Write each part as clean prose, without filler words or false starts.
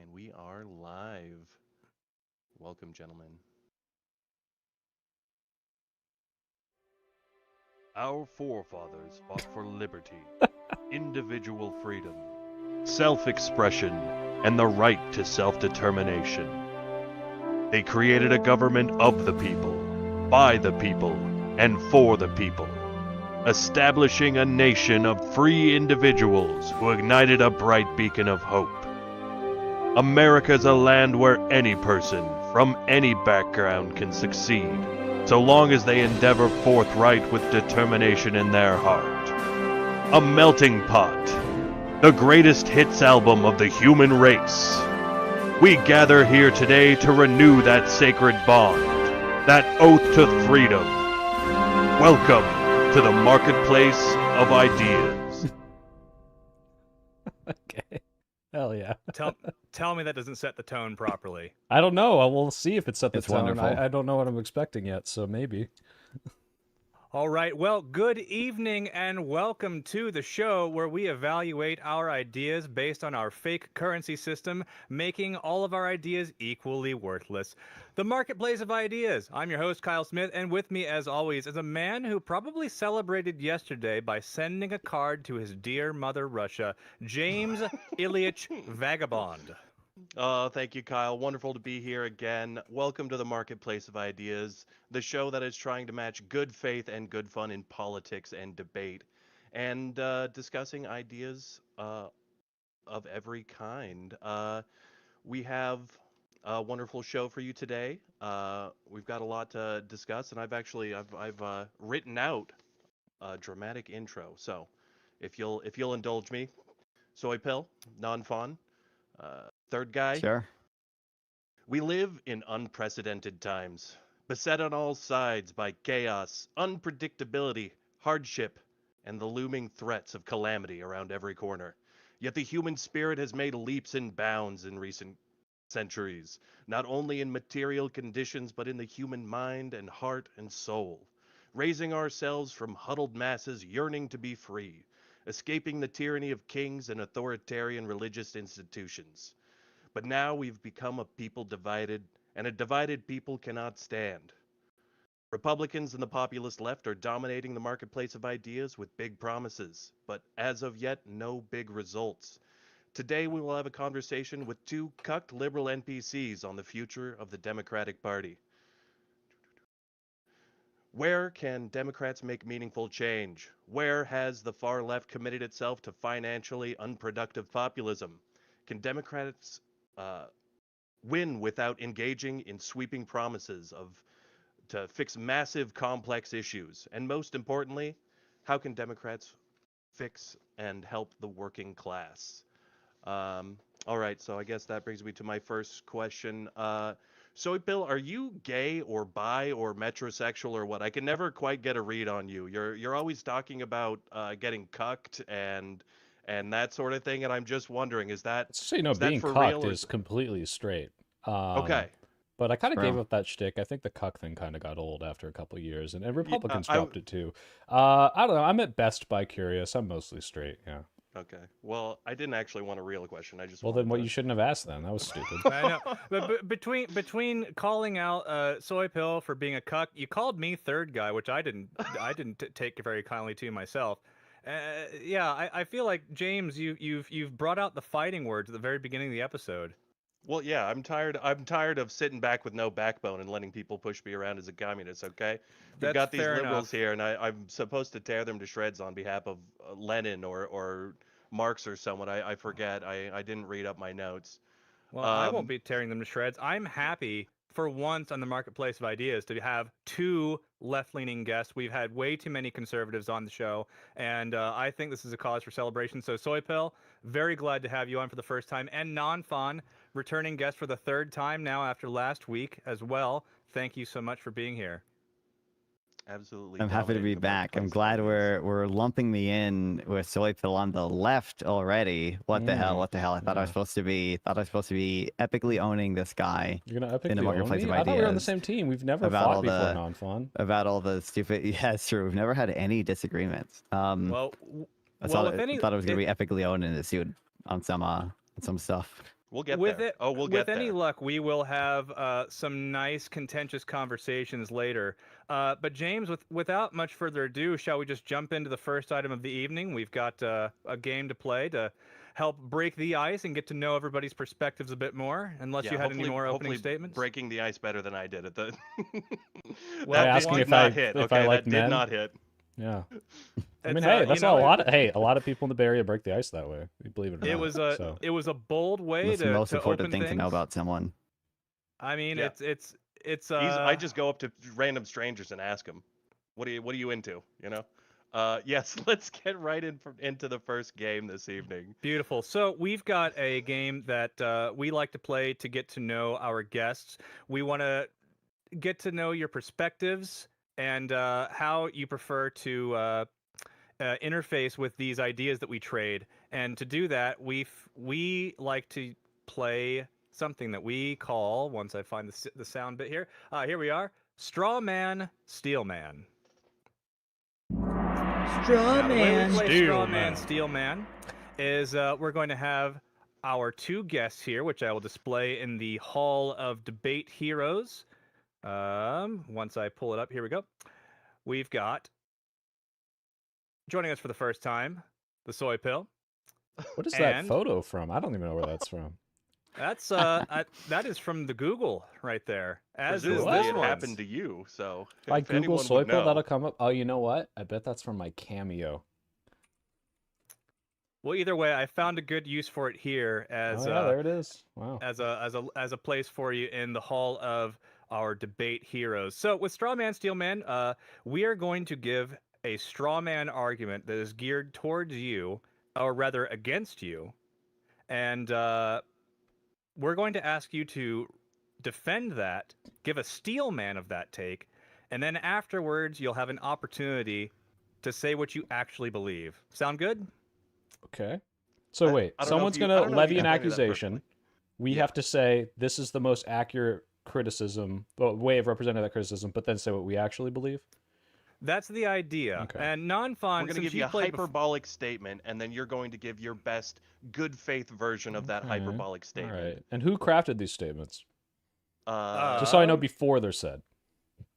And we are live. Welcome, gentlemen. Our forefathers fought for liberty, individual freedom, self-expression, and the right to self-determination. They created a government of the people, by the people, and for the people, establishing a nation of free individuals who ignited a bright beacon of hope. America's a land where any person, from any background, can succeed, so long as they endeavor forthright with determination in their heart. A melting pot, the greatest hits album of the human race. We gather here today to renew that sacred bond, that oath to freedom. Welcome to the marketplace of ideas. Okay. Hell yeah. Tell me that doesn't set the tone properly. I don't know. We'll see if it set the It's tone. wonderful. I don't know what I'm expecting yet, so maybe. All right, well, good evening and welcome to the show where we evaluate our ideas based on our fake currency system, making all of our ideas equally worthless. The Marketplace of Ideas. I'm your host, Kyle Smith, and with me, as always, is a man who probably celebrated yesterday by sending a card to his dear mother, Russia, James Ilyich Vagabond. Thank you, Kyle. Wonderful to be here again. Welcome to the Marketplace of Ideas, the show that is trying to match good faith and good fun in politics and debate, and discussing ideas of every kind. We have a wonderful show for you today. We've got a lot to discuss, and I've written out a dramatic intro. So, if you'll indulge me, Soy Pill, Nonfon. Third guy. Sure. We live in unprecedented times, beset on all sides by chaos, unpredictability, hardship, and the looming threats of calamity around every corner. Yet the human spirit has made leaps and bounds in recent centuries, not only in material conditions but in the human mind and heart and soul, raising ourselves from huddled masses yearning to be free, escaping the tyranny of kings and authoritarian religious institutions. But now we've become a people divided, and a divided people cannot stand. Republicans and the populist left are dominating the marketplace of ideas with big promises, but as of yet, no big results. Today we will have a conversation with two cucked liberal NPCs on the future of the Democratic Party. Where can Democrats make meaningful change? Where has the far left committed itself to financially unproductive populism? Can Democrats win without engaging in sweeping promises to fix massive complex issues? And most importantly, how can Democrats fix and help the working class? All right, so I guess that brings me to my first question. So, Bill, are you gay or bi or metrosexual or what? I can never quite get a read on you. You're always talking about getting cucked and that sort of thing, and I'm just wondering, is that So, you know, is that being for cucked real or is completely straight. okay? But I kind of gave True. up that shtick. I think the cuck thing kind of got old after a couple of years, and Yeah, Republicans I dropped it too. I don't know. I'm at best bi-curious. I'm mostly straight, yeah. okay. Well, I didn't actually want a real question. I just Well, wanted then what to... you shouldn't have asked then. That was stupid. I know, but between calling out Soy Pill for being a cuck, you called me third guy, which I didn't take very kindly to myself. Yeah, I feel like James, you've brought out the fighting words at the very beginning of the episode. Well, yeah, I'm tired of sitting back with no backbone and letting people push me around as a communist, okay? We've That's got these fair liberals enough. here, and I'm supposed to tear them to shreds on behalf of Lenin or Marx or someone. I forget. I didn't read up my notes. Well, I won't Um, be tearing them to shreds. I'm happy for once on the Marketplace of Ideas to have two left-leaning guests. We've had way too many conservatives on the show, and I think this is a cause for celebration. So, Soy Pill, very glad to have you on for the first time, and Nonfon, returning guest for the third time now after last week as well. Thank you so much for being here. Absolutely I'm happy to dominating be the back. I'm marketplace of glad ideas. we're lumping me in with Soy Pill on the left already. What the hell? What the hell? I thought I was Yeah. supposed to be epically owning this guy You're gonna in the epically own marketplace me? of I thought we were on the ideas same team. We've never about fought all before, the non-fun. about all the stupid. Yeah, it's true. We've never had any disagreements. Well, I well, thought if any, thought I was gonna be epically owning this dude on some stuff. We'll get with there. it, Oh, we'll with get any there. luck, we will have some nice contentious conversations later. But James, without much further ado, shall we just jump into the first item of the evening? We've got a game to play to help break the ice and get to know everybody's perspectives a bit more. Unless Yeah, you had any more opening hopefully statements. breaking the ice better than I did at the. Well, that asking did if not I- hit. if Okay, I like that did men? not hit. Yeah. I It's, mean, hey, you that's know, a lot. Hey, a lot of people in the Bay Area break the ice that way. You believe it or It not. was so. a bold way That's the most to important open thing things. to know about someone. I mean, Yeah. it's I just go up to random strangers and ask them, what are you into? You know? Yes, let's get right into the first game this evening. beautiful. So we've got a game that we like to play to get to know our guests. We want to get to know your perspectives and how you prefer to interface with these ideas that we trade. And to do that, we like to play something that we call, once I find the sound bit here, here we are, Straw Man, Steel Man. Straw Now, the way we man. play Steel Straw Man. Man, Steel Man is we're going to have our two guests here, which I will display in the Hall of Debate Heroes. Once I pull it up, here we go. We've got, joining us for the first time, the Soy Pill. What is that And- photo from? I don't even know where that's from. That's that is from the Google right there. As is Presumably this it one. happened to you, so If I if Google anyone soy would pill, know, that'll come up. Oh, you know what? I bet that's from my Cameo. Well, either way, I found a good use for it here as Oh yeah, there it is. Wow. as a place for you in the Hall of our Debate Heroes. So with Straw Man, Steel Man, we are going to give a straw man argument that is geared towards you, or rather against you, and we're going to ask you to defend that, give a steel man of that take, and then afterwards you'll have an opportunity to say what you actually believe. Sound good? Okay. So wait, I don't know someone's if you- I gonna don't know if levy you an defended that accusation. perfectly. We Yeah. have to say this is the most accurate criticism, well, way of representing that criticism, but then say what we actually believe. That's the idea. Okay. And Nonfon, we're going to since give you a played hyperbolic statement, and then you're going to give your best good faith version of that Okay. hyperbolic All statement. right. And who crafted these statements? Uh, Just so I know Um, before they're said.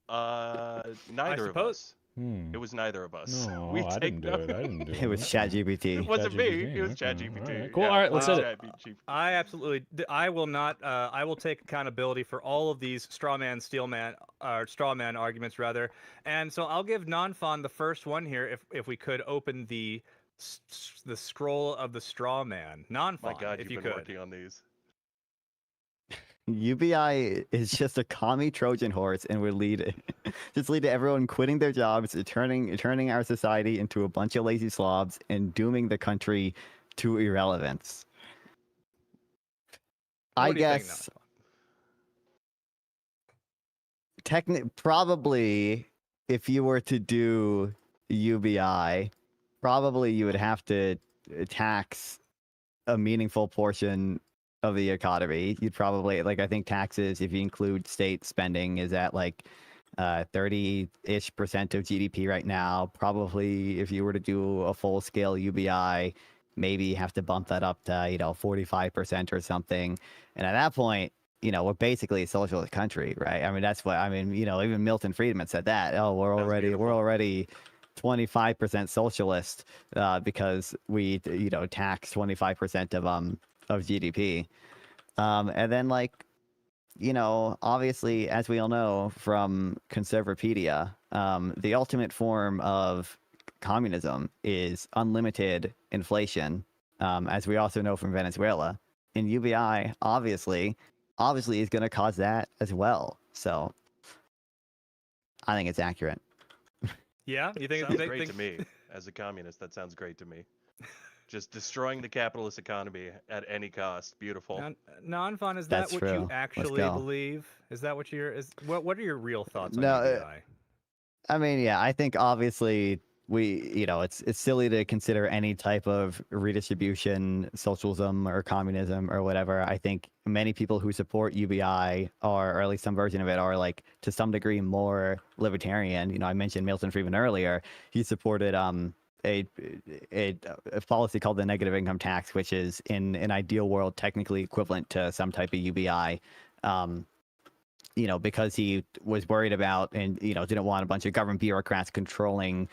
neither of suppose- us. Hmm. It was neither of us. No, We I take didn't do it. I didn't do it. It was Okay. ChatGPT. It wasn't me. ChatGPT, It was okay. ChatGPT. All right, cool. Yeah, All right, let's hit it. ChatGPT. I absolutely. I will not. I will take accountability for all of these straw man, steel man, straw man arguments rather. And so I'll give Nonfon the first one here, if we could open the scroll of the straw man. Nonfon, My God, if you've you been could. working on these. UBI is just a commie Trojan horse and would lead to everyone quitting their jobs, turning our society into a bunch of lazy slobs, and dooming the country to irrelevance. What I do you think, guess Nonfon? probably if you were to do UBI, probably you would have to tax a meaningful portion of the economy. You'd probably, like, I think taxes, if you include state spending, is at like 30-ish% of GDP right now. Probably if you were to do a full scale UBI, maybe you have to bump that up to 45% or something. And at that point, we're basically a socialist country, right? I mean, that's what even Milton Friedman said that. Oh, we're already 25% socialist because we tax 25% of GDP. And then, obviously, as we all know from Conservapedia, the ultimate form of communism is unlimited inflation, as we also know from Venezuela. And UBI, obviously is going to cause that as well. So I think it's accurate. Yeah, you think? Sounds great to me. As a communist, that sounds great to me. Just destroying the capitalist economy at any cost. Beautiful. Nonfon, is That's that what true. you Let's actually go. believe? Is that what what are your real thoughts on No, UBI? I mean, yeah, I think obviously it's silly to consider any type of redistribution, socialism or communism or whatever. I think many people who support UBI or at least some version of it are, like, to some degree more libertarian. I mentioned Milton Friedman earlier. He supported a policy called the negative income tax, which is in an ideal world technically equivalent to some type of UBI. Because he was worried about and didn't want a bunch of government bureaucrats controlling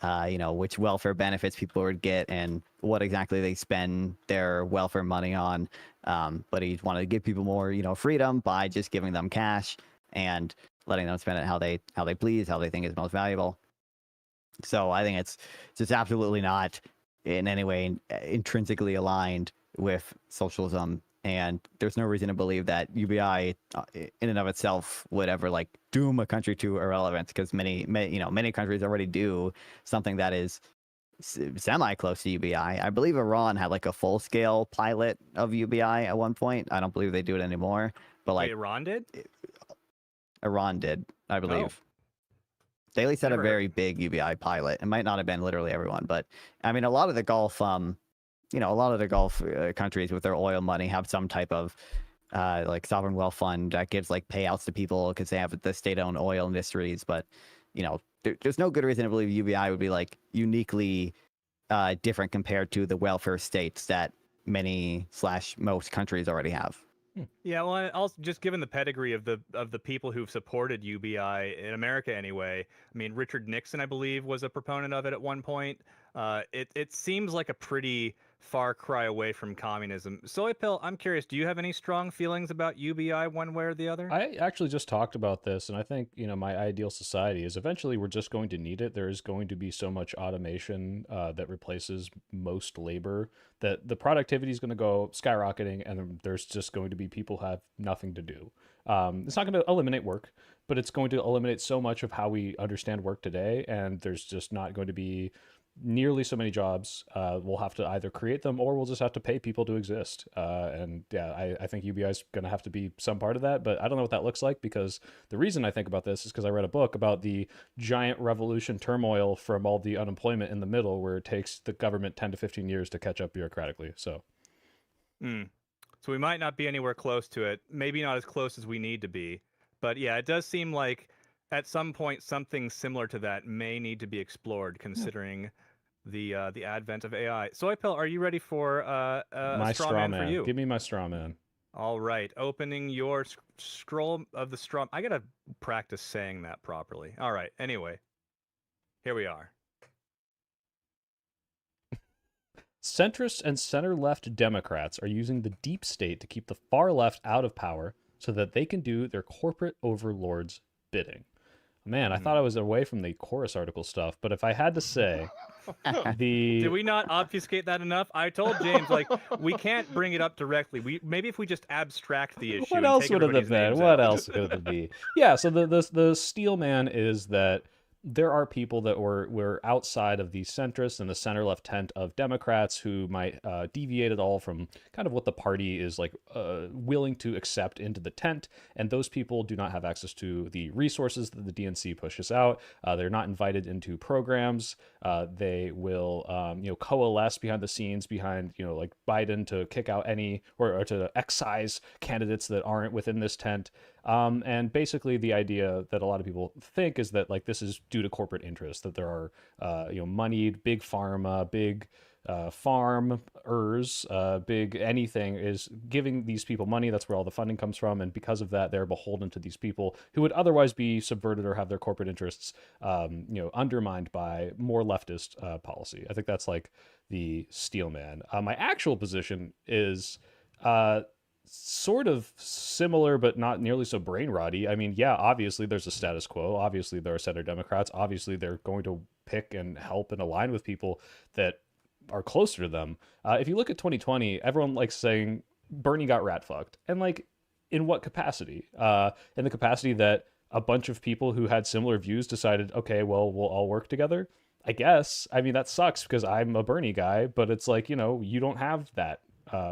which welfare benefits people would get and what exactly they spend their welfare money on. But he wanted to give people more, freedom by just giving them cash and letting them spend it how they please, how they think is most valuable. So I think it's just absolutely not in any way intrinsically aligned with socialism. And there's no reason to believe that UBI in and of itself would ever doom a country to irrelevance, because many countries already do something that is semi close to UBI. I believe Iran had a full scale pilot of UBI at one point. I don't believe they do it anymore. But Wait, Iran did? Iran did, I believe. Oh. They at least had a Never very big UBI pilot. It might not have been literally everyone, but I mean, a lot of the Gulf, countries with their oil money have some type of sovereign wealth fund that gives payouts to people because they have the state-owned oil industries. But there's no good reason to believe UBI would be uniquely different compared to the welfare states that most countries already have. Yeah, well, also just given the pedigree of the people who've supported UBI in America anyway. I mean, Richard Nixon, I believe, was a proponent of it at one point. It seems like a pretty far cry away from communism. Soypill, I'm curious, do you have any strong feelings about UBI one way or the other? I actually just talked about this, and I think, my ideal society is eventually we're just going to need it. There is going to be so much automation that replaces most labor that the productivity is going to go skyrocketing, and there's just going to be people who have nothing to do. It's not going to eliminate work, but it's going to eliminate so much of how we understand work today, and there's just not going to be nearly so many jobs. We'll have to either create them or we'll just have to pay people to exist. And yeah, I think UBI is going to have to be some part of that, but I don't know what that looks like, because the reason I think about this is because I read a book about the giant revolution turmoil from all the unemployment in the middle, where it takes the government 10 to 15 years to catch up bureaucratically. So we might not be anywhere close to it. Maybe not as close as we need to be. But yeah, it does seem like at some point something similar to that may need to be explored, considering the advent of AI. Soypill, are you ready for my a straw man for you? Give me my straw man. All right, opening your scroll of the straw. I gotta practice saying that properly. All right. Anyway, here we are. Centrist and center-left Democrats are using the deep state to keep the far left out of power so that they can do their corporate overlords' bidding. Man, I thought I was away from the chorus article stuff, but if I had to say, Did we not obfuscate that enough? I told James, we can't bring it up directly. Maybe if we just abstract the issue. What else would it have been? What else could it be? Yeah, so the steel man is that there are people that were outside of the centrist and the center-left tent of Democrats who might deviate at all from kind of what the party is willing to accept into the tent, and those people do not have access to the resources that the DNC pushes out. They're not invited into programs. They will coalesce behind the scenes behind Biden to kick out any or to excise candidates that aren't within this tent. And basically the idea that a lot of people think is that this is due to corporate interests, that there are moneyed big pharma, big farmers, big anything is giving these people money. That's where all the funding comes from, and because of that, they're beholden to these people who would otherwise be subverted or have their corporate interests undermined by more leftist policy. I think that's the steel man. My actual position is sort of similar, but not nearly so brain rotty. I mean, yeah, obviously there's a status quo. Obviously there are center Democrats. Obviously they're going to pick and help and align with people that are closer to them. If you look at 2020, everyone likes saying Bernie got rat fucked. And in what capacity? In the capacity that a bunch of people who had similar views decided, okay, well, we'll all work together. I guess. I mean, that sucks because I'm a Bernie guy, but it's you don't have that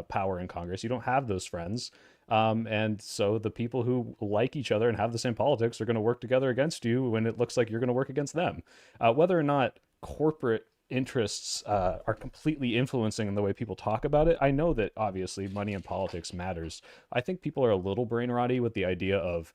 power in Congress. You don't have those friends. And so the people who like each other and have the same politics are going to work together against you when it looks like you're going to work against them. Whether or not corporate interests are completely influencing the way people talk about it, I know that obviously money in politics matters. I think people are a little brain rotty with the idea of,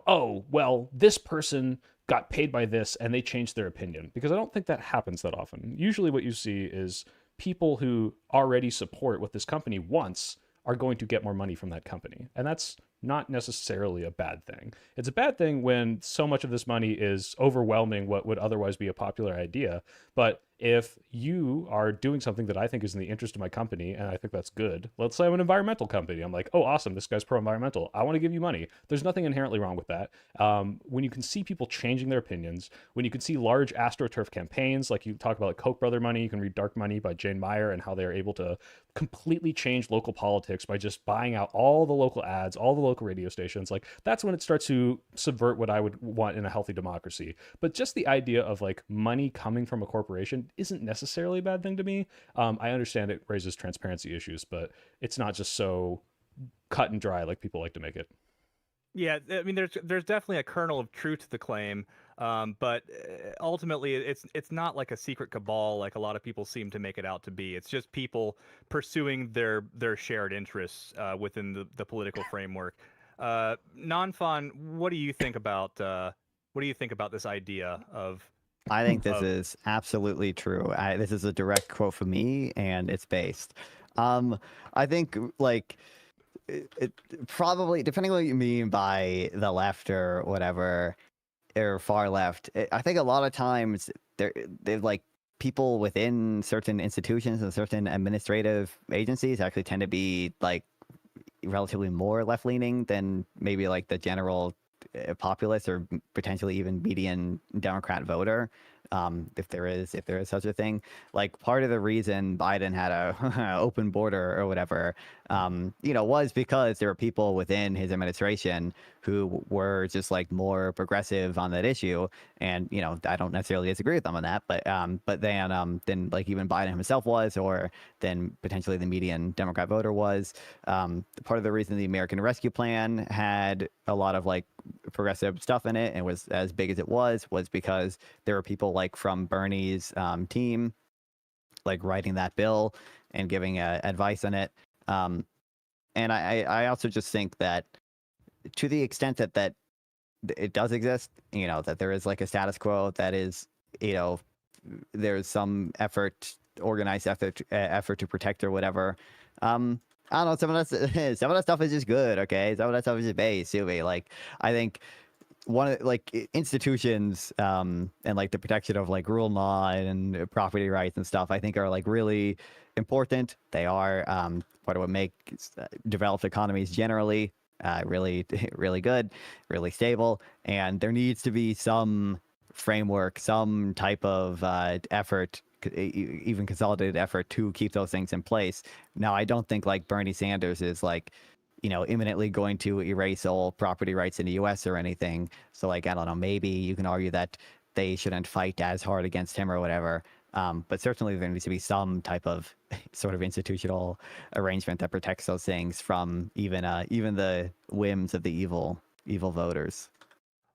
oh, well, this person got paid by this and they changed their opinion, because I don't think that happens that often. Usually what you see is people who already support what this company wants are going to get more money from that company. And that's not necessarily a bad thing. It's a bad thing when so much of this money is overwhelming what would otherwise be a popular idea. But if you are doing something that I think is in the interest of my company, and I think that's good, let's say I'm an environmental company. I'm like, oh, awesome, this guy's pro-environmental. I want to give you money. There's nothing inherently wrong with that. When you can see people changing their opinions, when you can see large AstroTurf campaigns, like you talk about like Koch brother money, you can read Dark Money by Jane Meyer and how they're able to completely change local politics by just buying out all the local ads, all the local radio stations. Like that's when it starts to subvert what I would want in a healthy democracy. But just the idea of like money coming from a corporation isn't necessarily a bad thing to me. I understand it raises transparency issues, but it's not just so cut and dry like people like to make it. Yeah, I mean, there's definitely a kernel of truth to the claim, but ultimately, it's not like a secret cabal like a lot of people seem to make it out to be. It's just people pursuing their shared interests within the political framework. Nonfon, what do you think about this idea of? I think this is absolutely true. This is a direct quote from me, and it's based. I think like it probably, depending on what you mean by the left or whatever, or far left, I think a lot of times they're like people within certain institutions and certain administrative agencies actually tend to be like relatively more left leaning than maybe like the general populace or potentially even median Democrat voter. If there is such a thing. Like part of the reason Biden had a open border or whatever, was because there were people within his administration who were just like more progressive on that issue. And, I don't necessarily disagree with them on that, but then like even Biden himself was, or then potentially the median Democrat voter was. Part of the reason the American Rescue Plan had a lot of like progressive stuff in it and was as big as it was because there were people like from Bernie's team like writing that bill and giving advice on it. And I also just think that to the extent that it does exist, that there is like a status quo that is, there's some organized effort to protect or whatever. I don't know. Some of that stuff is just good. Okay. Some of that stuff is just base. Like, I think one of like institutions and like the protection of like rule of law and property rights and stuff, I think are like really important. They are part of what makes developed economies generally really, really good, really stable. And there needs to be some framework, some type of effort, even consolidated effort to keep those things in place. Now, I don't think like Bernie Sanders is like, imminently going to erase all property rights in the U.S. or anything. So like, I don't know, maybe you can argue that they shouldn't fight as hard against him or whatever. But certainly there needs to be some type of sort of institutional arrangement that protects those things from even the whims of the evil voters.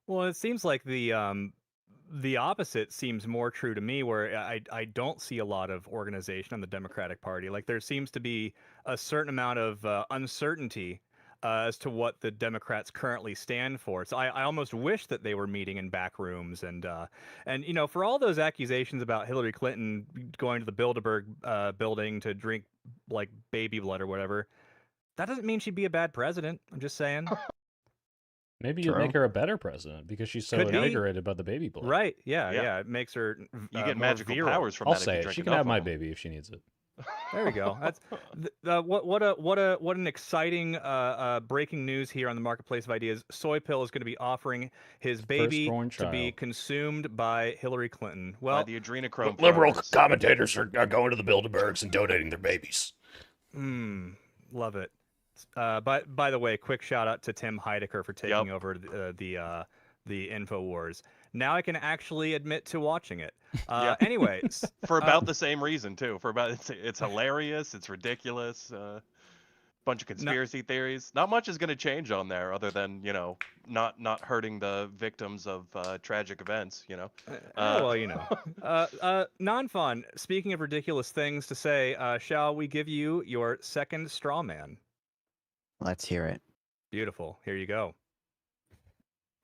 Well, it seems like the opposite seems more true to me, where I don't see a lot of organization on the Democratic Party. Like there seems to be a certain amount of uncertainty as to what the Democrats currently stand for. So I almost wish that they were meeting in back rooms and for all those accusations about Hillary Clinton going to the Bilderberg building to drink like baby blood or whatever, that doesn't mean she'd be a bad president. I'm just saying. Maybe you'll make her a better president because she's so invigorated by the baby blood. Right? Yeah. It makes her. You get more magical virile. powers from I'll that. say if you it. drink She can enough have my of them. baby if she needs it. There we go. That's what an exciting breaking news here on the Marketplace of Ideas. Soypill is going to be offering his baby Firstborn to be child. consumed by Hillary Clinton. By Well, the adrenochrome. Liberal farmers. commentators are going to the Bilderbergs and donating their babies. love it. By the way, quick shout out to Tim Heidecker for taking over the InfoWars. Now I can actually admit to watching it. Anyways, For about the same reason too. It's hilarious. It's ridiculous. Bunch of conspiracy theories. Not much is going to change on there, other than not hurting the victims of tragic events. Nonfon. Speaking of ridiculous things to say, shall we give you your second straw man? Let's hear it. Beautiful. Here you go.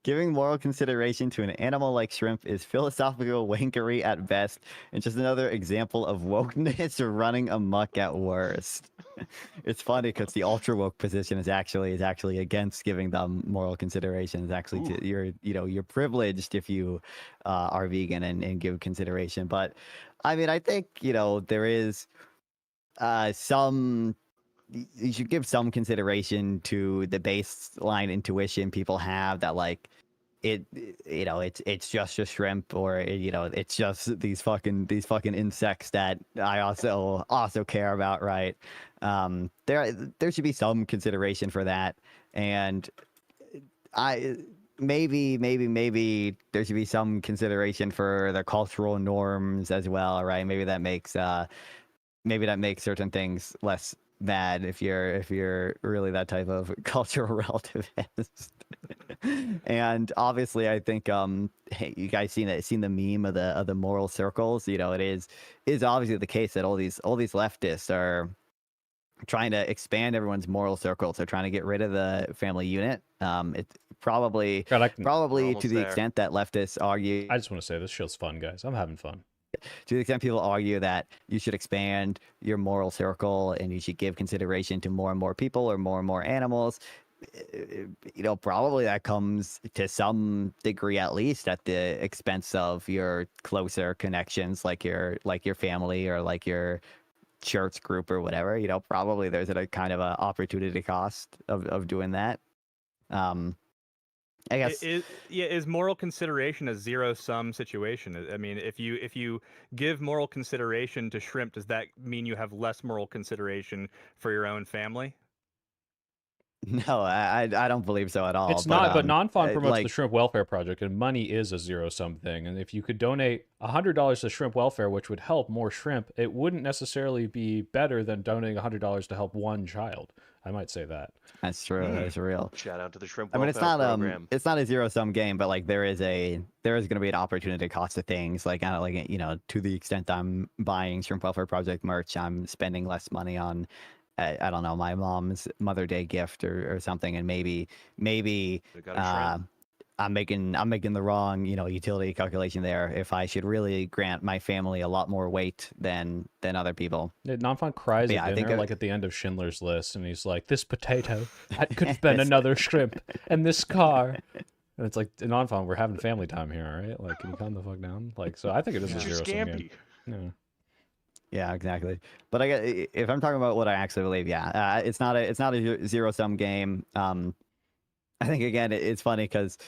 Giving moral consideration to an animal like shrimp is philosophical wankery at best, and just another example of wokeness running amok at worst. It's funny because the ultra woke position is actually against giving them moral consideration. It's actually you're privileged if you are vegan and give consideration. But I mean, I think there is some. You should give some consideration to the baseline intuition people have that like it's just a shrimp, or it's just these fucking insects that I also care about, right? There should be some consideration for that, and I maybe there should be some consideration for the cultural norms as well, right? Maybe that makes certain things less bad if you're really that type of cultural relativist. And obviously, I think hey, you guys seen the meme of the moral circles. It is obviously the case that all these leftists are trying to expand everyone's moral circles. They're trying to get rid of the family unit. It's probably God, to the there. extent that leftists argue. I just want to say this show's fun, guys. I'm having fun. To the extent people argue that you should expand your moral circle and you should give consideration to more and more people or more animals, probably that comes to some degree, at least, at the expense of your closer connections, like your family or like your church group or whatever. Probably there's a kind of an opportunity cost of doing that. I guess Is moral consideration a zero-sum situation? I mean, if you give moral consideration to shrimp, does that mean you have less moral consideration for your own family? No, I don't believe so at all. It's not, but Nonfon promotes like, the Shrimp Welfare Project, and money is a zero-sum thing. And if you could donate $100 to Shrimp Welfare, which would help more shrimp, it wouldn't necessarily be better than donating $100 to help one child. I might say that. That's true. That's real. Shout out to the Shrimp I mean, Welfare Program. it's not a zero-sum game, but like there is going to be an opportunity cost of things. Like kind of like to the extent I'm buying Shrimp Welfare Project merch, I'm spending less money on I don't know, my mom's Mother Day gift or something, and maybe I'm making the wrong utility calculation there if I should really grant my family a lot more weight than other people. Nonfon cries Yeah, I at think dinner, like at the end of Schindler's List, and he's like, "This potato could have been another shrimp, and this car." And it's like, Nonfon, we're having family time here, all right? Like, can you calm the fuck down? Like, so I think it is a zero-sum game. Yeah. Yeah, exactly. But if I'm talking about what I actually believe, it's not a zero-sum game. I think again, it's funny because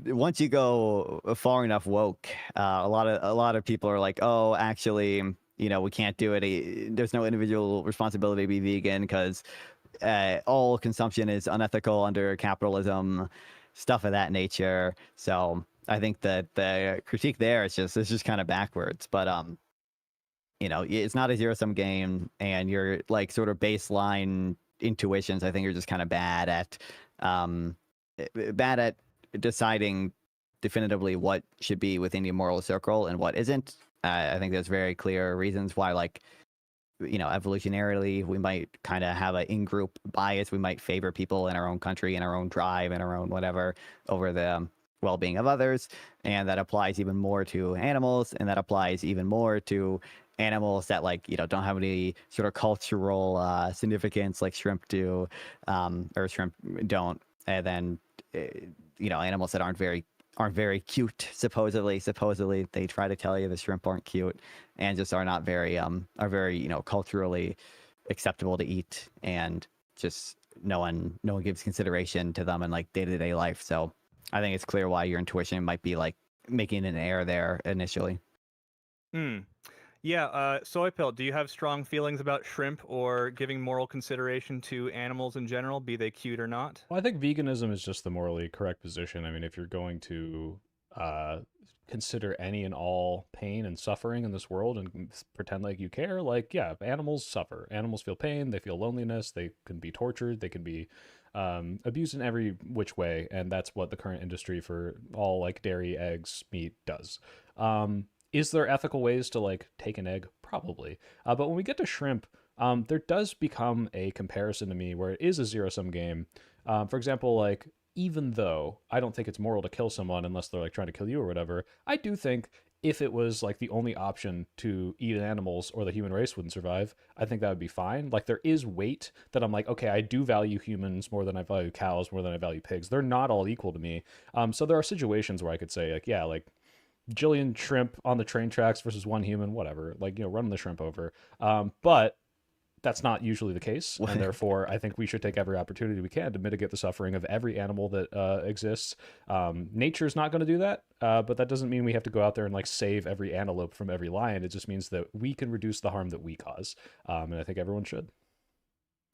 once you go far enough woke, a lot of people are like, oh, actually, we can't do it. There's no individual responsibility to be vegan because all consumption is unethical under capitalism, stuff of that nature. So I think that the critique there is just kind of backwards. But it's not a zero-sum game, and your like sort of baseline intuitions, I think, are just kind of bad at deciding definitively what should be within your moral circle and what isn't. I think there's very clear reasons why, like, evolutionarily, we might kind of have an in-group bias. We might favor people in our own country, in our own tribe, in our own whatever, over the well-being of others, and that applies even more to animals, and that applies even more to animals that don't have any sort of cultural significance like shrimp do, or shrimp don't, and then animals that aren't very cute, supposedly they try to tell you the shrimp aren't cute and just are not very culturally acceptable to eat, and just no one gives consideration to them in like day-to-day life. So I think it's clear why your intuition might be like making an error there initially. Yeah, Soypill, do you have strong feelings about shrimp or giving moral consideration to animals in general, be they cute or not? Well, I think veganism is just the morally correct position. I mean, if you're going to consider any and all pain and suffering in this world and pretend like you care, like, yeah, animals suffer. Animals feel pain, they feel loneliness, they can be tortured, they can be abused in every which way, and that's what the current industry for all like dairy, eggs, meat does. Is there ethical ways to like take an egg? Probably. But when we get to shrimp, there does become a comparison to me where it is a zero-sum game. For example, like even though I don't think it's moral to kill someone unless they're like trying to kill you or whatever, I do think if it was like the only option to eat animals or the human race wouldn't survive, I think that would be fine. Like there is weight that I'm like, okay, I do value humans more than I value cows, more than I value pigs. They're not all equal to me. So there are situations where I could say like, yeah, like Jillian shrimp on the train tracks versus one human, whatever, like, running the shrimp over. But that's not usually the case, and therefore I think we should take every opportunity we can to mitigate the suffering of every animal that exists. Nature's not going to do that, but that doesn't mean we have to go out there and like save every antelope from every lion. It just means that we can reduce the harm that we cause, and I think everyone should.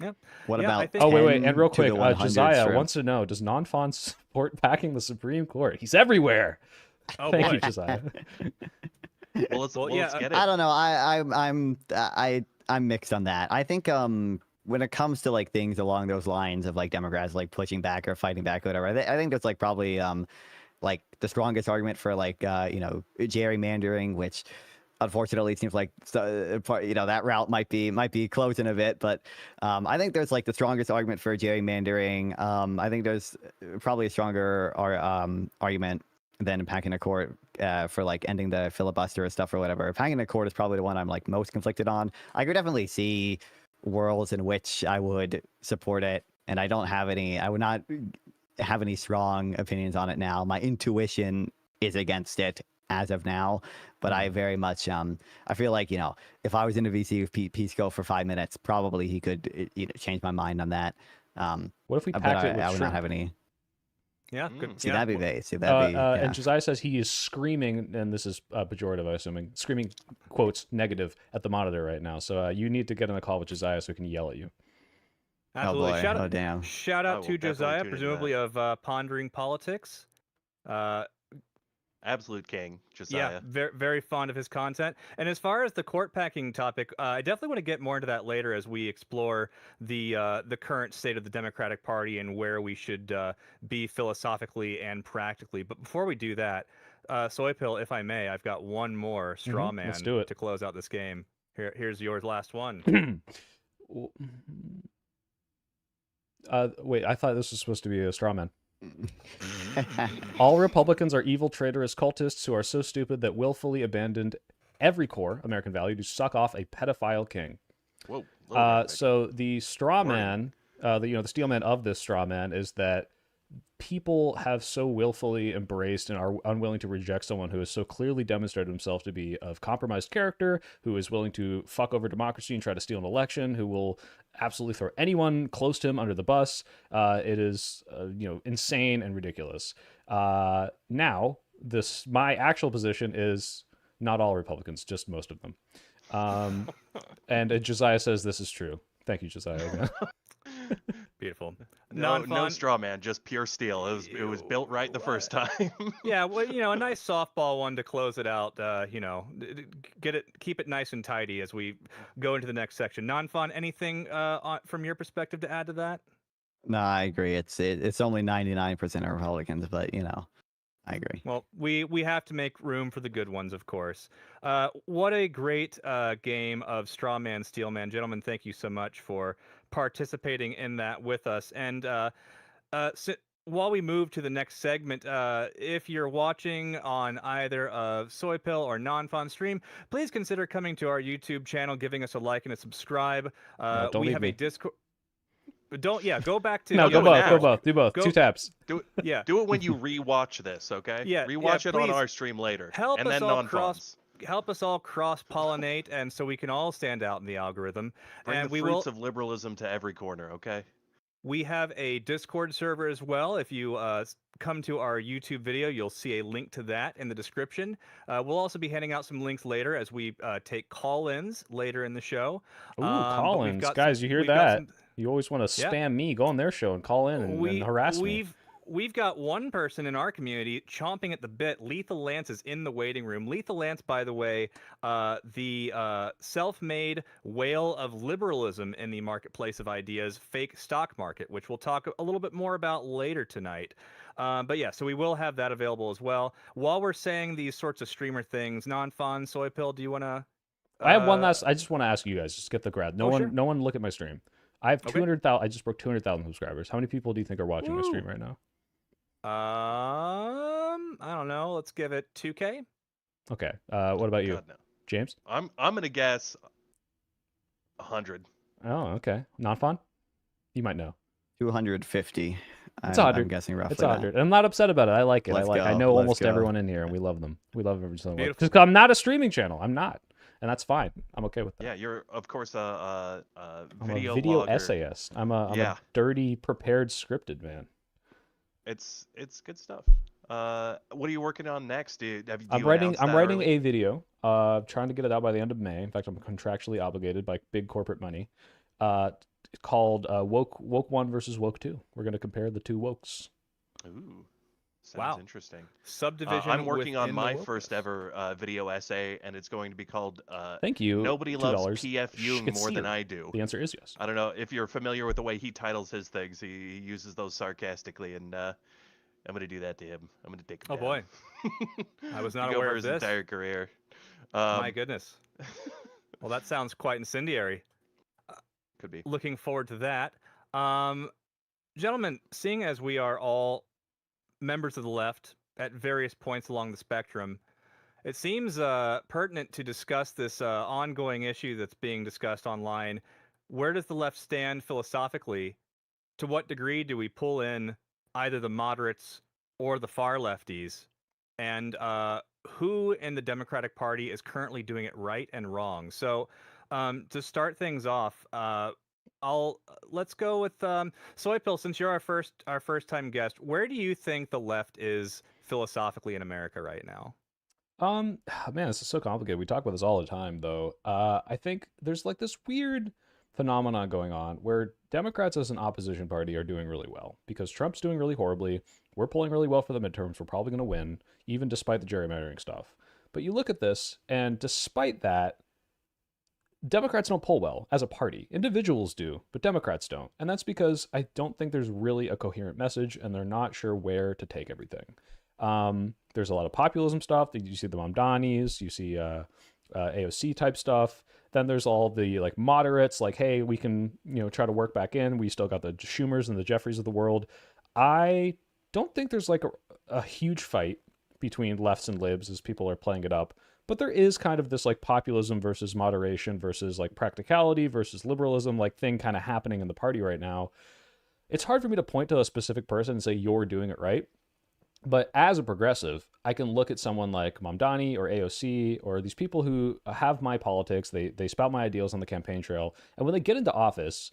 Yep. What Yeah, I about think- Oh, wait, and 10 real to quick, the 100 Josiah shrimp? wants to know, does Nonfon support packing the Supreme Court? He's everywhere. Oh Thank boy. you, Josiah. Well, let's yeah, get it. I don't know. I'm mixed on that. I think when it comes to like things along those lines of like Democrats like pushing back or fighting back or whatever, I think there's like probably like the strongest argument for like gerrymandering, which unfortunately it seems like that route might be closing a bit, but I think there's like the strongest argument for gerrymandering. I think there's probably a stronger argument than packing a court for like ending the filibuster or stuff or whatever. Packing a court is probably the one I'm like most conflicted on. I could definitely see worlds in which I would support it, and I would not have any strong opinions on it now. My intuition is against it as of now, but I very much I feel like if I was in a VC with Pete Pisco for 5 minutes, probably he could change my mind on that. What if we But packed it with I would shrimp? not have any. Yeah. Good. See, yeah. that'd be base. See, that'd be. Yeah. And Josiah says he is screaming, and this is pejorative, I assuming, screaming quotes negative at the monitor right now. So you need to get on a call with Josiah so he can yell at you. Absolutely. boy. Shout Oh, out, damn. Shout I out will to definitely Josiah, tune into presumably of Pondering Politics. Absolute king, Yeah, Josiah. very very fond of his content. And as far as the court packing topic, I definitely want to get more into that later as we explore the current state of the Democratic Party and where we should be philosophically and practically. But before we do that, Soy Pill, if I may, I've got one more straw man let's do it. to close out this game. Here's yours, last one. Wait, I thought this was supposed to be a straw man. All Republicans are evil, traitorous cultists who are so stupid that willfully abandoned every core American value to suck off a pedophile king. Whoa. So the straw Word. man, the steel man of this straw man is that people have so willfully embraced and are unwilling to reject someone who has so clearly demonstrated himself to be of compromised character, who is willing to fuck over democracy and try to steal an election, who will absolutely throw anyone close to him under the bus. It is insane and ridiculous. Now my actual position is not all Republicans, just most of them. And Josiah says this is true. Thank you, Josiah. Beautiful. No Non-fun- straw man, just pure steel. It was built right the first time. Yeah, well, a nice softball one to close it out. Keep it nice and tidy as we go into the next section. Non-fun, anything from your perspective to add to that? No, I agree. It's only 99% of Republicans, but I agree. Well, we have to make room for the good ones, of course. What a great game of Straw Man, Steel Man. Gentlemen, thank you so much for participating in that with us. And while we move to the next segment, if you're watching on either Soy Pill or Nonfon stream, please consider coming to our YouTube channel, giving us a like and a subscribe. Don't we leave have me. a Discord. Go back to No, go go now. both. Do both. Go- 2 taps. Do it. Yeah. Do it when you rewatch this, okay? Yeah, Rewatch yeah, it on please. our stream later. Help and us then all non-funds. help us all cross-pollinate, and so we can all stand out in the algorithm. Bring and the we fruits will. of liberalism to every corner, okay? We have a Discord server as well. If you come to our YouTube video, you'll see a link to that in the description. We'll also be handing out some links later as we take call-ins later in the show. Ooh, but we've Collins. got Guys, some- you hear we've got that? some- You always want to Yeah. spam me, go on their show and call in and harass me. We've got one person in our community chomping at the bit. Lethal Lance is in the waiting room. Lethal Lance, by the way, the self-made whale of liberalism in the marketplace of ideas, fake stock market, which we'll talk a little bit more about later tonight. But yeah, so we will have that available as well. While we're saying these sorts of streamer things, Non-Fun, Soy Pill, do you want to... I have one last. I just want to ask you guys. Just get the grad. No one. sure. No one look at my stream. I have Okay. 200,000. I just broke 200,000 subscribers. How many people do you think are watching my stream right now? I don't know. Let's give it 2K. Okay. What about you, God no. James? I'm gonna guess 100. Oh, okay. Nonfon? You might know. 250. It's I'm 100. guessing roughly It's that. 100. I'm not upset about it. I like it. Let's I go. know Let's almost go. everyone in here, and we love them. We love every single one. Beautiful. Just 'cause I'm not a streaming channel. I'm not, and that's fine. I'm okay with that. Yeah, you're of course a I'm video a video logger. essayist. I'm a dirty, prepared, scripted man. It's good stuff. What are you working on next? Do I'm you writing. announce I'm that writing early? a video. Trying to get it out by the end of May. In fact, I'm contractually obligated by big corporate money. Uh, called Woke 1 versus Woke 2. We're gonna compare the two wokes. Ooh, sounds Wow. interesting. Subdivision. I'm working on within the my wokeness. first ever video essay, and it's going to be called Thank you. "Nobody Loves $2. P.F. Jung More Than Schizzier. I Do." The answer is yes. I don't know if you're familiar with the way he titles his things. He uses those sarcastically, and I'm going to do that to him. I'm going to take him Oh, down. boy. I was not Take aware over of his this. entire career. My goodness. Well, that sounds quite incendiary. Could be. Looking forward to that. Gentlemen, seeing as we are all members of the left at various points along the spectrum, it seems pertinent to discuss this ongoing issue that's being discussed online. Where does the left stand philosophically? To what degree do we pull in either the moderates or the far lefties? And who in the Democratic Party is currently doing it right and wrong? So to start things off, let's go with Soypill. Since you're our first time guest, where do you think the left is philosophically in America right now? Man, this is so complicated. We talk about this all the time, though. I think there's like this weird phenomenon going on where Democrats as an opposition party are doing really well because Trump's doing really horribly. We're polling really well for the midterms. We're probably going to win, even despite the gerrymandering stuff. But you look at this, and despite that, Democrats don't poll well as a party. Individuals do, but Democrats don't. And that's because I don't think there's really a coherent message, and they're not sure where to take everything. There's a lot of populism stuff. You see the Mamdanis, you see AOC type stuff. Then there's all the like moderates, like, hey, we can try to work back in. We still got the Schumers and the Jeffries of the world. I don't think there's like a huge fight between lefts and libs as people are playing it up. But there is kind of this like populism versus moderation versus like practicality versus liberalism like thing kind of happening in the party right now. It's hard for me to point to a specific person and say you're doing it right. But as a progressive, I can look at someone like Mamdani or AOC or these people who have my politics. They spout my ideals on the campaign trail. And when they get into office,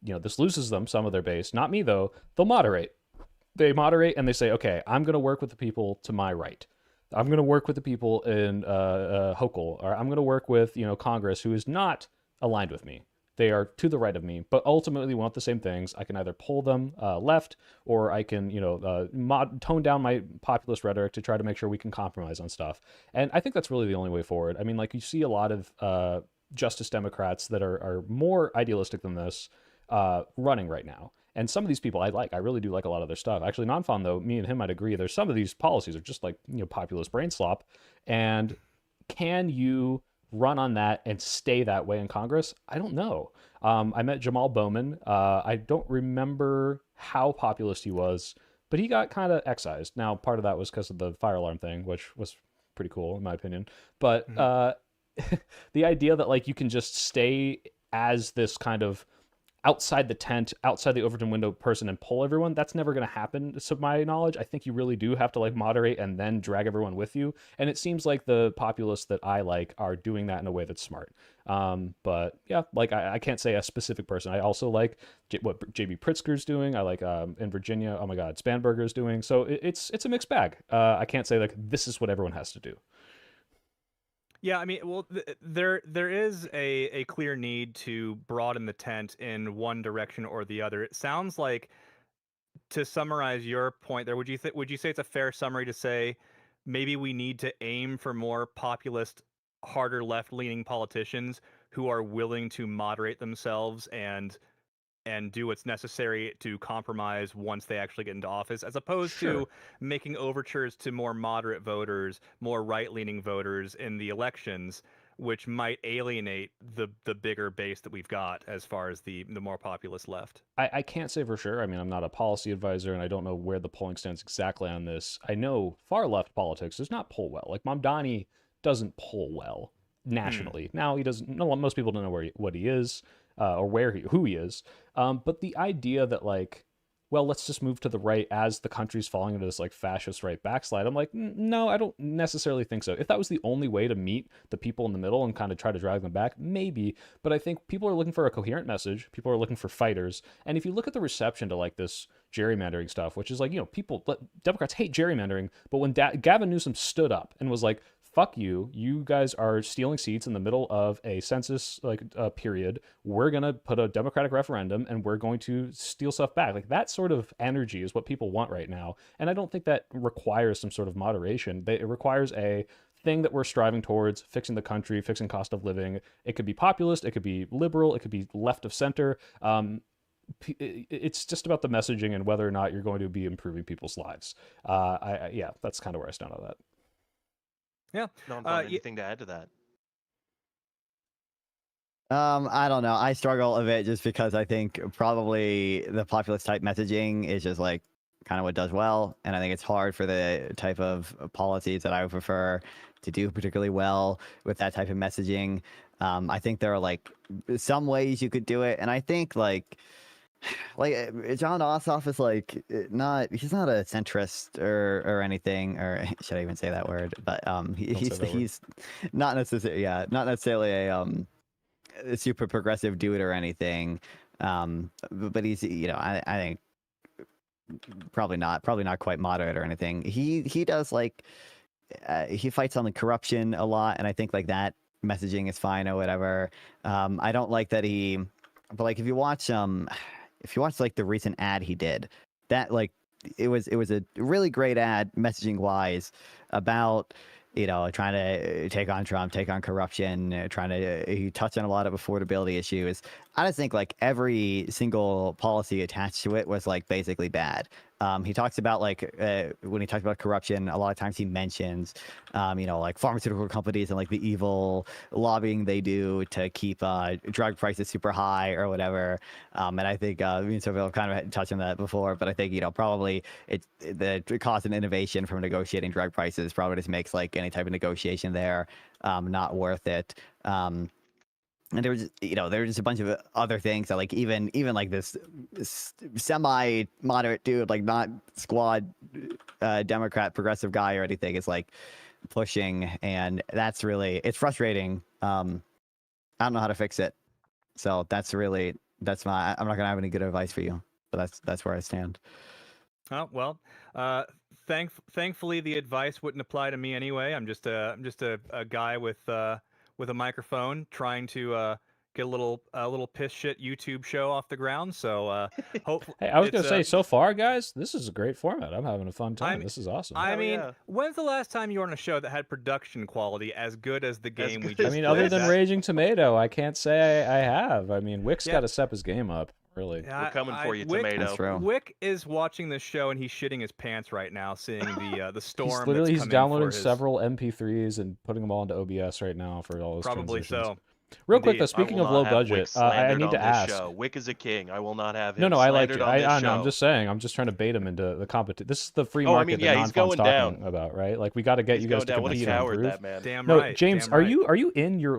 this loses them some of their base. Not me, though. They'll moderate. They moderate and they say, okay, I'm going to work with the people to my right. I'm going to work with the people in Hochul, or I'm going to work with Congress who is not aligned with me. They are to the right of me, but ultimately want the same things. I can either pull them left, or I can tone down my populist rhetoric to try to make sure we can compromise on stuff. And I think that's really the only way forward. I mean, like you see a lot of Justice Democrats that are more idealistic than this running right now. And some of these people I like. I really do like a lot of their stuff. Actually, Nonfon, though, me and him might agree. There's some of these policies are just like populist brain slop. And can you run on that and stay that way in Congress? I don't know. I met Jamal Bowman. I don't remember how populist he was, but he got kind of excised. Now, part of that was because of the fire alarm thing, which was pretty cool in my opinion. But the idea that like you can just stay as this kind of outside the tent, outside the Overton window person and pull everyone, that's never going to happen to my knowledge. I think you really do have to like moderate and then drag everyone with you. And it seems like the populists that I like are doing that in a way that's smart. But yeah, like I can't say a specific person. I also like what JB Pritzker's doing. I like in Virginia, oh my God, Spanberger's doing. So it's a mixed bag. I can't say like this is what everyone has to do. Yeah, I mean, well, there is a clear need to broaden the tent in one direction or the other. It sounds like, to summarize your point there, would you say it's a fair summary to say maybe we need to aim for more populist, harder left-leaning politicians who are willing to moderate themselves and do what's necessary to compromise once they actually get into office, as opposed to making overtures to more moderate voters, more right-leaning voters in the elections. which might alienate the bigger base that we've got as far as the more populist left. I can't say for sure. I mean, I'm not a policy advisor, and I don't know where the polling stands exactly on this. I know far left politics does not poll well. Like Mamdani doesn't poll well nationally. Now he doesn't. No, most people don't know what he is or who he is. But the idea that like, well, let's just move to the right as the country's falling into this like fascist right backslide. I'm like, no, I don't necessarily think so. If that was the only way to meet the people in the middle and kind of try to drag them back, maybe. But I think people are looking for a coherent message. People are looking for fighters. And if you look at the reception to like this gerrymandering stuff, which is like, Democrats hate gerrymandering, but when Gavin Newsom stood up and was like, fuck you, you guys are stealing seats in the middle of a census period, we're going to put a democratic referendum and we're going to steal stuff back. Like that sort of energy is what people want right now, and I don't think that requires some sort of moderation. It requires a thing that we're striving towards, fixing the country, fixing cost of living. It could be populist, it could be liberal, it could be left of center. It's just about the messaging and whether or not you're going to be improving people's lives. Yeah, that's kind of where I stand on that. Yeah. Nonfon, anything to add to that? I don't know. I struggle a bit just because I think probably the populist type messaging is just like kind of what does well, and I think it's hard for the type of policies that I would prefer to do particularly well with that type of messaging. I think there are like some ways you could do it, and I think like John Ossoff is like he's not a centrist or anything, or should I even say that word? But he's not necessarily a super progressive dude or anything. But he's I think probably not quite moderate or anything. He does like he fights on the corruption a lot, and I think like that messaging is fine or whatever. I don't like that but like if you watch like the recent ad he did, that like it was a really great ad messaging wise about trying to take on Trump, take on corruption, he touched on a lot of affordability issues. I just think like every single policy attached to it was like basically bad. He talks about like when he talks about corruption, a lot of times he mentions, like pharmaceutical companies and like the evil lobbying they do to keep drug prices super high or whatever. And I think me and Sophie kind of touched on that before, but I think probably the cost and innovation from negotiating drug prices probably just makes like any type of negotiation there not worth it. And there was, there were just a bunch of other things that, like, even like this semi-moderate dude, like not squad Democrat progressive guy or anything, is like pushing, and it's frustrating. I don't know how to fix it, so I'm not gonna have any good advice for you, but that's where I stand. Oh well, thankfully the advice wouldn't apply to me anyway. I'm just a guy with a microphone trying to get a little piss shit YouTube show off the ground. So hopefully, hey, I was gonna say, so far, guys, this is a great format. I'm having a fun time. This is awesome. I mean, when's the last time you were on a show that had production quality as good as the game we just played? I mean, other than Raging Tomato, I can't say I have. I mean, Wick's got to step his game up. Really, we're coming for you, Tomato. Wick is watching this show and he's shitting his pants right now, seeing the storm. He's downloading several MP3s and putting them all into OBS right now for all his probably transitions. So. Real quick though, speaking of low budget, I need to ask. Show. Wick is a king. I will not have him. No, I like it. I know. I'm just saying. I'm just trying to bait him into the competition. This is the free market that Nonfon's talking about, right? Like we got to get you guys to compete and improve. That man. Damn no, right. James, damn are right. you in your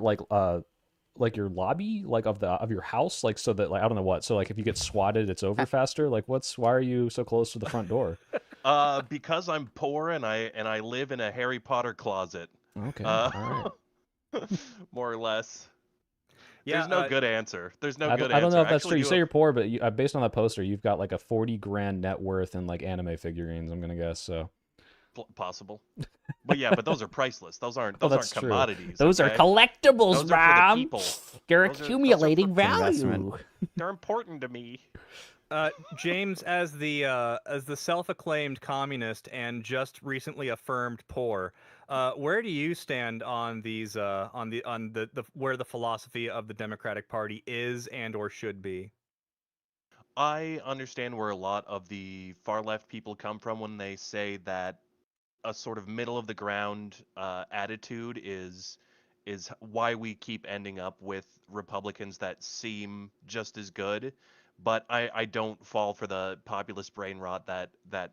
like your lobby like of your house, like so that like I don't know what, so like if you get swatted it's over faster, like why are you so close to the front door? Because I'm poor and I live in a Harry Potter closet. Okay. All right. More or less. Yeah, there's no good answer. There's no good answer. I don't know if that's Actually, true. You say you're poor, but based on that poster, you've got like a 40 grand net worth in like anime figurines, I'm gonna guess. So possible. But yeah, but those are priceless. Those aren't commodities. Those are collectibles, those are for the people. They're accumulating value. They're important to me. James, as the self-acclaimed communist and just recently affirmed poor, where do you stand on these on the where the philosophy of the Democratic Party is and or should be? I understand where a lot of the far left people come from when they say that a sort of middle of the ground attitude is why we keep ending up with Republicans that seem just as good, but I don't fall for the populist brain rot that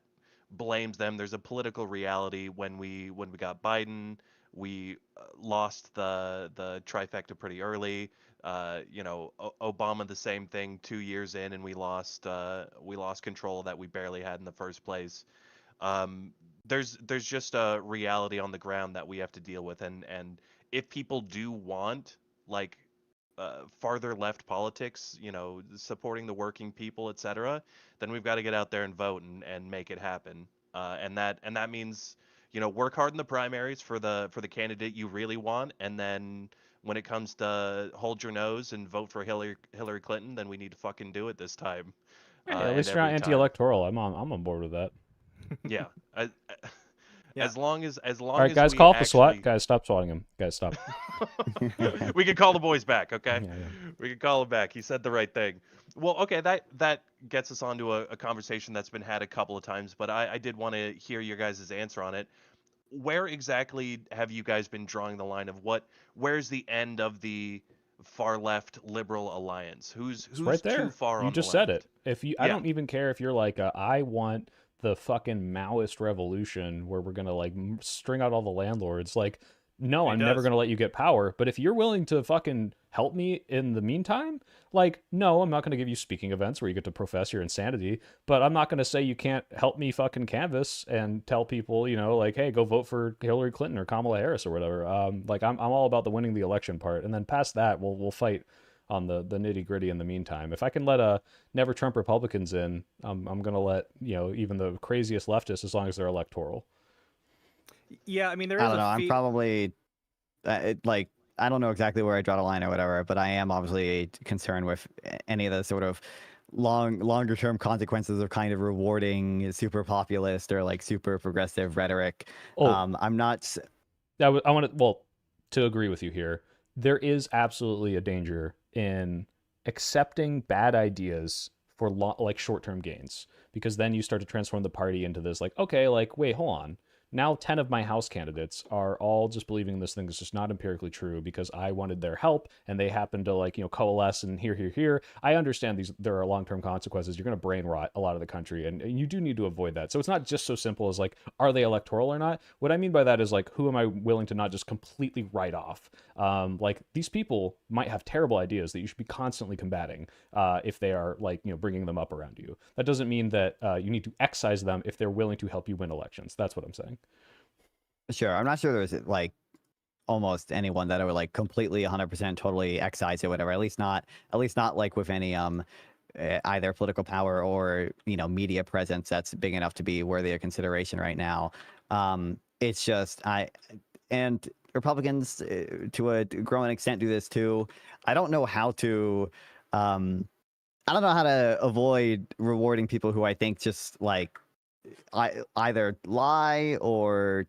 blames them. There's a political reality. When we got Biden, we lost the trifecta pretty early. Obama the same thing 2 years in, and we lost control that we barely had in the first place. um, there's just a reality on the ground that we have to deal with, and if people do want like farther left politics, supporting the working people, etc., then we've got to get out there and vote and make it happen. And that means work hard in the primaries for the candidate you really want, and then when it comes to hold your nose and vote for Hillary Clinton, then we need to fucking do it this time, Hey, at and least you're not every time. anti-electoral. I'm on board with that. Yeah. I, Yeah. as long as All right, as guys, we call up the SWAT. actually Guys, stop swatting him. Guys, stop. we can call the boys back, okay? Yeah, yeah. We can call him back. He said the right thing. Well, okay, that gets us onto a conversation that's been had a couple of times, but I did want to hear your guys' answer on it. Where exactly have you guys been drawing the line of where's the end of the far left liberal alliance? Who's It's right too there. far You on just the said left? it. If you, I Yeah. don't even care if you're like, I want the fucking Maoist revolution where we're gonna like string out all the landlords. Like, no, He I'm never does. gonna let you get power. But if you're willing to fucking help me in the meantime, like, no, I'm not gonna give you speaking events where you get to profess your insanity. But I'm not gonna say you can't help me fucking canvass and tell people, like, hey, go vote for Hillary Clinton or Kamala Harris or whatever. Like, I'm all about the winning the election part, and then past that, we'll fight on the nitty gritty in the meantime. If I can let never Trump Republicans in, I'm gonna let even the craziest leftists, as long as they're electoral. Yeah, I mean, there I is don't know. a I'm probably like I don't know exactly where I draw the line or whatever, but I am obviously concerned with any of the sort of longer term consequences of kind of rewarding super populist or like super progressive rhetoric. Oh, I'm not. I want to to agree with you here. There is absolutely a danger in accepting bad ideas for like short-term gains, because then you start to transform the party into this like, okay, like, wait, hold on. Now 10 of my house candidates are all just believing this thing is just not empirically true because I wanted their help and they happen to like, coalesce and here. I understand there are long-term consequences. You're going to brain rot a lot of the country, and you do need to avoid that. So it's not just so simple as like, are they electoral or not? What I mean by that is like, who am I willing to not just completely write off? Like, these people might have terrible ideas that you should be constantly combating if they are like, bringing them up around you. That doesn't mean that you need to excise them if they're willing to help you win elections. That's what I'm saying. Sure, I'm not sure there's like almost anyone that I would like completely 100% totally excise or whatever. At least not like with any either political power or media presence that's big enough to be worthy of consideration right now. It's just and Republicans to a growing extent do this too. I don't know how to avoid rewarding people who I think just like either lie or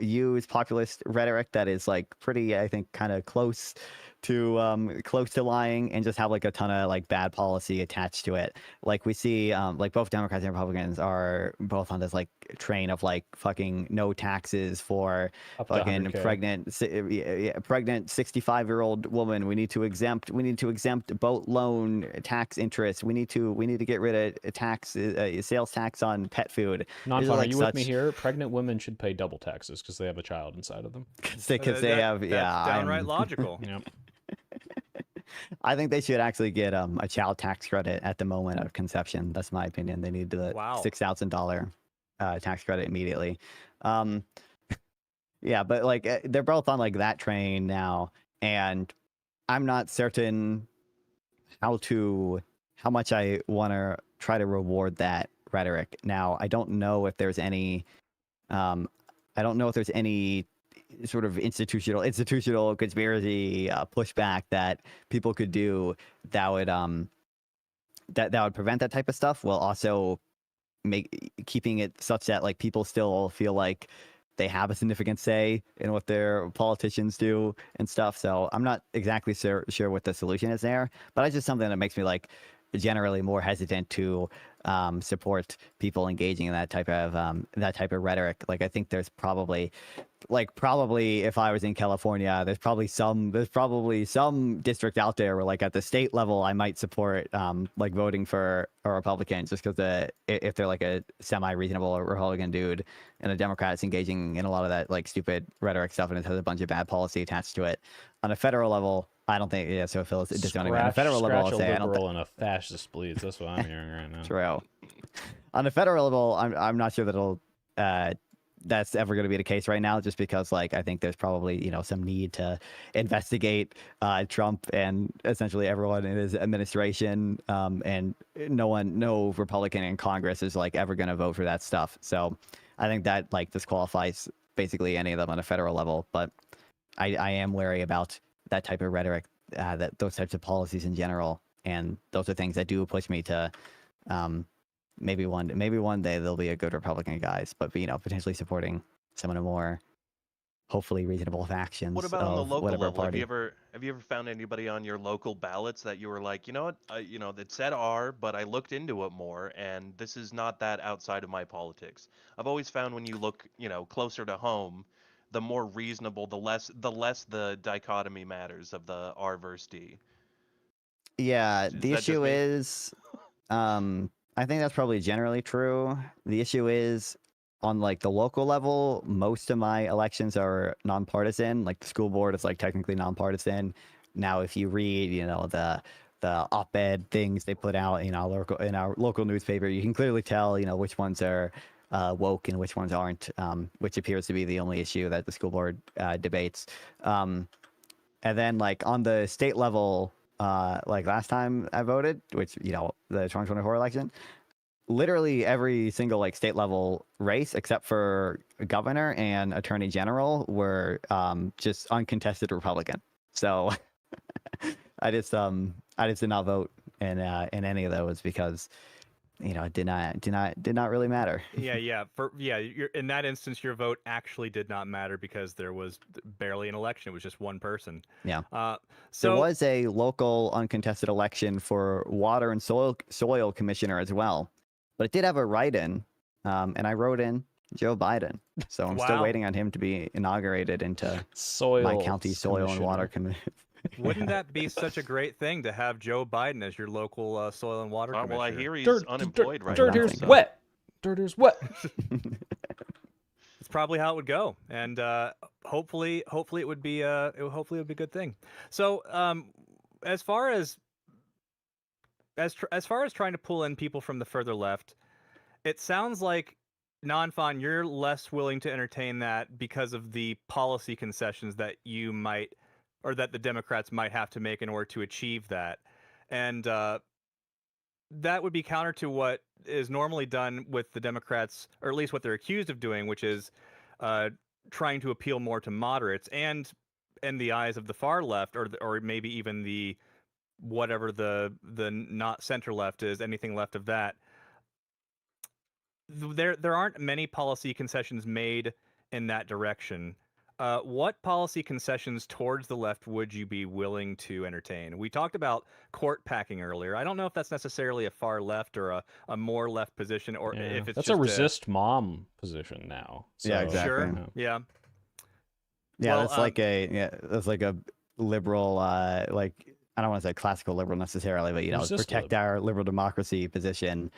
use populist rhetoric that is like pretty, I think, kind of close to lying, and just have like a ton of like bad policy attached to it. Like we see like both Democrats and Republicans are both on this like train of like fucking no taxes for Up to fucking 100K. pregnant 65-year-old woman. We need to exempt boat loan tax interest. We need to get rid of sales tax on pet food. Nonfon, are like you with me here? Pregnant women should pay double taxes because they have a child inside of them. Because they have that's yeah downright logical. Yep. I think they should actually get a child tax credit at the moment of conception. That's my opinion. They need the Wow. $6,000 tax credit immediately. Yeah, but like they're both on like that train now, and I'm not certain how much I want to try to reward that rhetoric. Now, I don't know if there's any sort of institutional conspiracy pushback that people could do that would that would prevent that type of stuff, while also keeping it such that like people still feel like they have a significant say in what their politicians do and stuff. So I'm not exactly sure what the solution is there, but it's just something that makes me like generally more hesitant to support people engaging in that type of rhetoric. Like I think there's probably if I was in California, there's probably some district out there where like at the state level I might support like voting for a Republican just because if they're like a semi-reasonable Republican dude and a Democrat's engaging in a lot of that like stupid rhetoric stuff and it has a bunch of bad policy attached to it. On a federal level, I don't think so. Phil, it's just on a federal level. I'll say a liberal and a fascist bleeds. That's what I'm hearing right now. True. On a federal level, I'm not sure that that's ever going to be the case right now, just because like I think there's probably some need to investigate Trump and essentially everyone in his administration, and no Republican in Congress is like ever going to vote for that stuff. So I think that like disqualifies basically any of them on a federal level. But I am wary about that type of rhetoric, that those types of policies in general, and those are things that do push me to. Maybe one day there'll be a good Republican guys, but potentially supporting some of the more hopefully reasonable factions. What about on the local level? Party. Have you ever found anybody on your local ballots that you were like, you know what, that said R, but I looked into it more, and this is not that outside of my politics. I've always found when you look, closer to home, the more reasonable, the less the dichotomy matters of the R versus D. Yeah, the issue is, I think that's probably generally true. The issue is on like the local level, most of my elections are nonpartisan. Like the school board is like technically nonpartisan. Now, if you read, the op-ed things they put out in our local newspaper, you can clearly tell, which ones are woke and which ones aren't, which appears to be the only issue that the school board debates. And then like on the state level, like last time I voted, which, the 2024 election, literally every single like state level race except for governor and attorney general were just uncontested Republican. So I just did not vote in any of those because it did not really matter. Yeah. In that instance, your vote actually did not matter because there was barely an election. It was just one person. Yeah. So there was a local uncontested election for water and soil commissioner as well, but it did have a write-in, and I wrote in Joe Biden. So I'm still waiting on him to be inaugurated into my county soil and water commission. Wouldn't that be such a great thing to have Joe Biden as your local soil and water commissioner? Well, I hear he's unemployed right now. Dirt here's wet. Dirt here's wet. It's probably how it would go, and hopefully it would be a good thing. So, as far as trying to pull in people from the further left, it sounds like Nonfon, you're less willing to entertain that because of the policy concessions that you might, or that the Democrats might have to make in order to achieve that. And that would be counter to what is normally done with the Democrats, or at least what they're accused of doing, which is trying to appeal more to moderates and in the eyes of the far left, or maybe even the whatever the not center left is, anything left of that. There aren't many policy concessions made in that direction. What policy concessions towards the left would you be willing to entertain? We talked about court packing earlier. I don't know if that's necessarily a far left or a more left position, or if it's that's just a resist mom position now. So, yeah, exactly. Sure. Yeah. Yeah, Well, that's like a liberal, like I don't want to say classical liberal necessarily, but protect our liberal democracy position,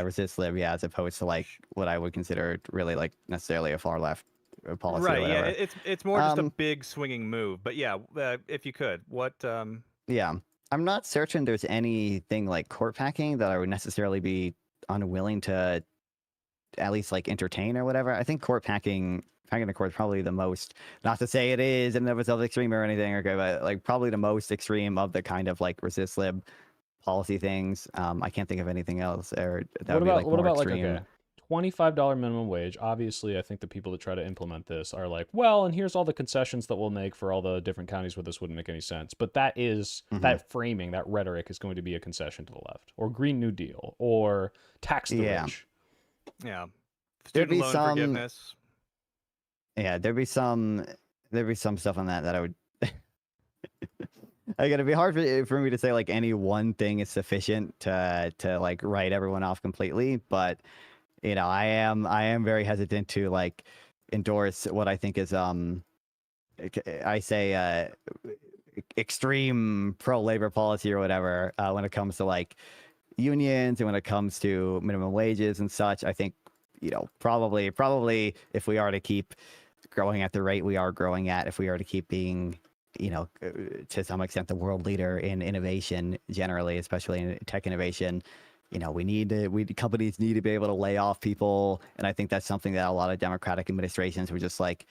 resist lib, as opposed to like what I would consider really like necessarily a far left policy. Right. Or whatever. Yeah. It's more just a big swinging move. But yeah, if you could, what? Yeah, I'm not certain there's anything like court packing that I would necessarily be unwilling to at least like entertain or whatever. I think packing the court is probably the most, not to say it is in and of itself extreme or anything, okay, but like probably the most extreme of the kind of like resist lib policy things. I can't think of anything else. Or that would be like more extreme. Like, okay, $25 minimum wage. Obviously, I think the people that try to implement this are like, well, and here's all the concessions that we'll make for all the different counties where this wouldn't make any sense. But that is that framing, that rhetoric is going to be a concession to the left, or Green New Deal, or tax the rich. Yeah. There'd Student loan forgiveness. Yeah, there'd be some stuff on that I would Like, it'd be hard for me to say like any one thing is sufficient to like write everyone off completely, but I am very hesitant to like endorse what I think is I say extreme pro labor policy or whatever when it comes to like unions and when it comes to minimum wages and such. I think probably if we are to keep growing at the rate we are growing at, if we are to keep being to some extent the world leader in innovation generally, especially in tech innovation, companies need to be able to lay off people. And I think that's something that a lot of Democratic administrations were just like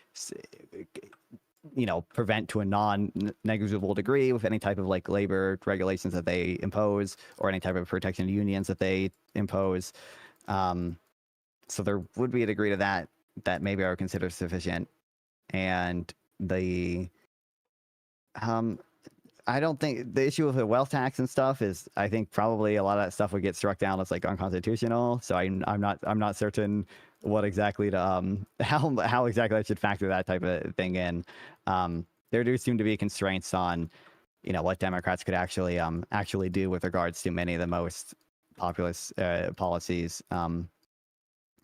prevent to a non-negligible degree with any type of like labor regulations that they impose or any type of protection to unions that they impose. So there would be a degree to that maybe I would consider sufficient. And the I don't think the issue with the wealth tax and stuff is, I think probably a lot of that stuff would get struck down as like unconstitutional. So I'm not certain what exactly to how exactly I should factor that type of thing in. There do seem to be constraints on what Democrats could actually do with regards to many of the most populist policies.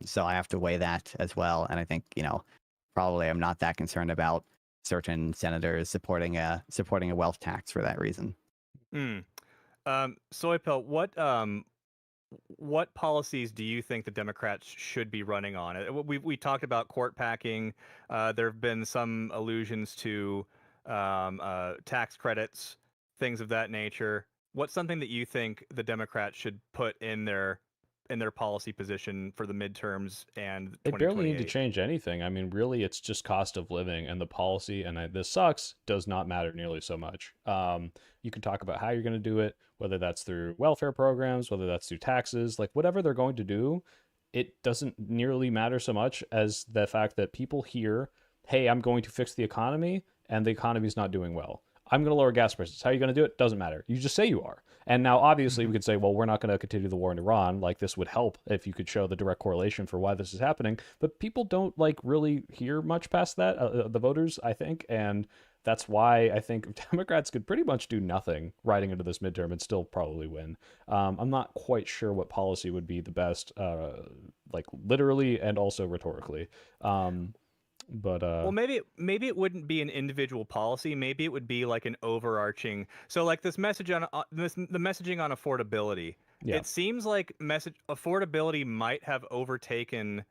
So I have to weigh that as well. And I think probably I'm not that concerned about certain senators supporting a wealth tax for that reason. Soypel, what policies do you think the Democrats should be running on? We talked about court packing. There have been some allusions to tax credits, things of that nature. What's something that you think the Democrats should put in their policy position for the midterms and They barely need to 2028? change anything. I mean, really, it's just cost of living, and the policy, and this sucks, does not matter nearly so much. You can talk about how you're going to do it, whether that's through welfare programs, whether that's through taxes, like whatever they're going to do, it doesn't nearly matter so much as the fact that people hear, hey, I'm going to fix the economy, and the economy's not doing well. I'm going to lower gas prices. How are you going to do it? Doesn't matter. You just say you are. And now, obviously, we could say, well, we're not going to continue the war in Iran. Like, this would help if you could show the direct correlation for why this is happening. But people don't, like, really hear much past that, the voters, I think. And that's why I think Democrats could pretty much do nothing riding into this midterm and still probably win. I'm not quite sure what policy would be the best, like, literally and also rhetorically. But well, maybe it wouldn't be an individual policy. Maybe it would be like an overarching. So like this message on the messaging on affordability. Yeah. It seems like affordability might have overtaken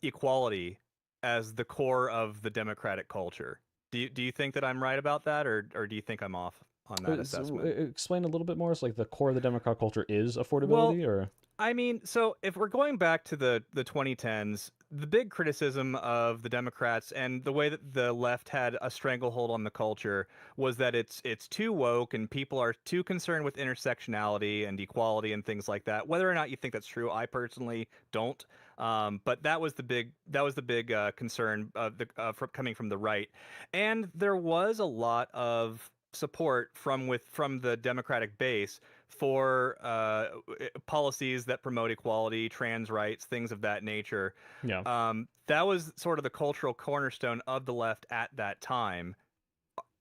equality as the core of the democratic culture. Do you think that I'm right about that, or do you think I'm off on that assessment? Explain a little bit more. It's like the core of the democratic culture is affordability, or I mean, so if we're going back to the 2010s, the big criticism of the Democrats and the way that the left had a stranglehold on the culture was that it's too woke and people are too concerned with intersectionality and equality and things like that. Whether or not you think that's true, I personally don't. But that was the big concern coming from the right, and there was a lot of support from the Democratic base for policies that promote equality, trans rights, things of that nature. yeah. That was sort of the cultural cornerstone of the left at that time.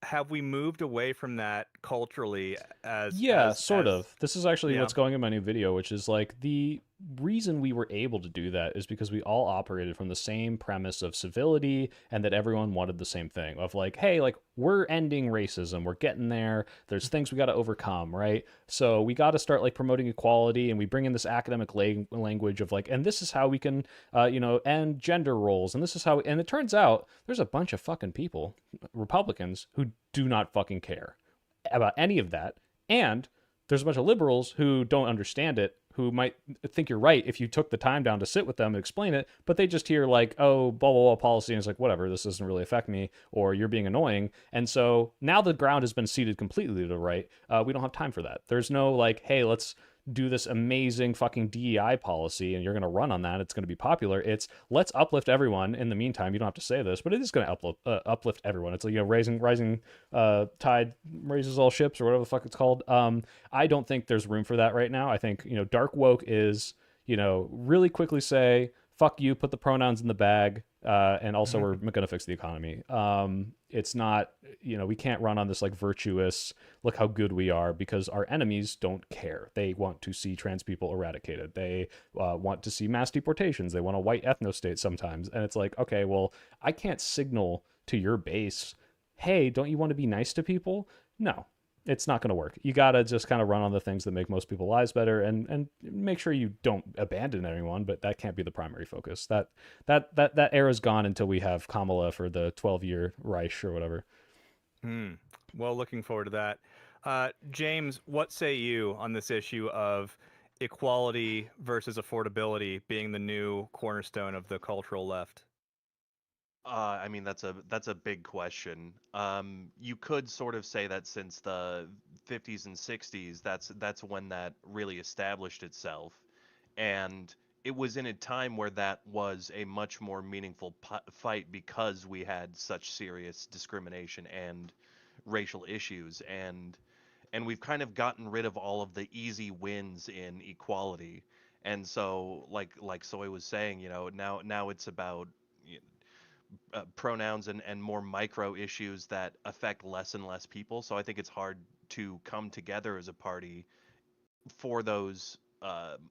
Have we moved away from that culturally Sort of. This is actually yeah. what's going in my new video, which is like the reason we were able to do that is because we all operated from the same premise of civility and that everyone wanted the same thing of like, hey, like we're ending racism, we're getting there, there's things we got to overcome, right? So we got to start like promoting equality, and we bring in this academic language of like, and this is how we can end gender roles, and this is how, and it turns out there's a bunch of fucking people, Republicans, who do not fucking care about any of that, and there's a bunch of liberals who don't understand it, who might think you're right if you took the time down to sit with them and explain it, but they just hear like, oh, blah, blah, blah policy, and it's like, whatever, this doesn't really affect me, or you're being annoying. And so now the ground has been ceded completely to the right. We don't have time for that. There's no like, hey, let's do this amazing fucking DEI policy and you're going to run on that. It's going to be popular. It's let's uplift everyone. In the meantime, you don't have to say this, but it is going to uplift everyone. It's like, rising tide raises all ships, or whatever the fuck it's called. I don't think there's room for that right now. I think, dark woke is, really quickly say, fuck you, put the pronouns in the bag, and also we're going to fix the economy. It's not, we can't run on this like virtuous, look how good we are, because our enemies don't care. They want to see trans people eradicated. They want to see mass deportations. They want a white ethno-state sometimes. And it's like, okay, well, I can't signal to your base, hey, don't you want to be nice to people? No, it's not going to work. You got to just kind of run on the things that make most people's lives better, and make sure you don't abandon anyone, but that can't be the primary focus. That era's gone until we have Kamala for the 12-year Reich or whatever. Well, looking forward to that. James, what say you on this issue of equality versus affordability being the new cornerstone of the cultural left? I mean, that's a big question. You could sort of say that since the 50s and 60s, that's when that really established itself, and it was in a time where that was a much more meaningful fight because we had such serious discrimination and racial issues, and we've kind of gotten rid of all of the easy wins in equality, and so like Soy was saying, now it's about pronouns and more micro issues that affect less and less people. So I think it's hard to come together as a party for those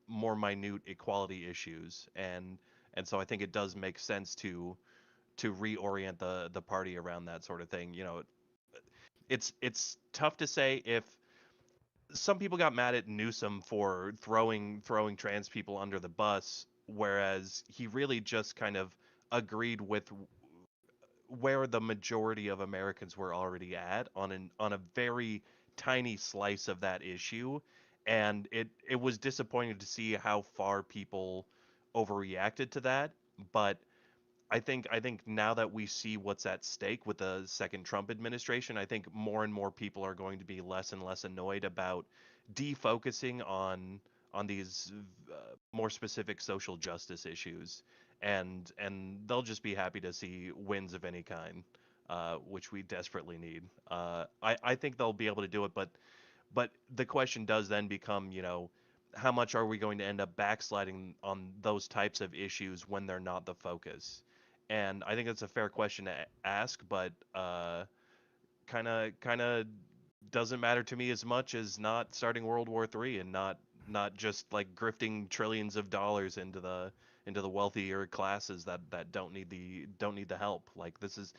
more minute equality issues, and so I think it does make sense to reorient the party around that sort of thing. It's tough to say. If some people got mad at Newsom for throwing trans people under the bus, whereas he really just kind of agreed with where the majority of Americans were already at on a very tiny slice of that issue, and it was disappointing to see how far people overreacted to that. But I think now that we see what's at stake with the second Trump administration, I think more and more people are going to be less and less annoyed about defocusing on these more specific social justice issues, and they'll just be happy to see wins of any kind, which we desperately need. I think they'll be able to do it, but the question does then become, how much are we going to end up backsliding on those types of issues when they're not the focus? And I think that's a fair question to ask, but kind of doesn't matter to me as much as not starting World War III and not just like grifting trillions of dollars into the wealthier classes that don't need the help. Like, this is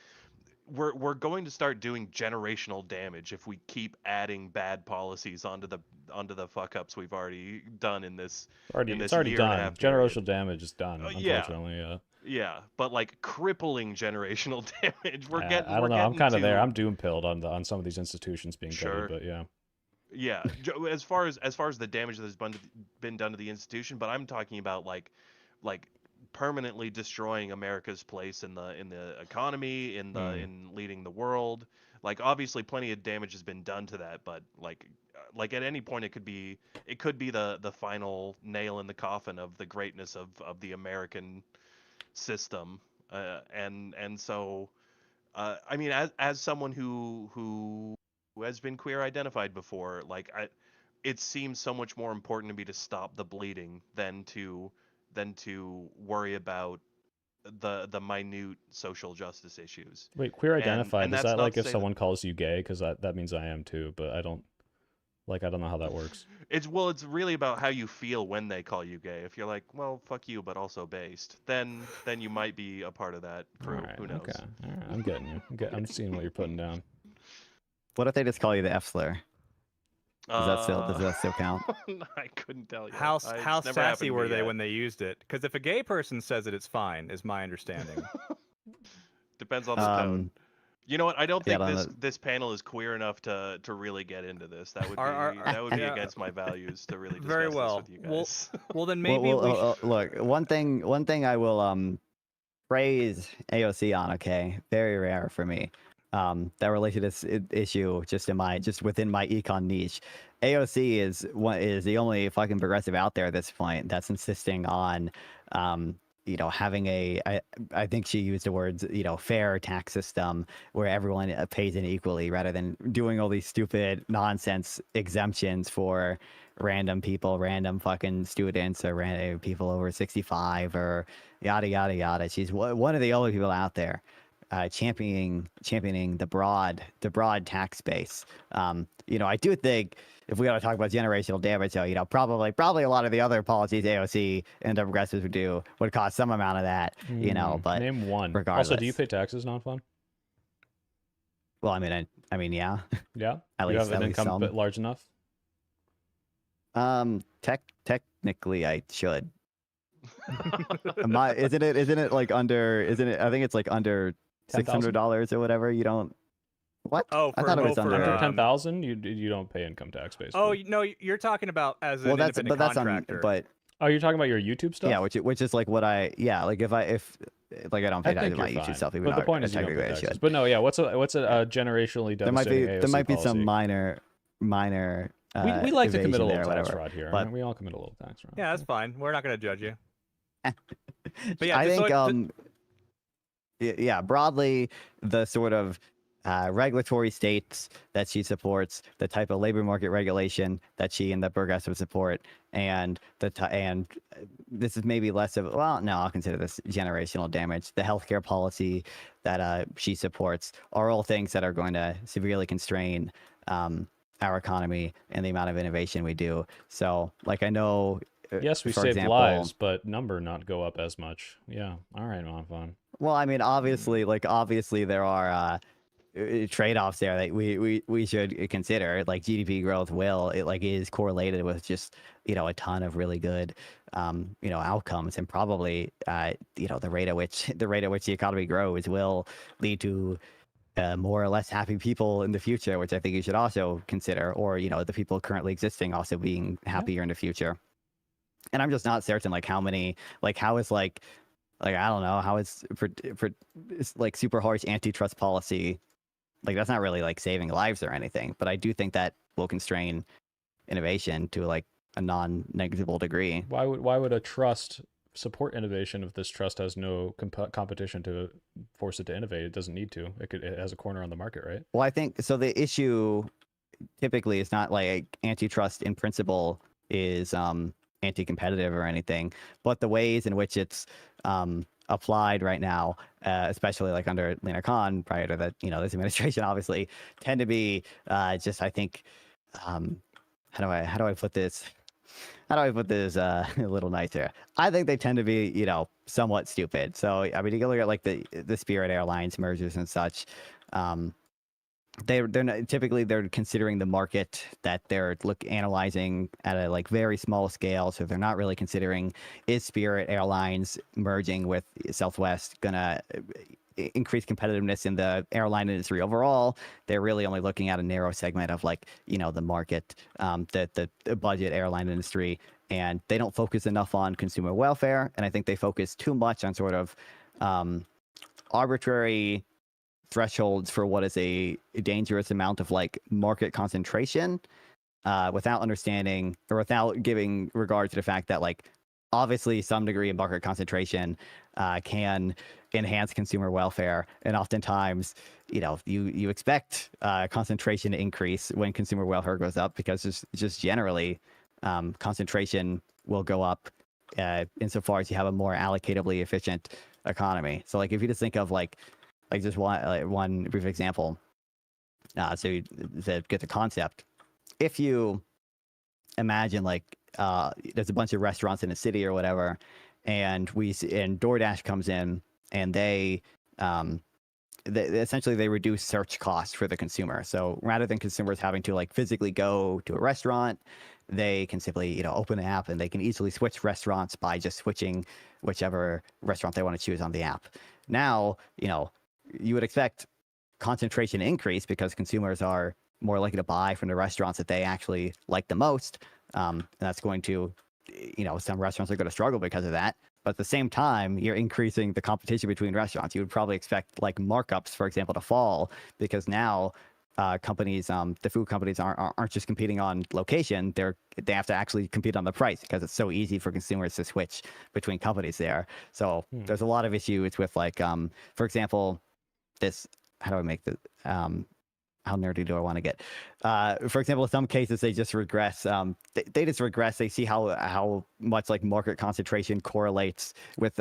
we're going to start doing generational damage if we keep adding bad policies onto the fuck ups we've already done in this It's already year and a done. half period. Generational damage is done, Yeah. unfortunately. Yeah. Yeah, but like crippling generational damage. I don't know. I'm kind of there. I'm doom pilled on some of these institutions being Sure. gutted, but yeah. Yeah, as far as the damage that has been done to the institution, but I'm talking about like permanently destroying America's place in the economy, in leading the world. Like, obviously plenty of damage has been done to that, but like at any point it could be the final nail in the coffin of the greatness of the American system, and so I mean, as someone who has been queer identified before, like, it seems so much more important to me to stop the bleeding than to worry about the minute social justice issues. Wait, queer And identified, is that's that not like to if say someone calls you gay? Because that means I am too, but I don't know how that works. It's really about how you feel when they call you gay. If you're like, well, fuck you, but also based, then you might be a part of that crew. All right, Who knows? okay. All right, I'm getting you. I'm seeing what you're putting down. What if they just call you the F slur? Does that still count? I couldn't tell you. How It's never happened sassy to were me they yet. when they used it? Because if a gay person says it, it's fine, is my understanding. Depends on the tone. You know what? I don't think yeah, this panel is queer enough to really get into this. That would be yeah. against my values to really discuss Very well. this with you guys. Well, then maybe look. One thing I will praise AOC on. Okay, very rare for me. That relate to this issue just within my econ niche. AOC is the only fucking progressive out there at this point that's insisting on having I think she used the words, fair tax system where everyone pays in equally rather than doing all these stupid nonsense exemptions for random people, random fucking students or random people over 65 or yada, yada, yada. She's one of the only people out there championing the broad tax base. I do think if we got to talk about generational damage, though, probably a lot of the other policies AOC and the progressives would cause some amount of that, but name one. regardless. Also, do you pay taxes, Nonfon? Well, I mean, yeah. Yeah. At you least, have an income large enough? Technically, I should. Isn't it like under? Isn't it? I think it's like under $600 or whatever. You don't. What? Oh, I thought it was under. Under 10,000, you don't pay income tax basically. Oh no, you're talking about as an independent contractor. Oh, you're talking about your YouTube stuff? Yeah, which is like what I like if I don't pay taxes on my YouTube stuff. But the point is you don't pay taxes. But no, yeah, what's a generationally devastating AOC there might be policy? some minor. We like to commit a little tax whatever. fraud here. But, we all commit a little tax fraud. Yeah, that's fine. We're not going to judge you. But yeah, I think broadly the sort of regulatory states that she supports, the type of labor market regulation that she and the progressives support, and this is maybe less of I'll consider this generational damage. The healthcare policy that she supports are all things that are going to severely constrain our economy and the amount of innovation we do. So, like, I know. Yes, we save lives, but number not go up as much. Yeah. All right, Nonfon. Well, I mean, obviously there are trade-offs there that we should consider. Like GDP growth is correlated with just a ton of really good outcomes, and probably the rate at which the economy grows will lead to more or less happy people in the future, which I think you should also consider, or the people currently existing also being happier in the future. And I'm just not certain how is I don't know how is for like super harsh antitrust policy, like that's not really like saving lives or anything, but I do think that will constrain innovation to like a non-negligible degree. Why would a trust support innovation if this trust has no competition to force it to innovate? It doesn't need to. It has a corner on the market, right? Well, I think so. The issue typically is not like antitrust in principle is anti-competitive or anything, but the ways in which it's applied right now, especially like under Lena Khan prior to that, this administration, obviously tend to be just, I think, how do I put this? How do I put this a little nicer? I think they tend to be, somewhat stupid. So, I mean, you can look at like the Spirit Airlines mergers and such. They're not, typically they're considering the market that they're analyzing at a like very small scale. So they're not really considering, is Spirit Airlines merging with Southwest gonna increase competitiveness in the airline industry overall. They're really only looking at a narrow segment of like the market, the budget airline industry, and they don't focus enough on consumer welfare. And I think they focus too much on sort of arbitrary thresholds for what is a dangerous amount of like market concentration, without understanding or without giving regard to the fact that like obviously some degree of market concentration can enhance consumer welfare, and oftentimes you expect concentration to increase when consumer welfare goes up, because just generally concentration will go up insofar as you have a more allocatively efficient economy. So like if you just think of like just one brief example, so to get the concept, if you imagine like there's a bunch of restaurants in a city or whatever, and DoorDash comes in and they essentially reduce search costs for the consumer. So rather than consumers having to like physically go to a restaurant, they can simply open the app and they can easily switch restaurants by just switching whichever restaurant they want to choose on the app. Now you would expect concentration to increase because consumers are more likely to buy from the restaurants that they actually like the most. And that's going to, some restaurants are going to struggle because of that. But at the same time, you're increasing the competition between restaurants. You would probably expect like markups, for example, to fall, because now companies, the food companies aren't just competing on location. They have to actually compete on the price because it's so easy for consumers to switch between companies there. So there's a lot of issues with like, for example, this. How do I make the how nerdy do I want to get? For example, in some cases they just regress. They just regress. They see how much like market concentration correlates with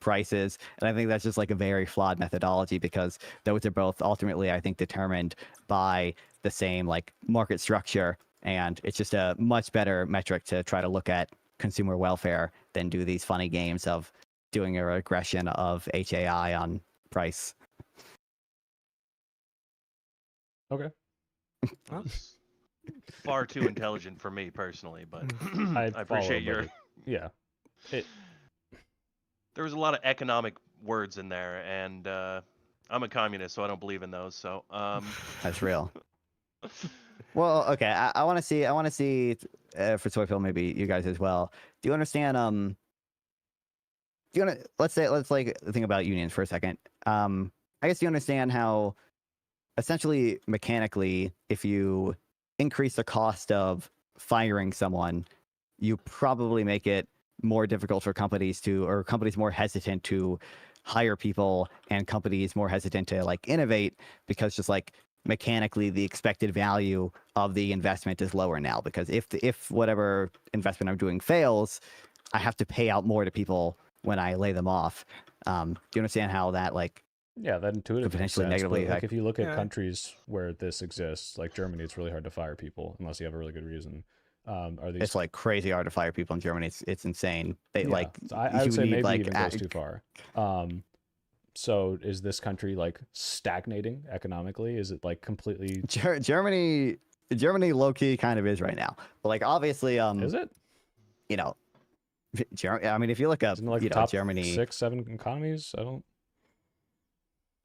prices, and I think that's just like a very flawed methodology because those are both ultimately, I think, determined by the same like market structure, and it's just a much better metric to try to look at consumer welfare than do these funny games of doing a regression of HAI on price. Okay. That's far too intelligent for me personally, but I appreciate your. Yeah. There was a lot of economic words in there, and I'm a communist, so I don't believe in those. So that's real. Well, okay. I want to see. For Soyfield, maybe you guys as well. Do you understand? Do you want to let's like think about unions for a second. I guess you understand how essentially mechanically, if you increase the cost of firing someone, you probably make it more difficult for companies more hesitant to hire people, and companies more hesitant to like innovate because just like mechanically the expected value of the investment is lower now, because if whatever investment I'm doing fails, I have to pay out more to people when I lay them off. Do you understand how that like that intuitively potentially sense, negatively like if you look at countries where this exists, like Germany, it's really hard to fire people unless you have a really good reason. It's like crazy hard to fire people in Germany. It's insane. They like I would say maybe like, even goes too far. So is this country like stagnating economically? Is it like completely Germany low key kind of is right now. But like obviously is it? You know, I mean if you look up like top Germany 6-7 economies,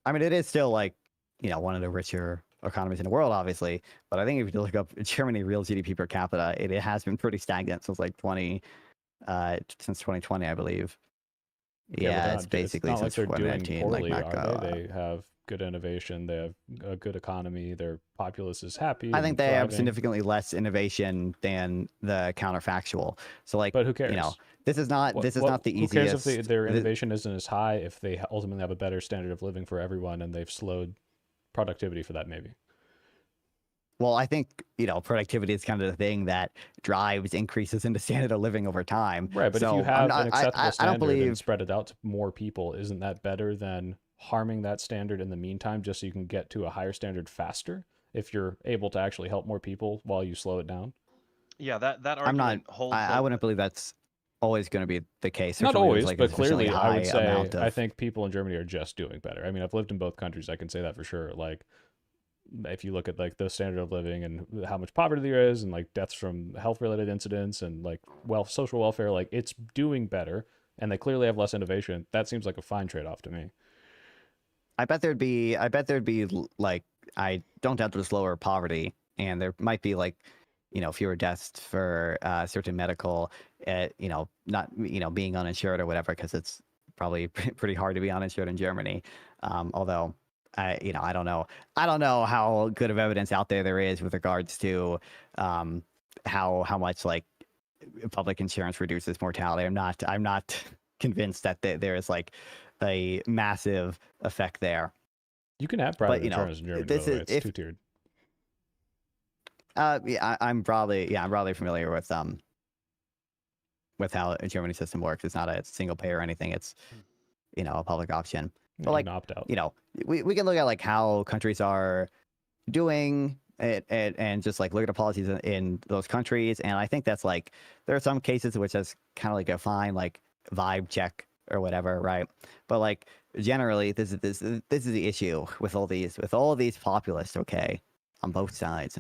I mean it is still like, one of the richer economies in the world, obviously. But I think if you look up Germany real GDP per capita, it has been pretty stagnant since like 2020, I believe. Yeah, it's basically it's not since like they're doing 2019. poorly, like are they? They have good innovation. They have a good economy. Their populace is happy. I think they thriving. have significantly less innovation than the counterfactual. So like, but who cares? This is not the easiest. Who cares if their innovation isn't as high if they ultimately have a better standard of living for everyone and they've slowed productivity for that maybe. Well, I think, productivity is kind of the thing that drives increases in the standard of living over time. Right, but if you have an acceptable standard and spread it out to more people, isn't that better than harming that standard in the meantime just so you can get to a higher standard faster if you're able to actually help more people while you slow it down? Yeah, that argument holds. I wouldn't believe that's always going to be the case. Not always, but clearly I would say I think people in Germany are just doing better. I mean, I've lived in both countries. I can say that for sure. Like, if you look at like the standard of living and how much poverty there is and like deaths from health related incidents and like social welfare, like it's doing better and they clearly have less innovation. That seems like a fine trade-off to me. I bet there'd be like, I don't doubt there's lower poverty, and there might be like, fewer deaths for certain medical, not, being uninsured or whatever, because it's probably pretty hard to be uninsured in Germany. Although I don't know how good of evidence out there is with regards to how much like public insurance reduces mortality. I'm not convinced that there is like a massive effect there. You can have private insurance in Germany. It's two-tiered. I'm broadly familiar with how a Germany system works. It's not a single payer or anything. It's a public option. But like, opt out. We can look at like how countries are doing it and just like look at the policies in those countries. And I think that's like, there are some cases which is kind of like a fine like vibe check or whatever, right? But like generally, this is the issue with all these populists. Okay, on both sides.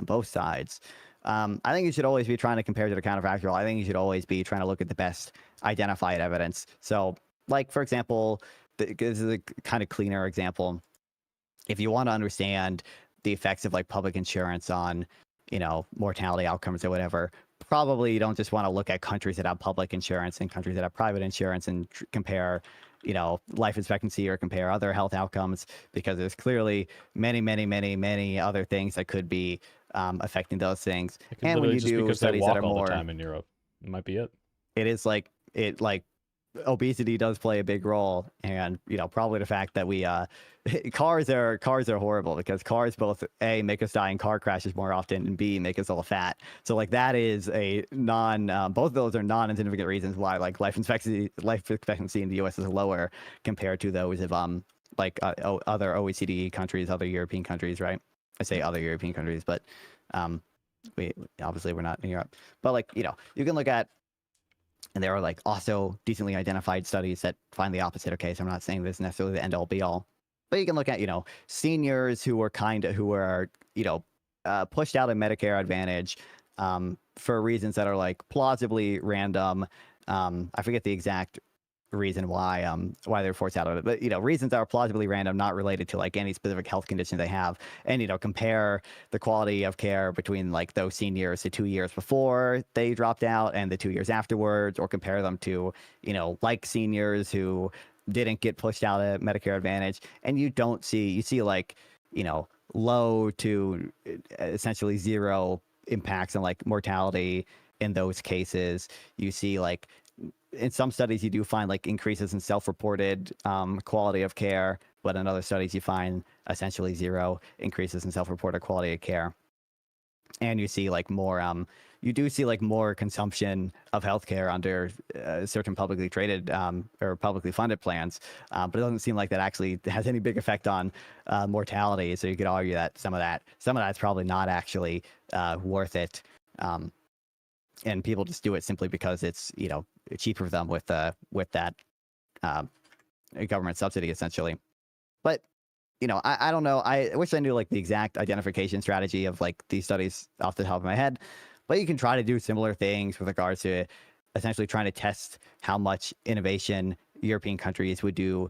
I think you should always be trying to compare to the counterfactual. I think you should always be trying to look at the best identified evidence. So, like for example, this is a kind of cleaner example. If you want to understand the effects of like public insurance on, mortality outcomes or whatever, probably you don't just want to look at countries that have public insurance and countries that have private insurance and compare, life expectancy or compare other health outcomes, because there's clearly many other things that could be affecting those things. It could And when literally you just do because they studies that walk are all the more, time in Europe. It might be it. it is like obesity does play a big role, and probably the fact that we cars are horrible, because cars both A, make us die in car crashes more often, and B, make us all fat. So like that is a both of those are non-insignificant reasons why like life expectancy in the US is lower compared to those of other OECD countries, other European countries, right? I say other European countries, but we obviously we're not in Europe. But like you can look at, and there are like also decently identified studies that find the opposite. Okay, so I'm not saying this is necessarily the end all be all, but you can look at seniors who are pushed out of Medicare Advantage for reasons that are like plausibly random. I forget the exact reason why they're forced out of it, but reasons that are plausibly random, not related to like any specific health condition they have, and compare the quality of care between like those seniors the 2 years before they dropped out and the 2 years afterwards, or compare them to like seniors who didn't get pushed out of Medicare Advantage, and you see like low to essentially zero impacts on like mortality in those cases. You see like in some studies you do find like increases in self-reported quality of care, but in other studies you find essentially zero increases in self-reported quality of care. And you see like more more consumption of healthcare under certain publicly traded or publicly funded plans, but it doesn't seem like that actually has any big effect on mortality. So you could argue that some of that's probably not actually worth it. And people just do it simply because it's cheaper for them with that government subsidy essentially. But I don't know. I wish I knew like the exact identification strategy of like these studies off the top of my head. But you can try to do similar things with regards to essentially trying to test how much innovation European countries would do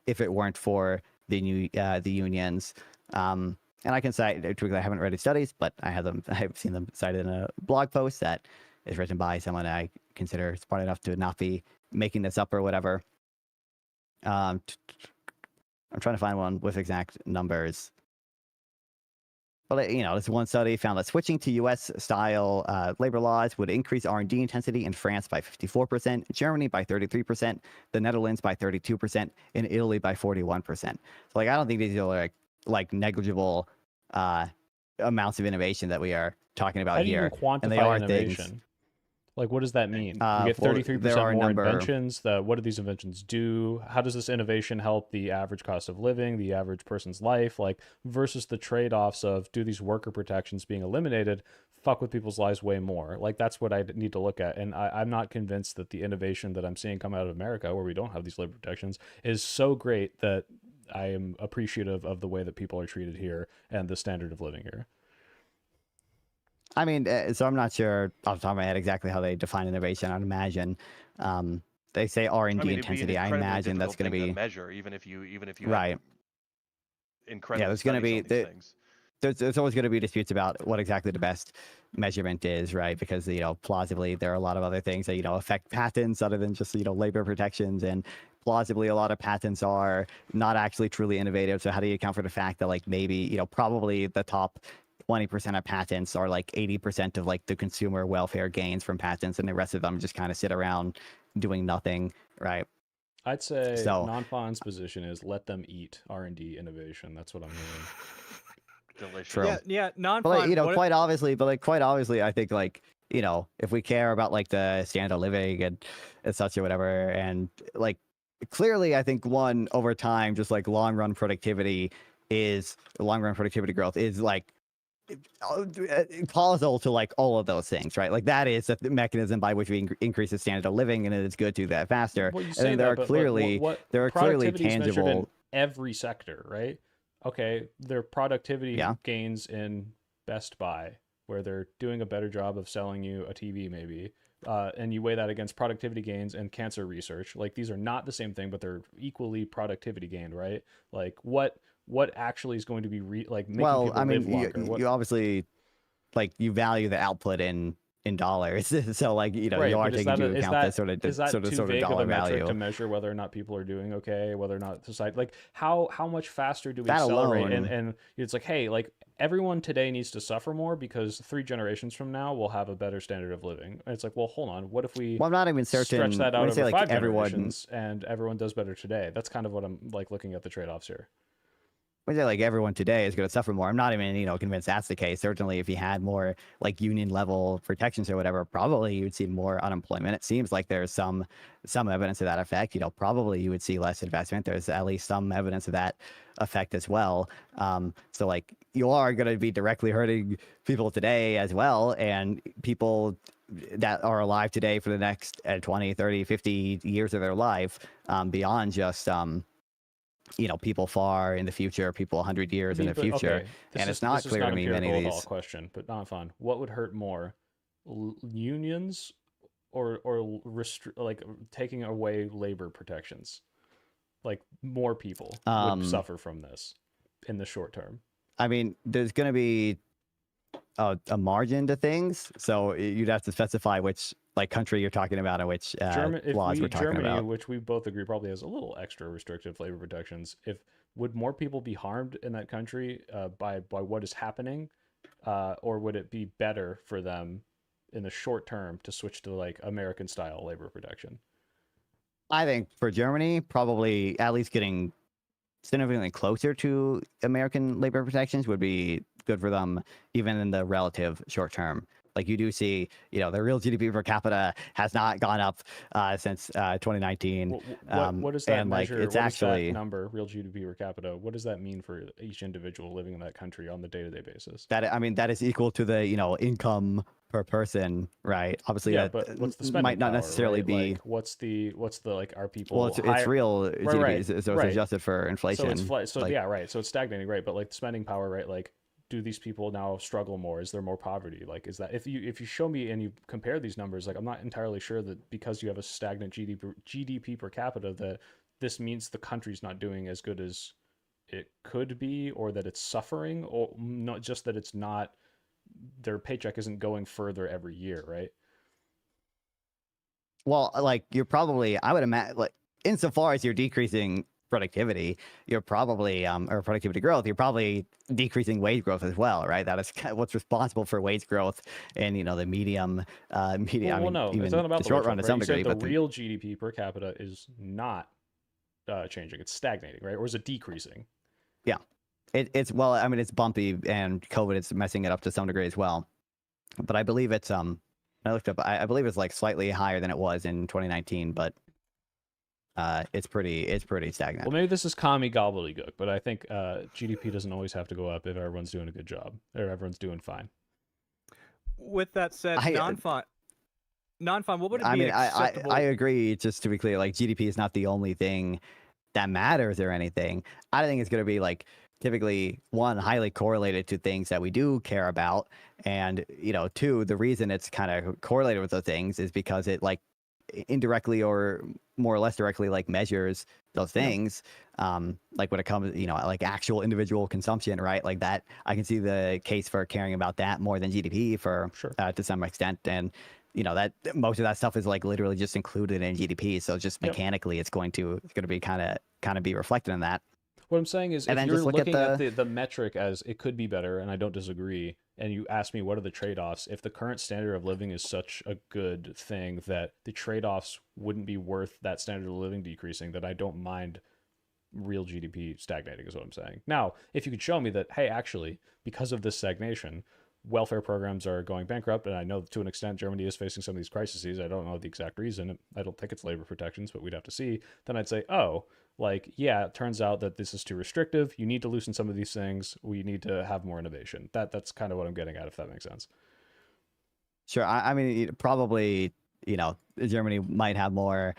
if it weren't for the unions. And I can cite, I haven't read the studies, but I've seen them cited in a blog post that is written by someone I consider smart enough to not be making this up or whatever. I'm trying to find one with exact numbers. But this one study found that switching to U.S. style labor laws would increase R&D intensity in France by 54%, Germany by 33%, the Netherlands by 32%, and Italy by 41%. So like I don't think these are like negligible amounts of innovation that we are talking about How do you here. even quantify and they are innovation? Things, like, what does that mean? You get 33% more inventions. What do these inventions do? How does this innovation help the average cost of living, the average person's life, like versus the trade-offs of do these worker protections being eliminated fuck with people's lives way more? Like that's what I need to look at. And I'm not convinced that the innovation that I'm seeing come out of America, where we don't have these labor protections, is so great that I am appreciative of the way that people are treated here and the standard of living here. I mean, so I'm not sure off the top of my head exactly how they define innovation. I'd imagine they say R&D intensity. I imagine that's going to be measure, even if you right. Incredible. Yeah, there's going to be things. There's always going to be disputes about what exactly the best measurement is, right? Because plausibly there are a lot of other things that affect patents other than just labor protections, and plausibly a lot of patents are not actually truly innovative. So how do you account for the fact that like maybe probably the top 20% of patents are like 80% of like the consumer welfare gains from patents, and the rest of them just kind of sit around doing nothing, right? I'd say Nonfon's position is let them eat R&D innovation. That's what I'm hearing. Delicious. True. Yeah, Nonfon. But quite obviously, I think like if we care about like the standard of living and such or whatever, and like clearly, I think one over time, just like long run productivity growth is like causal to like all of those things, right? Like that is the mechanism by which we increase the standard of living, and it's good to do that faster. Well, you and say then there that, are clearly tangible in every sector, right? Okay, there are productivity gains in Best Buy, where they're doing a better job of selling you a TV, maybe. And you weigh that against productivity gains and cancer research. Like these are not the same thing, but they're equally productivity gained, right? Like what actually is going to be making people live longer? You obviously like you value the output in in dollars. So like, you know, Right, you are but is taking that into account the sort of is that too vague of dollar a metric value. to measure whether or not people are doing okay, whether or not society, like how much faster do we That accelerate? alone, And it's like, hey, like everyone today needs to suffer more because 3 generations from now we'll have a better standard of living. And it's like, well, hold on, what if we well, I'm not even certain. stretch that When out I say over like 5 generations and everyone does better today? That's kind of what I'm like looking at the trade-offs here. when I say like everyone today is going to suffer more, I'm not even, you know, convinced that's the case. Certainly, if you had more like union level protections or whatever, probably you'd see more unemployment. It seems like there's some evidence of that effect. You know, probably you would see less investment. There's at least some evidence of that effect as well. So like you are going to be directly hurting people today as well, and people that are alive today for the next 20, 30, 50 years of their life, beyond just you know, people far in the future, people 100 years in the But, future. okay, And it's not clear to me many of empirical at all these. question, but not fun. What would hurt more, unions or like taking away labor protections? Like more people would suffer from this in the short term. I mean, there's going to be a margin to things, so you'd have to specify which like country you're talking about and which laws we're talking Germany, about. which we both agree probably has a little extra restrictive labor protections. If would more people be harmed in that country by what is happening, or would it be better for them in the short term to switch to like American style labor protection? I think for Germany, probably at least getting significantly closer to American labor protections would be good for them, even in the relative short term. Like you do see, you know, the real GDP per capita has not gone up since 2019. What does that and measure? Like, it's what actually is that number, real GDP per capita? What does that mean for each individual living in that country on the day-to-day basis? that, I mean, that is equal to the, you know, income per person, right? Obviously, yeah, that but what's the spending might not power, necessarily right? be. Like, what's the like? Are people? Well, it's real GDP, right, so it's right. adjusted for inflation. So like, yeah, right. So it's stagnating, right? But like the spending power, right? Like, do these people now struggle more? Is there more poverty? Like, is that if you show me and you compare these numbers, like I'm not entirely sure that because you have a stagnant GDP per capita that this means the country's not doing as good as it could be, or that it's suffering, or not just that it's not, their paycheck isn't going further every year, right? well, like you're probably, I would imagine, like insofar as you're decreasing productivity, you're probably or productivity growth, you're probably decreasing wage growth as well, right? That is kind of what's responsible for wage growth in, you know, the medium. Well, no, even it's not about the short run to some degree. But the real GDP per capita is not changing; it's stagnating, right? Or is it decreasing? Yeah, it's well, I mean, it's bumpy, and COVID is messing it up to some degree as well. But I believe it's I looked up, I believe it's like slightly higher than it was in 2019, but it's pretty stagnant. Well, maybe this is commie gobbledygook, but I think GDP doesn't always have to go up if everyone's doing a good job or everyone's doing fine. With that said, Nonfon, what would it be? I mean, acceptable? I agree. Just to be clear, like GDP is not the only thing that matters or anything. I think it's going to be like typically one, highly correlated to things that we do care about, and you know, two, the reason it's kind of correlated with those things is because it like indirectly or more or less directly like measures those things. Like when it comes, you know, like actual individual consumption, right? Like that, I can see the case for caring about that more than GDP for Sure. To some extent. And you know, that most of that stuff is like literally just included in GDP, so just mechanically it's going to be kind of be reflected in that. What I'm saying is, and if then you're just look looking at the metric as it could be better, and I don't disagree, and you ask me what are the trade-offs, if the current standard of living is such a good thing that the trade-offs wouldn't be worth that standard of living decreasing, that I don't mind real GDP stagnating, is what I'm saying. Now, if you could show me that, hey, actually, because of this stagnation, welfare programs are going bankrupt, and I know to an extent Germany is facing some of these crises. I don't know the exact reason. I don't think it's labor protections, but we'd have to see. Then I'd say, oh, like, yeah, it turns out that this is too restrictive. You need to loosen some of these things. We need to have more innovation. That's kind of what I'm getting at, if that makes sense. Sure. I mean, probably, you know, Germany might have more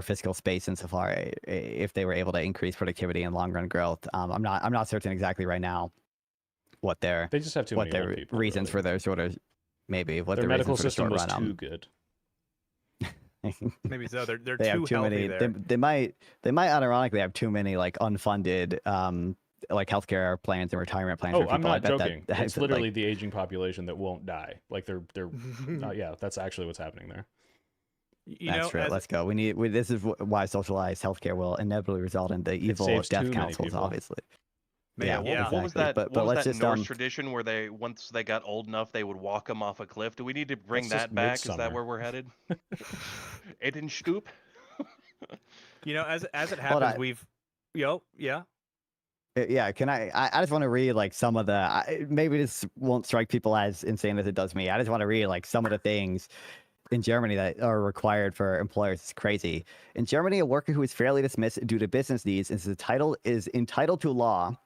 fiscal space insofar if they were able to increase productivity and long run growth. I'm not certain exactly right now what they just have too many old people, reasons really. for their sort of maybe what their medical system was run, too good. Maybe so. They're they too have too healthy many. there. They might unironically have too many like unfunded like healthcare plans and retirement plans Oh, for people. I'm not I bet joking. that It's literally the aging population that won't die. Like they're yeah, that's actually what's happening there. You that's know, true. as Let's go. This is why socialized healthcare will inevitably result in the evil saves death too many councils, people. obviously. Yeah, What, yeah. what was exactly. that? But What was let's that just Norse tradition where they once they got old enough they would walk them off a cliff? Do we need to bring That's just that back? Is that Midsummer. where we're headed? Eden Stoop? You know, as it Hold happens, on. we've yeah. Yeah, can I just want to read like some of the maybe this won't strike people as insane as it does me. I just want to read like some of the things in Germany that are required for employers. It's crazy. In Germany, a worker who is fairly dismissed due to business needs is entitled to law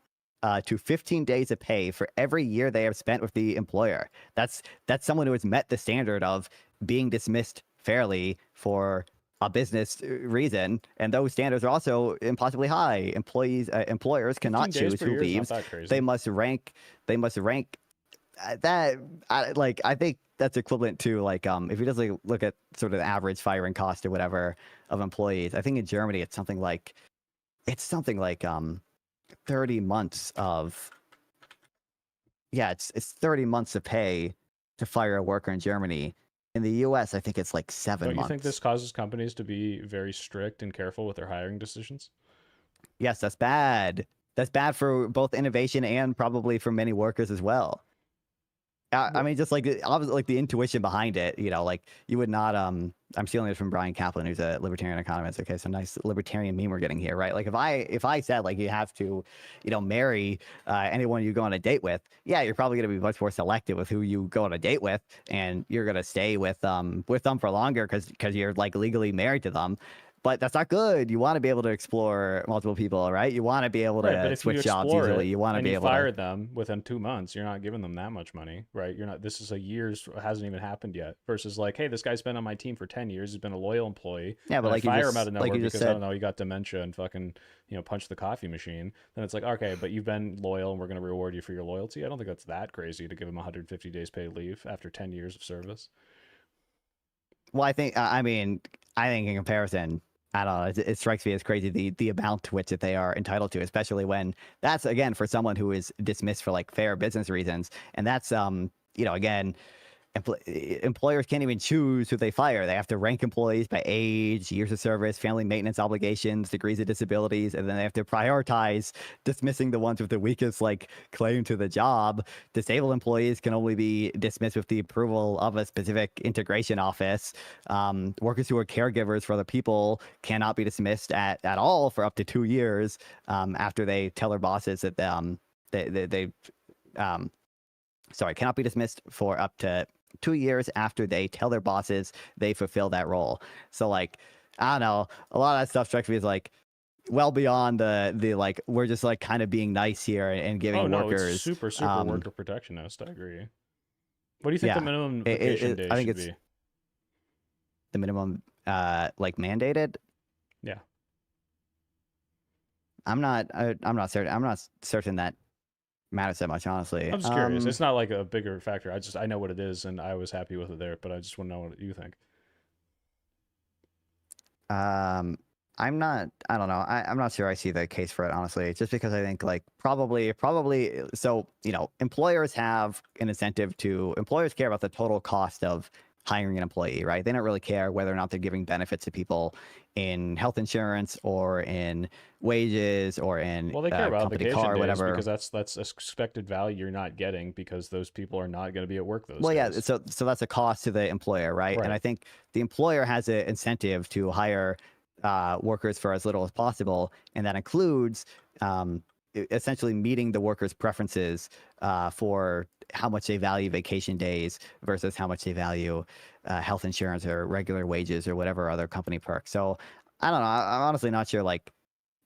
to 15 days of pay for every year they have spent with the employer. That's someone who has met the standard of being dismissed fairly for a business reason, and those standards are also impossibly high. Employers cannot 15 days choose per who year is not leaves. that crazy. They must rank that. I think that's equivalent to like if you just like look at sort of the average firing cost or whatever of employees. I think in Germany it's something like 30 months of it's 30 months of pay to fire a worker in Germany. In the US, I think it's like 7 Don't months. you think this causes companies to be very strict and careful with their hiring decisions? Yes, that's bad. That's bad for both innovation and probably for many workers as well. I mean, just like obviously, like the intuition behind it, like you would not. I'm stealing it from Brian Kaplan, who's a libertarian economist. Okay, so nice libertarian meme we're getting here, right? Like if I said like you have to, marry anyone you go on a date with, yeah, you're probably going to be much more selective with who you go on a date with, and you're going to stay with them for longer because you're like legally married to them. But that's not good. You want to be able to explore multiple people, right? You want to be able Right, but to if you switch jobs explore easily. it You want to and be you able fire to. them within 2 months, you're not giving them that much money, right? You're not. This is a year's hasn't even happened yet. Versus like, hey, this guy's been on my team for 10 years. He's been a loyal employee. Yeah, but and like I you fire him just out of nowhere like you just because I said, don't know, he got dementia and fucking punched the coffee machine. Then it's like, okay, but you've been loyal and we're going to reward you for your loyalty. I don't think that's that crazy to give him 150 days paid leave after 10 years of service. well, I think in comparison, I don't know. It strikes me as crazy the amount to which that they are entitled to, especially when that's again for someone who is dismissed for like fair business reasons, and that's again. Employers can't even choose who they fire. They have to rank employees by age, years of service, family maintenance obligations, degrees of disabilities, and then they have to prioritize dismissing the ones with the weakest like claim to the job. Disabled employees can only be dismissed with the approval of a specific integration office. Workers who are caregivers for other people cannot be dismissed at all for up to 2 years after they tell their bosses that cannot be dismissed for up to 2 years after they tell their bosses they fulfill that role. So like, I don't know, a lot of that stuff strikes me as like well beyond the like we're just like kind of being nice here and giving workers. It's super worker protectionist. I agree. What do you think the minimum vacation days I think should it's be? the minimum like mandated. Yeah. I'm not certain. I'm not certain that matters that much, honestly. I'm just curious. It's not like a bigger factor. I know what it is, and I was happy with it there, but I just want to know what you think. I'm not. I don't know. I'm not sure I see the case for it, honestly. Just because I think like probably. So employers have an incentive to. Employers care about the total cost of hiring an employee, right? They don't really care whether or not they're giving benefits to people in health insurance or in wages or in they care about company vacation car or days whatever. because that's expected value you're not getting because those people are not going to be at work those days. Yeah, so that's a cost to the employer, right? And I think the employer has an incentive to hire workers for as little as possible, and that includes essentially meeting the workers' preferences for how much they value vacation days versus how much they value health insurance or regular wages or whatever other company perks. So I don't know. I'm honestly not sure like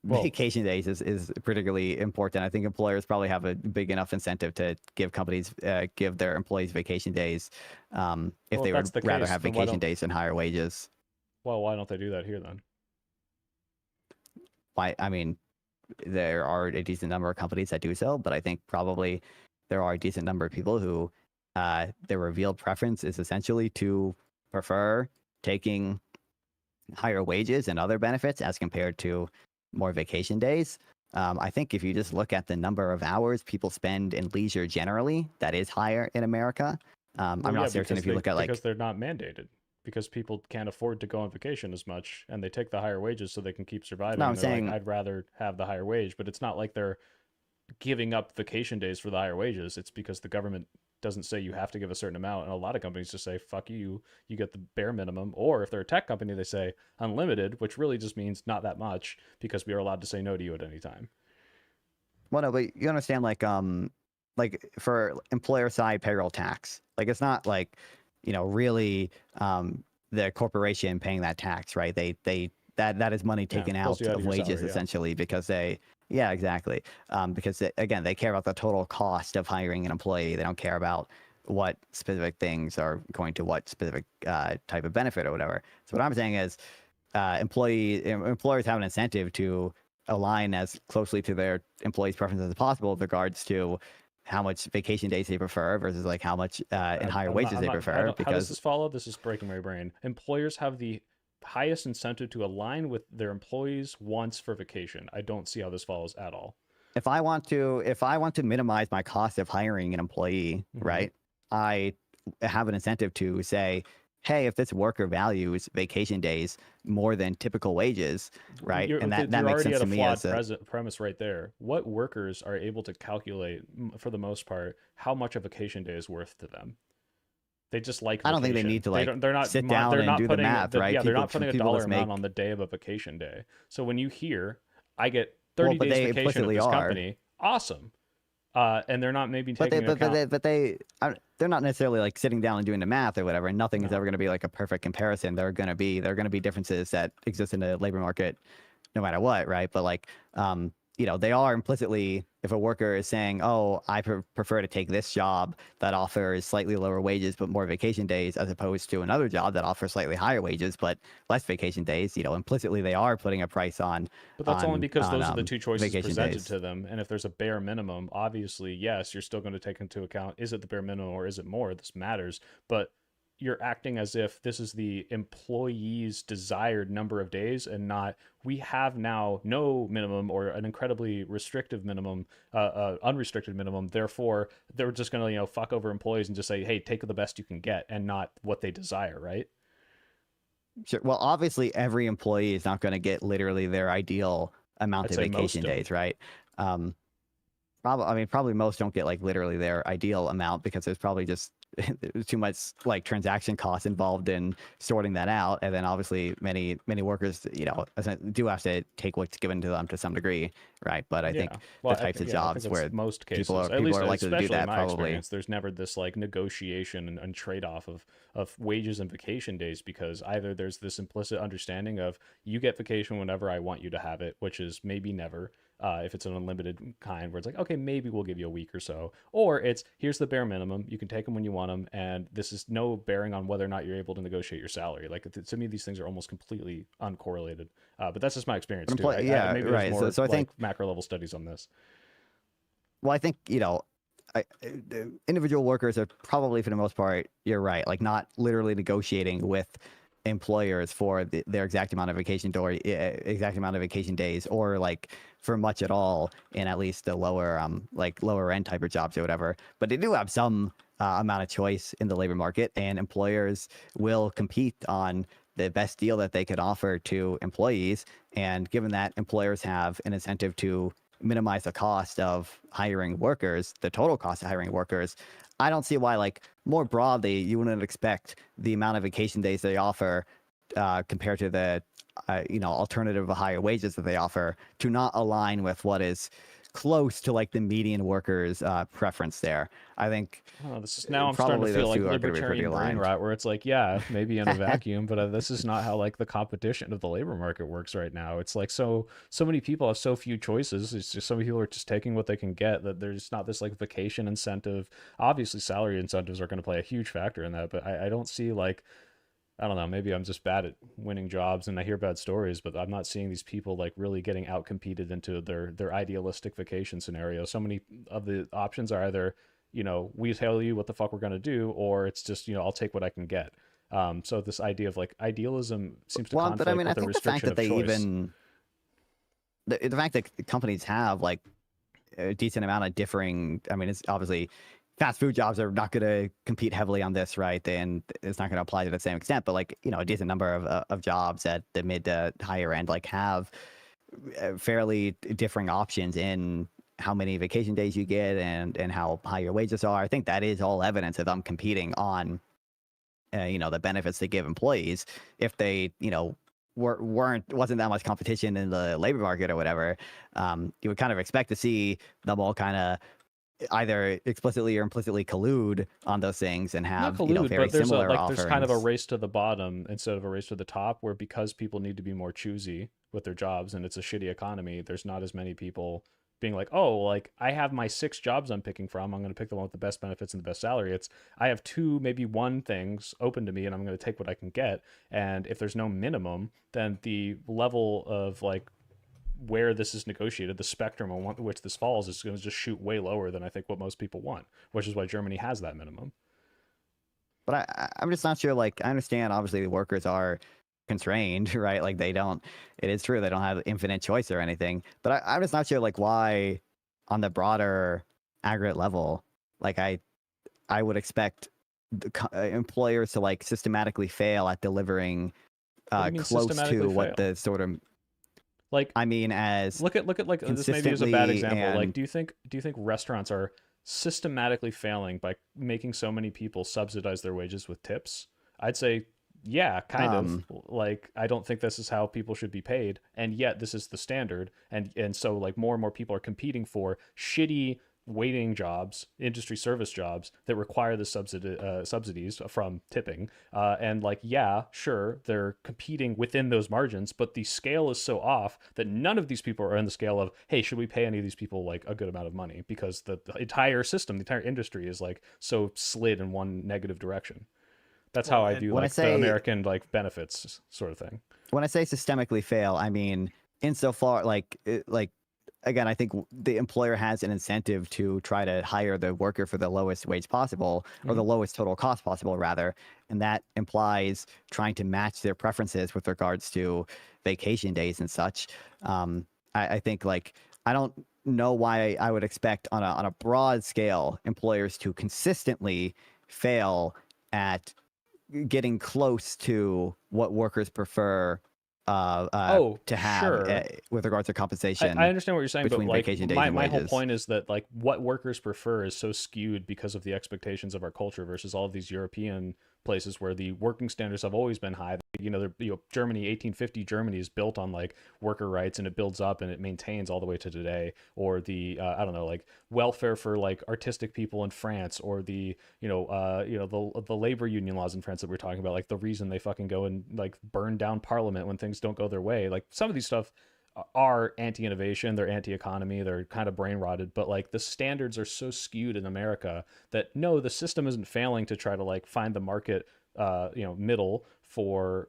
vacation days is particularly important. I think employers probably have a big enough incentive to give their employees vacation days if they would rather have vacation days than higher wages. Well, why don't they do that here then? I mean, there are a decent number of companies that do so, but I think probably there are a decent number of people who their revealed preference is essentially to prefer taking higher wages and other benefits as compared to more vacation days. I think if you just look at the number of hours people spend in leisure generally, that is higher in America. I'm not certain if you look at because they're not mandated. Because people can't afford to go on vacation as much, and they take the higher wages so they can keep surviving. No, I'm they're saying like, I'd rather have the higher wage, but it's not like they're giving up vacation days for the higher wages. It's because the government doesn't say you have to give a certain amount, and a lot of companies just say, fuck you, you get the bare minimum. Or if they're a tech company, they say unlimited, which really just means not that much, because we are allowed to say no to you at any time. Well, no, but you understand, like for employer side payroll tax, like it's not like, really the corporation paying that tax, right? That is money taken out of wages salary, essentially, because yeah, exactly. Because again, they care about the total cost of hiring an employee. They don't care about what specific things are going to what specific type of benefit or whatever. So what I'm saying is, employers have an incentive to align as closely to their employees' preferences as possible with regards to how much vacation days they prefer versus like how much in higher wages they prefer. How does this follow? This is breaking my brain. Employers have the highest incentive to align with their employees' wants for vacation. I don't see how this follows at all. If I want to minimize my cost of hiring an employee, right, I have an incentive to say, hey, if this worker values vacation days more than typical wages, right, and that makes sense to me as a premise right there. What workers are able to calculate, for the most part, how much a vacation day is worth to them? They just like vacation. I don't think they need to they're not sit down and do the math, right? Yeah, they're not putting a dollar amount on the day of a vacation day. So when you hear, I get 30 days vacation at this company, awesome. And they're not maybe taking account. But they're not necessarily like sitting down and doing the math or whatever. And nothing is ever going to be like a perfect comparison. There are going to be differences that exist in the labor market, no matter what, right? But like, they are implicitly, if a worker is saying, oh, I prefer to take this job that offers slightly lower wages but more vacation days, as opposed to another job that offers slightly higher wages but less vacation days, implicitly they are putting a price on. But that's only because those are the two choices presented days to them. And if there's a bare minimum, obviously, yes, you're still going to take into account, is it the bare minimum or is it more? This matters. But you're acting as if this is the employee's desired number of days and not, we have now no minimum or an incredibly restrictive minimum, unrestricted minimum. Therefore, they're just going to, fuck over employees and just say, hey, take the best you can get and not what they desire, right? Sure. Well, obviously, every employee is not going to get literally their ideal amount of vacation days, right? Probably most don't get like literally their ideal amount, because there's probably just too much like transaction costs involved in sorting that out, and then obviously many workers do have to take what's given to them to some degree, right? But I think the types of jobs where most cases, people are likely to do that, probably there's never this like negotiation and trade-off of wages and vacation days, because either there's this implicit understanding of you get vacation whenever I want you to have it, which is maybe never, if it's an unlimited kind where it's like, okay, maybe we'll give you a week or so, or it's here's the bare minimum, you can take them when you want them, and this is no bearing on whether or not you're able to negotiate your salary. Like, to me, these things are almost completely uncorrelated, but that's just my experience too. Maybe there's more so I think macro level studies on this. Well, I think individual workers are probably, for the most part, you're right, like not literally negotiating with employers for their exact amount of vacation days, or like for much at all in at least the lower end type of jobs or whatever. But they do have some amount of choice in the labor market, and employers will compete on the best deal that they could offer to employees. And given that employers have an incentive to minimize the cost of hiring workers, the total cost of hiring workers, I don't see why, like, more broadly, you wouldn't expect the amount of vacation days they offer compared to the alternative of higher wages that they offer to not align with what is close to like the median worker's preference there. I think this is, now I'm starting to feel like libertarian brain rot, where it's like, yeah, maybe in a vacuum, but this is not how like the competition of the labor market works right now. It's like so many people have so few choices. It's just so many people are just taking what they can get, that there's not this like vacation incentive. Obviously salary incentives are going to play a huge factor in that, but I don't see, like, I don't know, maybe I'm just bad at winning jobs and I hear bad stories, but I'm not seeing these people like really getting outcompeted into their idealistic vacation scenario. So many of the options are either, we tell you what the fuck we're going to do, or it's just, I'll take what I can get. So this idea of like idealism seems to conflict with the restriction of choice. the fact that companies have like a decent amount of differing. I mean, it's obviously fast food jobs are not going to compete heavily on this, right? And it's not going to apply to the same extent. But like, you know, a decent number of jobs at the mid to higher end like have fairly differing options in how many vacation days you get and how high your wages are. I think that is all evidence of them competing on, you know, the benefits they give employees. If they, you know, wasn't that much competition in the labor market or whatever, you would kind of expect to see them all kind of either explicitly or implicitly collude on those things and have, Not collude, you know, very but there's similar there's kind of a offerings. race to the bottom instead of a race to the top, where because people need to be more choosy with their jobs and it's a shitty economy, there's not as many people being like, oh, like I have my 6 jobs I'm picking from. I'm going to pick the one with the best benefits and the best salary. It's I have 2, maybe 1 things open to me, and I'm going to take what I can get. And if there's no minimum, then the level of like where this is negotiated, the spectrum on which this falls is going to just shoot way lower than I think what most people want, which is why Germany has that minimum. But I'm just not sure. Like, I understand, obviously, the workers are constrained, right? Like, they don't, it is true, they don't have infinite choice or anything. But I'm just not sure, like, why on the broader aggregate level, like, I would expect employers to, like, systematically fail at delivering What do you mean close to systematically what fail? the sort of, Like, I mean, as look at like this maybe is a bad consistently example. Like, and do you think restaurants are systematically failing by making so many people subsidize their wages with tips? I'd say yeah, kind of. Like, I don't think this is how people should be paid, and yet this is the standard. And so like more and more people are competing for shitty waiting jobs, industry service jobs that require the subsidies from tipping. And like, yeah, sure, they're competing within those margins, but the scale is so off that none of these people are in the scale of, hey, should we pay any of these people like a good amount of money? Because the entire system, the entire industry is like so slid in one negative direction. That's how Well, I and view when I like the say American like benefits sort of thing. when I say systemically fail, I mean insofar like again, I think the employer has an incentive to try to hire the worker for the lowest wage possible or the lowest total cost possible, rather. And that implies trying to match their preferences with regards to vacation days and such. I think like I don't know why I would expect on a broad scale employers to consistently fail at getting close to what workers prefer Oh, to have sure. with regards to I compensation understand what you're saying, but between like vacation days and my whole wages. point is that like what workers prefer is so skewed because of the expectations of our culture versus all of these European places where the working standards have always been high. You know, Germany, 1850 Germany is built on like worker rights, and it builds up and it maintains all the way to today. Or the I don't know, like welfare for like artistic people in France, or the the labor union laws in France that we're talking about, like the reason they fucking go and like burn down parliament when things don't go their way. Like some of these stuff are anti-innovation, they're anti-economy, they're kind of brain rotted, but like the standards are so skewed in America that no, the system isn't failing to try to like find the market middle for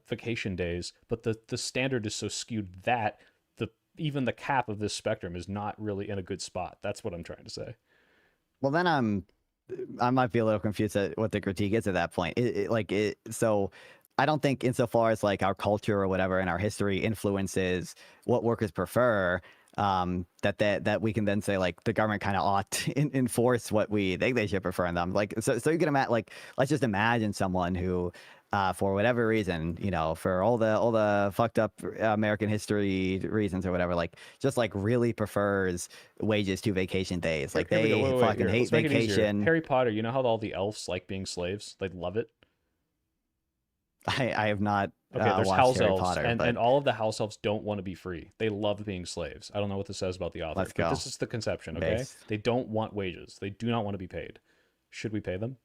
vacation days, but the standard is so skewed that the even the cap of this spectrum is not really in a good spot. That's what I'm trying to say. Well, then I might be a little confused at what the critique is at that point. So I don't think insofar as like our culture or whatever in our history influences what workers prefer, that we can then say like the government kind of ought to enforce what we think they should prefer in them. Like so you can imagine, like let's just imagine someone who for whatever reason, you know, for all the fucked up American history reasons or whatever, like just like really prefers wages to vacation days. Like Here we go. they Wait, fucking here. hate Let's make it easier. vacation. Harry Potter, you know how all the elves like being slaves? They love it. I have not Okay, there's watched house Harry elves, Potter, and, but and all of the house elves don't want to be free. They love being slaves. I don't know what this says about the author, Let's but go. this is the conception, okay? Base. They don't want wages. They do not want to be paid. Should we pay them?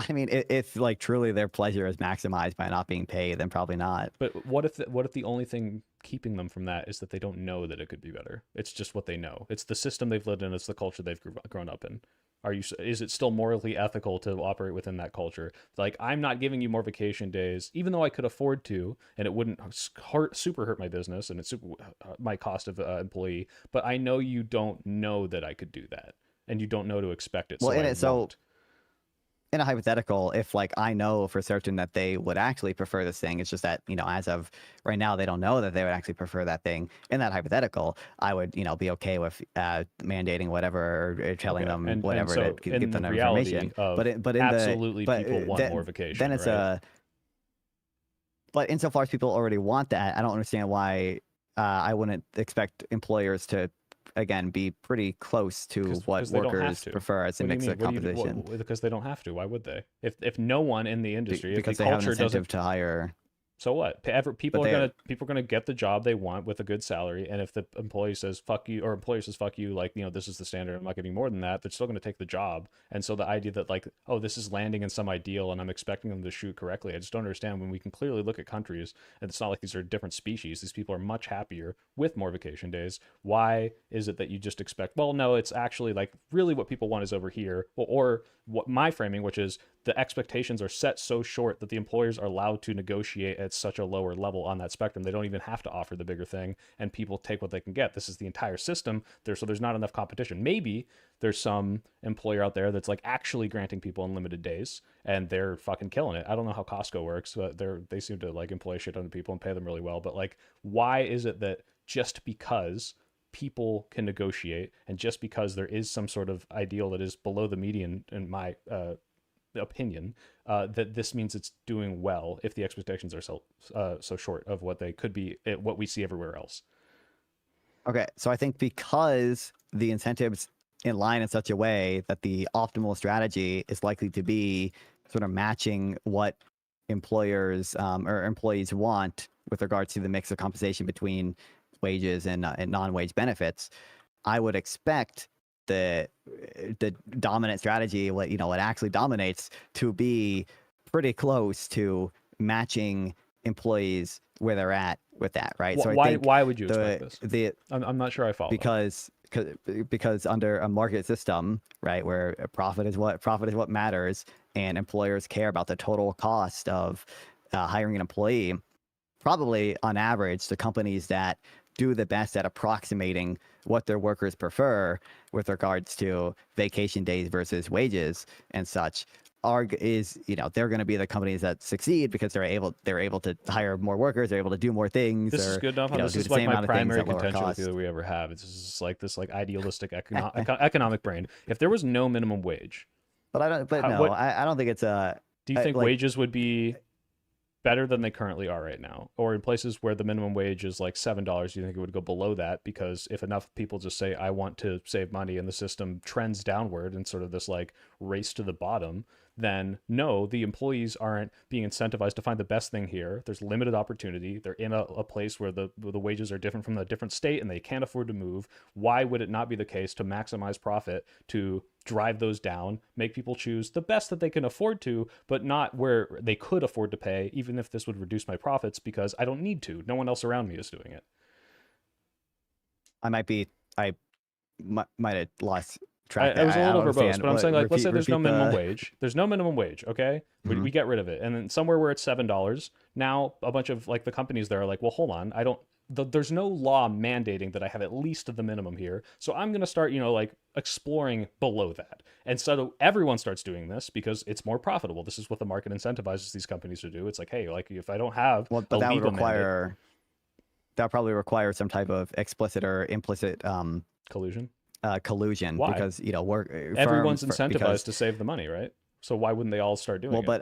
I mean, if like truly their pleasure is maximized by not being paid, then probably not. But what if the only thing keeping them from that is that they don't know that it could be better? It's just what they know. It's the system they've lived in. It's the culture they've grown up in. Is it still morally ethical to operate within that culture? Like, I'm not giving you more vacation days, even though I could afford to, and it wouldn't super hurt my business and it's my cost of employee. But I know you don't know that I could do that, and you don't know to expect it. Well, So in I it, so won't. in a hypothetical, if like I know for certain that they would actually prefer this thing, it's just that, as of right now, they don't know that they would actually prefer that thing. In that hypothetical, I would, be okay with mandating whatever or telling Okay. them And whatever so to in give the them reality information. of But in the absolutely but people want more vacation, then it's right? but insofar as people already want that, I don't understand why I wouldn't expect employers to again be pretty close to what Because they don't have workers to. prefer as a What do you mix mean? of What do you composition. because they don't have to. Why would they? If no one in the industry, if the Because they have an culture doesn't, incentive to hire. so what? People But are they gonna get the job they want with a good salary, and if the employee says fuck you, or employer says fuck you, like this is the standard, I'm not getting more than that, they're still gonna take the job. And so the idea that like, oh, this is landing in some ideal, and I'm expecting them to shoot correctly, I just don't understand. When we can clearly look at countries, and it's not like these are different species. These people are much happier with more vacation days. Why is it that you just expect? Well, no, it's actually like really what people want is over here, or what my framing, which is the expectations are set so short that the employers are allowed to negotiate at such a lower level on that spectrum. They don't even have to offer the bigger thing, and people take what they can get. This is the entire system there, so there's not enough competition. Maybe there's some employer out there that's like actually granting people unlimited days, and they're fucking killing it. I don't know how Costco works, but they seem to like employ shit ton of people and pay them really well. But like, why is it that just because people can negotiate, and just because there is some sort of ideal that is below the median in my opinion, that this means it's doing well if the expectations are so short of what they could be, what we see everywhere else? Okay, so I think because the incentives in line in such a way that the optimal strategy is likely to be sort of matching what employers or employees want with regards to the mix of compensation between wages and non-wage benefits, I would expect the dominant strategy, what actually dominates, to be pretty close to matching employees where they're at with that, right? So why would you expect this? I'm not sure I follow. Because under a market system, right, where profit is what matters, and employers care about the total cost of hiring an employee, probably on average, the companies that do the best at approximating what their workers prefer with regards to vacation days versus wages and such they're going to be the companies that succeed because they're able to hire more workers, they're able to do more things. This is good enough. This is like my primary contention with you that we ever have. It's just like this like idealistic economic brain. If there was no minimum wage, I don't think it's a. Do you think wages would be better than they currently are right now? Or in places where the minimum wage is like $7, do you think it would go below that? Because if enough people just say, I want to save money, and the system trends downward and sort of this like race to the bottom, then no, the employees aren't being incentivized to find the best thing here. There's limited opportunity. They're in a place where the wages are different from a different state, and they can't afford to move. Why would it not be the case to maximize profit, to drive those down, make people choose the best that they can afford to, but not where they could afford to pay, even if this would reduce my profits, because I don't need to. No one else around me is doing it. I might have lost track. I was a little verbose, but I'm saying, like, let's say there's no minimum wage. There's no minimum wage, okay? Mm-hmm. We get rid of it. And then somewhere where it's $7, now a bunch of like the companies there are like, well, hold on, there's no law mandating that I have at least the minimum here. So I'm going to start, like exploring below that. And so everyone starts doing this because it's more profitable. This is what the market incentivizes these companies to do. It's like, hey, like if I don't have but that would require, that probably requires some type of explicit or implicit collusion. Collusion. Why? Because everyone's incentivized to save the money, right? So why wouldn't they all start doing it? But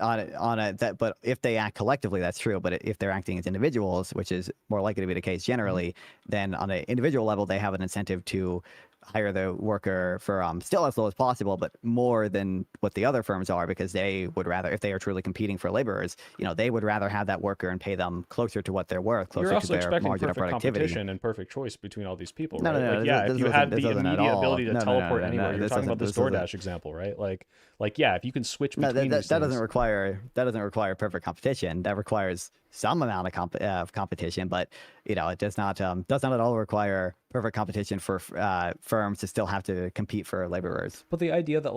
but if they act collectively, that's true. But if they're acting as individuals, which is more likely to be the case generally, then on an individual level, they have an incentive to hire the worker for still as low as possible, but more than what the other firms are, because they would rather, if they are truly competing for laborers, they would rather have that worker and pay them closer to what they're worth, closer to their margin of productivity. Competition and perfect choice between all these people, right? No, if you had the immediate ability to teleport anywhere, you're talking about this DoorDash example, right? Like yeah, if you can switch between that doesn't require perfect competition. That requires some amount of competition, but it does not at all require perfect competition for firms to still have to compete for laborers. But the idea that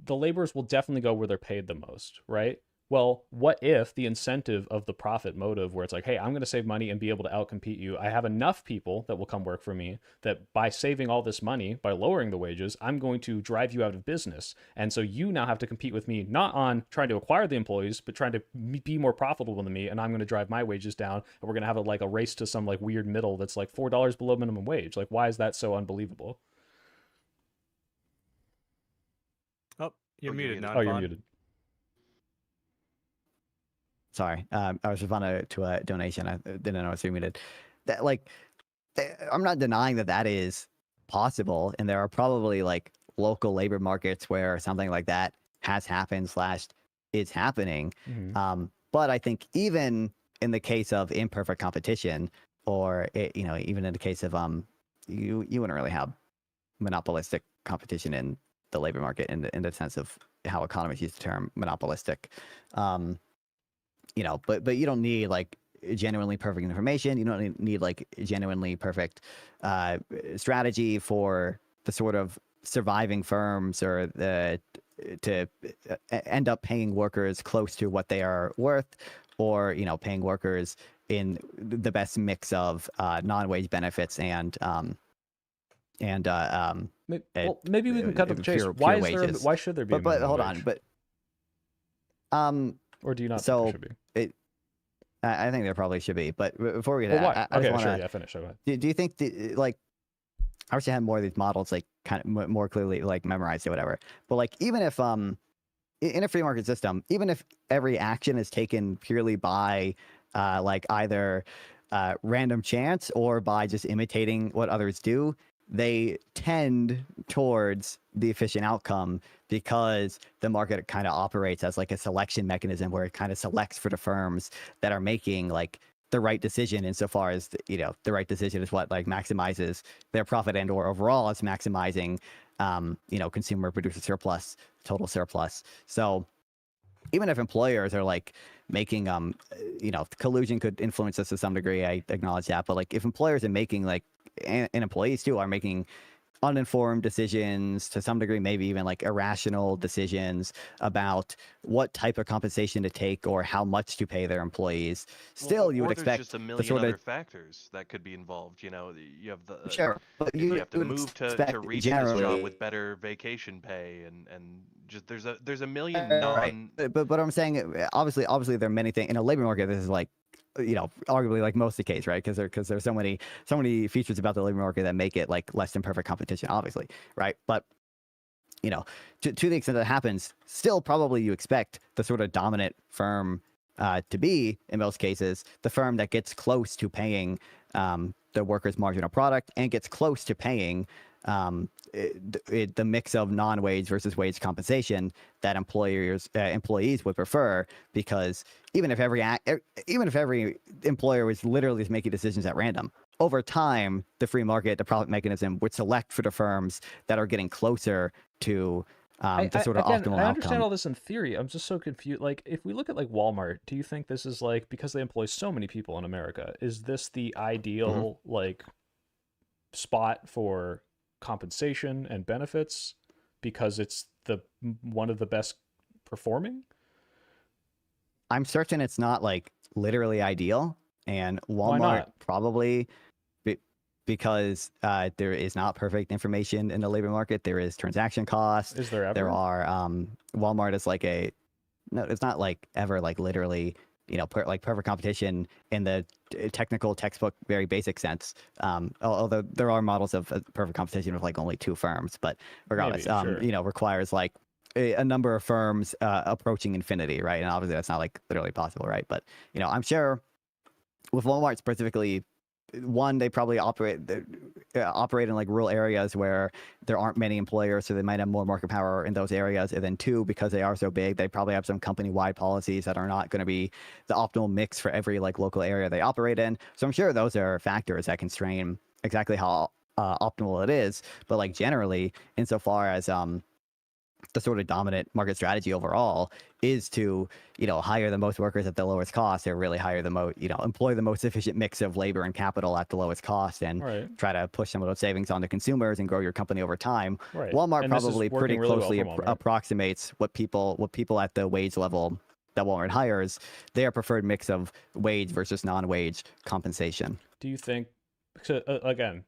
the laborers will definitely go where they're paid the most, right? Well, what if the incentive of the profit motive, where it's like, hey, I'm going to save money and be able to outcompete you. I have enough people that will come work for me that by saving all this money, by lowering the wages, I'm going to drive you out of business. And so you now have to compete with me, not on trying to acquire the employees, but trying to be more profitable than me. And I'm going to drive my wages down. And we're going to have a race to some like weird middle that's like $4 below minimum wage. Like, why is that so unbelievable? Oh, you're Oh, you're muted, muted. Nonfon. Oh, you're muted. Sorry, I was responding to a donation. I didn't know I was muted. That I'm not denying that that is possible, and there are probably like local labor markets where something like that has happened / is happening. But I think even in the case of imperfect competition, or even in the case of you wouldn't really have monopolistic competition in the labor market in the sense of how economists use the term monopolistic. But you don't need like genuinely perfect information. You don't need like genuinely perfect strategy for the sort of surviving firms or to end up paying workers close to what they are worth, or paying workers in the best mix of non-wage benefits and maybe we can cut to the chase. Why should there be a but minimum hold wage? on, Or do you not so think there should be? I think there probably should be, but before we get Well, to why? that, I Okay, just sure, want yeah, finish. Go ahead. to. Do you think like I wish I had more of these models like kind of more clearly like memorized or whatever. But like even if in a free market system, even if every action is taken purely by like either random chance or by just imitating what others do, they tend towards the efficient outcome because the market kind of operates as like a selection mechanism where it kind of selects for the firms that are making like the right decision, insofar as the right decision is what like maximizes their profit, and or overall is maximizing consumer producer surplus, total surplus. So even if employers are like making collusion could influence this to some degree, I acknowledge that, but like if employers are making like and employees too are making uninformed decisions to some degree, maybe even like irrational decisions about what type of compensation to take or how much to pay their employees, still you would expect just a the million sort of other factors that could be involved. You have the sure, but you you have to would move to expect reach this generally job with better vacation pay, and just there's a million right. But I'm saying obviously there are many things in a labor market. This is like arguably like most of the case, right? Because there's so many features about the labor market that make it like less than perfect competition, obviously, right? But to the extent that happens, still probably you expect the sort of dominant firm to be, in most cases, the firm that gets close to paying the worker's marginal product and gets close to paying the mix of non-wage versus wage compensation that employees would prefer, because even if every employer was literally just making decisions at random, over time the free market, the profit mechanism, would select for the firms that are getting closer to the sort of optimal I understand outcome. all this in theory. I'm just so confused. Like, if we look at like Walmart, do you think this is like, because they employ so many people in America, is this the ideal like spot for compensation and benefits because it's the one of the best performing? I'm certain it's not like literally ideal, and Why Walmart not? probably because there is not perfect information in the labor market. There is transaction costs. Is there ever? There are Walmart is like no, it's not like ever like literally like perfect competition in the technical textbook very basic sense. Although there are models of perfect competition with like only two firms, but regardless, Maybe, sure. requires like a number of firms approaching infinity, right? And obviously that's not like literally possible, right? But I'm sure with Walmart specifically, one, they probably operate in like rural areas where there aren't many employers, so they might have more market power in those areas. And then two, because they are so big, they probably have some company-wide policies that are not going to be the optimal mix for every like local area they operate in. So I'm sure those are factors that constrain exactly how optimal it is. But like generally, insofar as the sort of dominant market strategy overall is to, hire the most workers at the lowest cost, or really hire the most, employ the most efficient mix of labor and capital at the lowest cost, and try to push some of those savings on the consumers and grow your company over time. Right. Walmart And probably pretty really closely well for Walmart. approximates what people at the wage level that Walmart hires, their preferred mix of wage versus non-wage compensation. Do you think, so, again,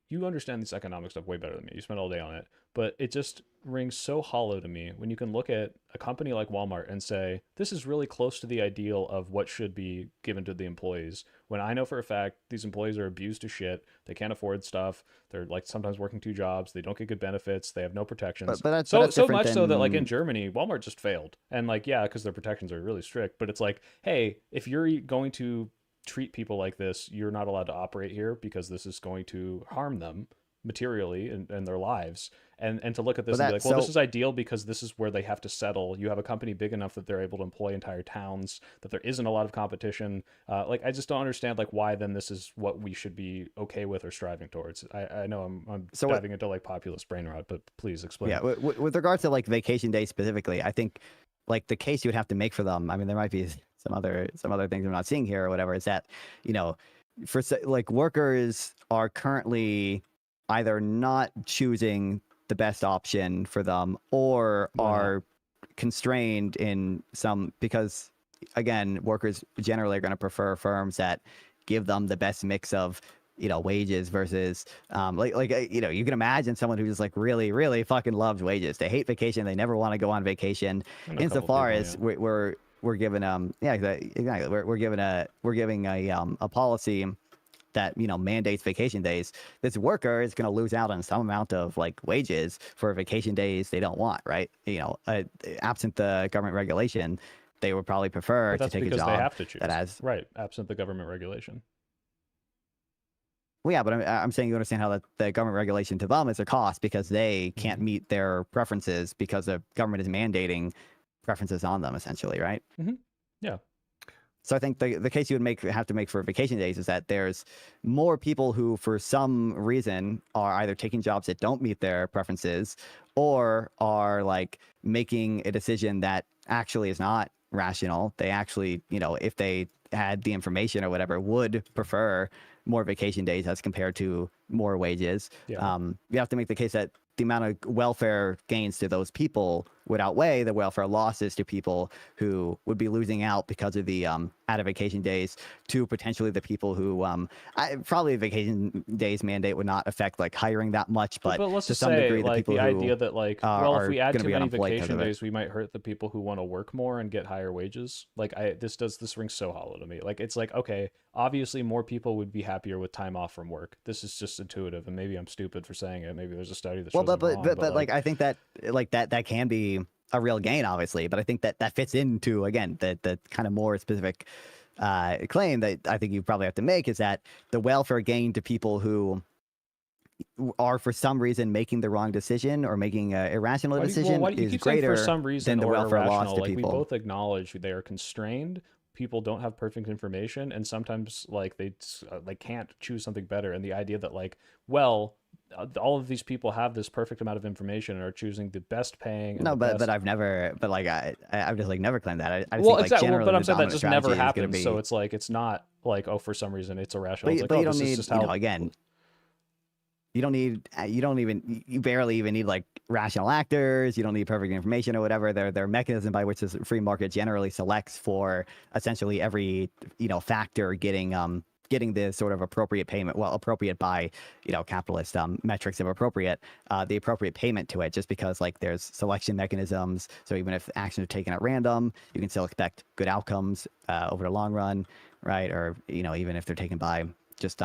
you understand this economic stuff way better than me. You spent all day on it, but it just rings so hollow to me when you can look at a company like Walmart and say, this is really close to the ideal of what should be given to the employees. When I know for a fact these employees are abused to shit, they can't afford stuff, they're like sometimes working 2 jobs, they don't get good benefits, they have no protections. But that's so different much so that like than- in Germany, Walmart just failed. And like, yeah, because their protections are really strict, but it's like, hey, if you're going to treat people like this, you're not allowed to operate here because this is going to harm them materially and their lives. And to look at this But and be like, well, this so- is ideal because this is where they have to settle. You have a company big enough that they're able to employ entire towns, that there isn't a lot of competition. Like, I just don't understand like why then this is what we should be okay with or striving towards. I know I'm So diving into like populist brain rot, but please explain. Yeah, with regards to like vacation days specifically, I think like the case you would have to make for them. I mean, there might be some other things I'm not seeing here or whatever. Is that, you know, like workers are currently either not choosing the best option for them or are constrained in some, because again, workers generally are going to prefer firms that give them the best mix of, you know, wages versus you know, you can imagine someone who just like really fucking loves wages. They hate vacation. They never want to go on vacation. Insofar as we're given exactly. We're giving a policy that, you know, mandates vacation days. This worker is going to lose out on some amount of like wages for vacation days they don't want, right? You know, absent the government regulation, they would probably prefer to take a job they have to choose. that has right, absent the government regulation. Well, yeah, but I'm saying you understand how the government regulation to them is a cost because they can't meet their preferences because the government is mandating preferences on them, essentially, right? Yeah. So I think the case you would have to make for vacation days is that there's more people who, for some reason, are either taking jobs that don't meet their preferences or are like making a decision that actually is not rational. They actually, you know, if they had the information or whatever, would prefer more vacation days as compared to more wages. Yeah. You have to make the case that the amount of welfare gains to those people would outweigh the welfare losses to people who would be losing out because of the out of vacation days to potentially the people who probably the vacation days mandate would not affect like hiring that much, but let's to just some say degree the like people the who idea that like well, if we add gonna too be many unemployed because vacation of it. days, we might hurt the people who want to work more and get higher wages. Like this rings so hollow to me. Like it's like, okay, obviously more people would be happier with time off from work. This is just intuitive, and maybe I'm stupid for saying it. Maybe there's a study that shows I'm wrong, but like I think that like that can be a real gain, obviously. But I think that fits into, again, the kind of more specific claim that I think you probably have to make is that the welfare gain to people who are for some reason making the wrong decision or making an irrational decision is greater for some reason than the or welfare loss irrational. to Like people. we both acknowledge they are constrained. People don't have perfect information, and sometimes like they can't choose something better. And the idea that like, well, all of these people have this perfect amount of information and are choosing the best paying. And No, the but I've never, but like I've just like never claimed that. I well, think, like, exactly. generally But I'm the saying that dominant just never strategy is gonna happens. So it's like it's not like, oh, for some reason it's irrational. It's like, but oh, you don't this is need, just you how know, again, you barely even need like rational actors. You don't need perfect information or whatever. There are mechanisms by which the free market generally selects for essentially every, you know, factor getting the sort of appropriate payment, well, appropriate by, you know, capitalist metrics of appropriate, the appropriate payment to it, just because like there's selection mechanisms. So even if actions are taken at random, you can still expect good outcomes over the long run, right? Or, you know, even if they're taken by just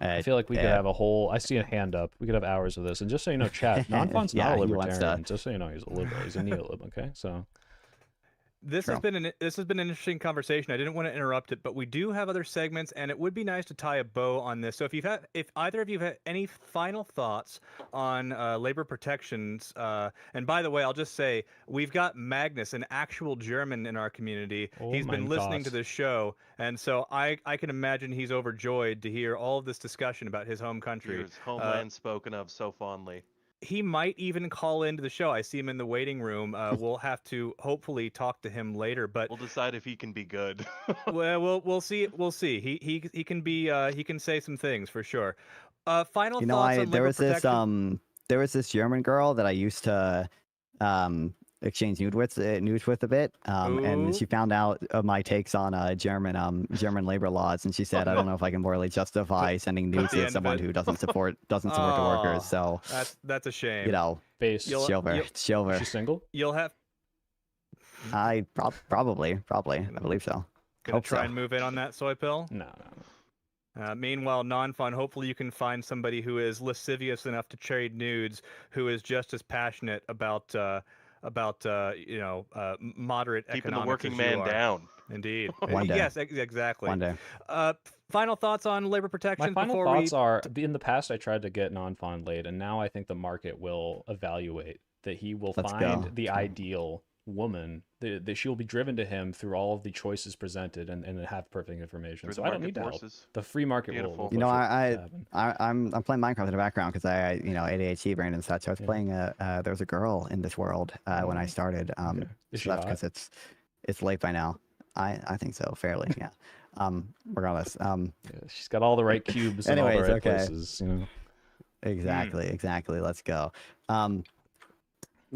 I feel like we could have a whole. I see a hand up. We could have hours of this. And just so you know, chat, Nonfon's Yeah, not a he wants libertarian. to- Just so you know, he's a liberal. He's a neolib. Okay, so This True. has been an interesting conversation. I didn't want to interrupt it, but we do have other segments, and it would be nice to tie a bow on this. So if either of you have any final thoughts on labor protections, and by the way, I'll just say we've got Magnus, an actual German in our community. Oh He's been mein listening to Gott. this show, and so I can imagine he's overjoyed to hear all of this discussion about his home country. Here's homeland spoken of so fondly. He might even call into the show. I see him in the waiting room. We'll have to hopefully talk to him later. But We'll decide if he can be good. well, we'll see. We'll see. He can be. He can say some things for sure. Final You know, thoughts on there labor was protection. this there was this German girl that I used to exchange news with a bit, and she found out my takes on German labor laws, and she said, "I don't know if I can morally justify sending nudes the to end of someone it. who doesn't support the workers." So That's a shame. you know, Based. You'll- Silver, you'll- Is Silver. she single? You'll have Probably, I believe so. gonna Hope try so. and move in on that soy pill. No. Meanwhile, Nonfon, hopefully you can find somebody who is lascivious enough to trade nudes, who is just as passionate about moderate Keeping the economics working as man you are. down. Indeed. One day. Yes, exactly. One day. Final thoughts on labor My protection final before thoughts are: in the past, I tried to get non-fond laid, and now I think the market will evaluate that he will Let's find go. the ideal woman, that she will be driven to him through all of the choices presented and have perfect information. Through So the I don't market need to help. forces. The free market Beautiful. will You know, push it to happen. I'm playing Minecraft in the background because I ADHD brain and such. I was Yeah. playing there was a girl in this world when I started. Okay. Is So she that's hot? because it's late by now. I think so, fairly, yeah. Regardless. Yeah, she's got all the right cubes in all Anyways, the right okay. places. You know. Exactly. Let's go.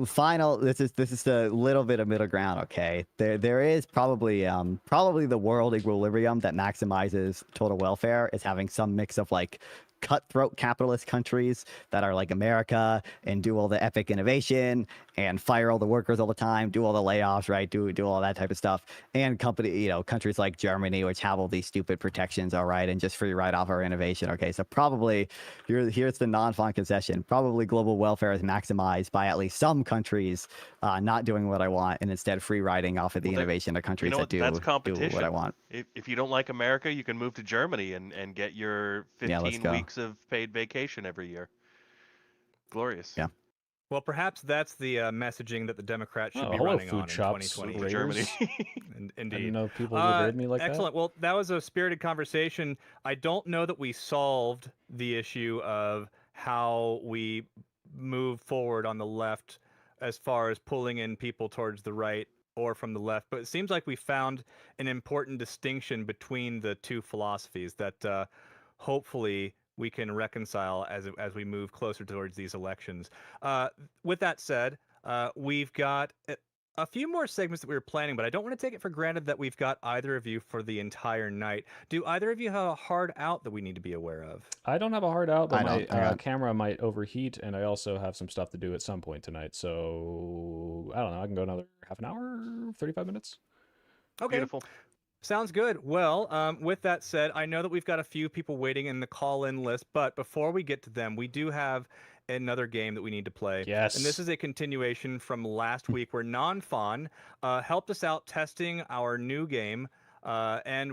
Final. This is a little bit of middle ground. Okay, there is probably the world equilibrium that maximizes total welfare is having some mix of like cutthroat capitalist countries that are like America and do all the epic innovation and fire all the workers all the time, do all the layoffs, right? Do all that type of stuff. And countries like Germany, which have all these stupid protections, all right, and just free ride off our innovation. Okay, so probably here's the non-fond concession. Probably global welfare is maximized by at least some countries not doing what I want and instead free riding off of the innovation of countries that do that's competition. do what I want. If you don't like America, you can move to Germany and get your 15 go. weeks of paid vacation every year. Glorious. Yeah. Well, perhaps that's the messaging that the Democrats should Oh, be hello, running food on shops, in 2020. Move to Germany. Raiders. I Indeed. didn't know people would raid me like excellent. Well, that was a spirited conversation. I don't know that we solved the issue of how we move forward on the left as far as pulling in people towards the right or from the left, but it seems like we found an important distinction between the two philosophies that hopefully we can reconcile as we move closer towards these elections. With that said, we've got a few more segments that we were planning, but I don't want to take it for granted that we've got either of you for the entire night. Do either of you have a hard out that we need to be aware of? I don't have a hard out, but I my don't. camera might overheat, and I also have some stuff to do at some point tonight. So I don't know. I can go another half an hour, 35 minutes. Okay. Beautiful. Sounds good. Well, with that said, I know that we've got a few people waiting in the call-in list, but before we get to them, we do have another game that we need to play. Yes. And this is a continuation from last week where Nonfon helped us out testing our new game. And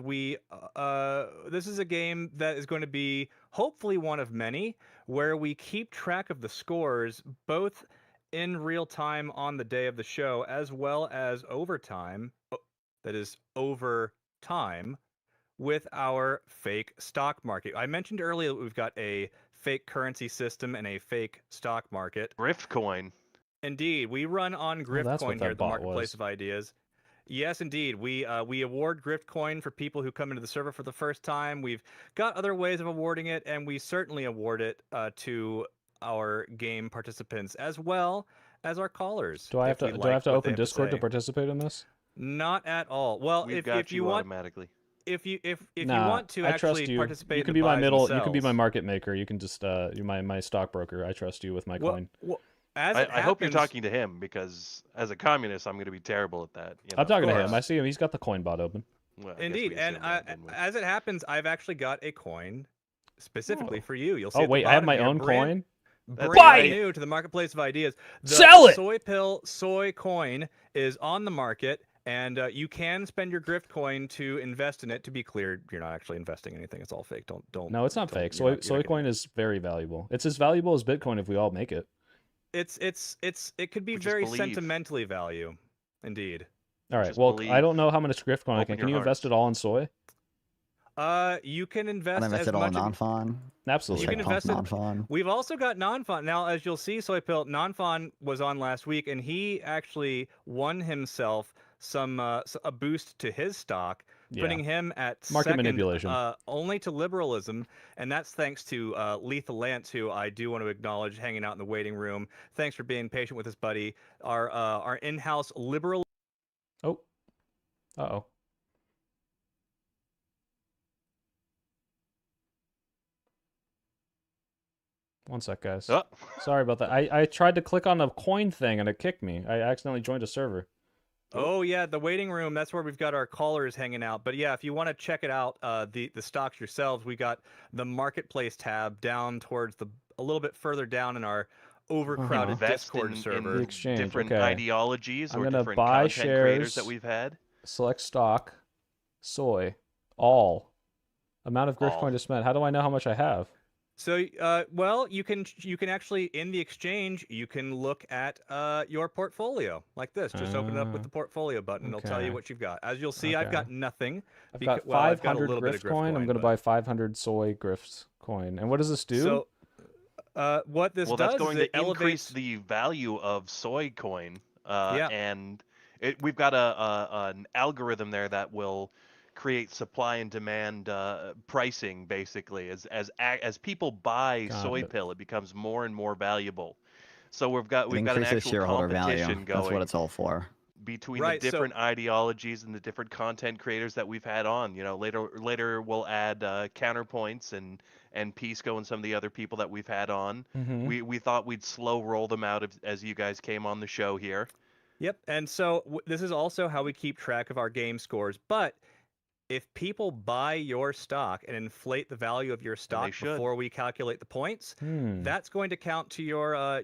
this is a game that is going to be hopefully one of many where we keep track of the scores both in real time on the day of the show as well as overtime. That is over time with our fake stock market. I mentioned earlier that we've got a fake currency system and a fake stock market. Griftcoin. Indeed, we run on that's what Griftcoin here that at the bot Marketplace was. of Ideas. Yes, indeed. We award Griftcoin for people who come into the server for the first time. We've got other ways of awarding it, and we certainly award it to our game participants as well as our callers. Do I have to open Discord to participate in this? Not at all. Well, We've if got you want, automatically. if you Nah, want to I trust actually you. participate, You in can the be my buys middle. and You can be my sells- market maker. You can just you're my stockbroker. I trust you with my coin. Well, as it I hope you're happens- talking to him because as a communist, I'm going to be terrible at that. You know? I'm talking to course. him. I see him. He's got the coin bot open. Well, I guess Indeed, we and assumed that, didn't we? as it happens, I've actually got a coin specifically for you. You'll see. Oh at the wait, I have bottom my here, own coin. That's Brand right. new to the Marketplace of Ideas. The Sell it! Soy Pill Soy Coin is on the market, and you can spend your Grift Coin to invest in it. To be clear, you're not actually investing anything. It's all fake. Don't. No, it's not don't- fake. you're not Soy getting- coin is very valuable. It's as valuable as Bitcoin if we all make it. It could be We just very believe. sentimentally value, indeed. All right. Just Well, believe. I don't know how much Grift coin I Open can. Can your you invest hearts. it all in soy? You can invest I as invested all much in of- non-fon. Absolutely. You can not. invest in- non-fon. We've also got Nonfon. Now, as you'll see, Soy Pill, Nonfon was on last week, and he actually won himself a boost to his stock putting him at Market second, manipulation. only to liberalism, and that's thanks to Lethal Lance, who I do want to acknowledge hanging out in the waiting room. Thanks for being patient with us, buddy. Our in-house liberal. Oh. Uh-oh. One sec, guys. Oh. Sorry about that. I tried to click on a coin thing and it kicked me. I accidentally joined a server. Oh yeah, the waiting room. That's where we've got our callers hanging out. But yeah, if you want to check it out, the stocks yourselves, we got the marketplace tab down towards a little bit further down in our overcrowded Invest Discord in server. The exchange, different okay. ideologies I'm or gonna different buy content creators that shares. we've had. Select stock, soy, all. Amount of grift All. coin to spend. How do I know how much I have? So, well, you can actually in the exchange you can look at your portfolio like this. Just open it up with the portfolio button. It'll tell you okay. what you've got. As you'll see, I've Okay. got nothing. I've got Well, I've 500 got a little bit of grift coin. I'm going to buy 500 soy grift coin. And what does this do? So, what this Well, does that's going is it to increase elevates the value of soy coin. Yeah. And we've got an algorithm there that will create supply and demand pricing, basically. As people buy Got soy it. pill, it becomes more and more valuable. So we've got an increases actual shareholder competition value. going That's what it's all for. between Right, the so- different ideologies and the different content creators that we've had on. You know, later we'll add counterpoints and Pisco and some of the other people that we've had on. Mhm. We thought we'd slow roll them out as you guys came on the show here. Yep. And so this is also how we keep track of our game scores. But if people buy your stock and inflate the value of your stock should. before we calculate the points, Hmm. that's going to count to your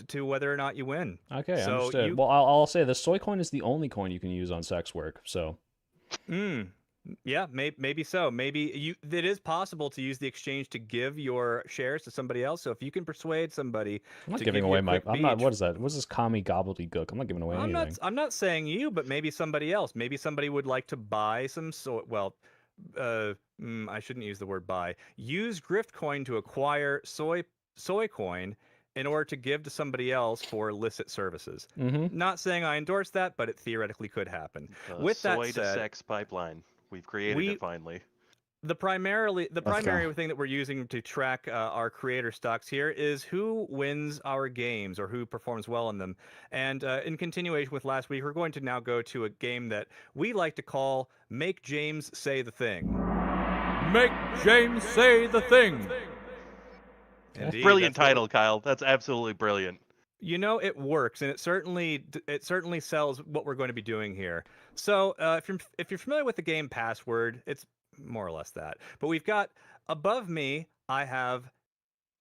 to whether or not you win. Okay, so understood. Well, I'll say the soy coin is the only coin you can use on sex work. So Yeah, maybe so. Maybe it is possible to use the exchange to give your shares to somebody else. So if you can persuade somebody I'm not to giving give you away a my. quick I'm not. beach- What is that? What's this commie gobbledygook? I'm not giving away anything. I'm not saying you, but maybe somebody else. Maybe somebody would like to buy some soy. Well, I shouldn't use the word buy. Use grift coin to acquire soy coin in order to give to somebody else for illicit services. Mm-hmm. Not saying I endorse that, but it theoretically could happen. The With soy that to said, sex pipeline. We've created it finally. the primary go. thing that we're using to track our creator stocks here is who wins our games or who performs well in them. And in continuation with last week, we're going to now go to a game that we like to call Make James Say the Thing. Make James say the thing. Indeed, Brilliant that's what title, Kyle. That's absolutely brilliant. You know, it works, and it certainly sells what we're going to be doing here. So, if you're familiar with the game Password, it's more or less that. But we've got above me, I have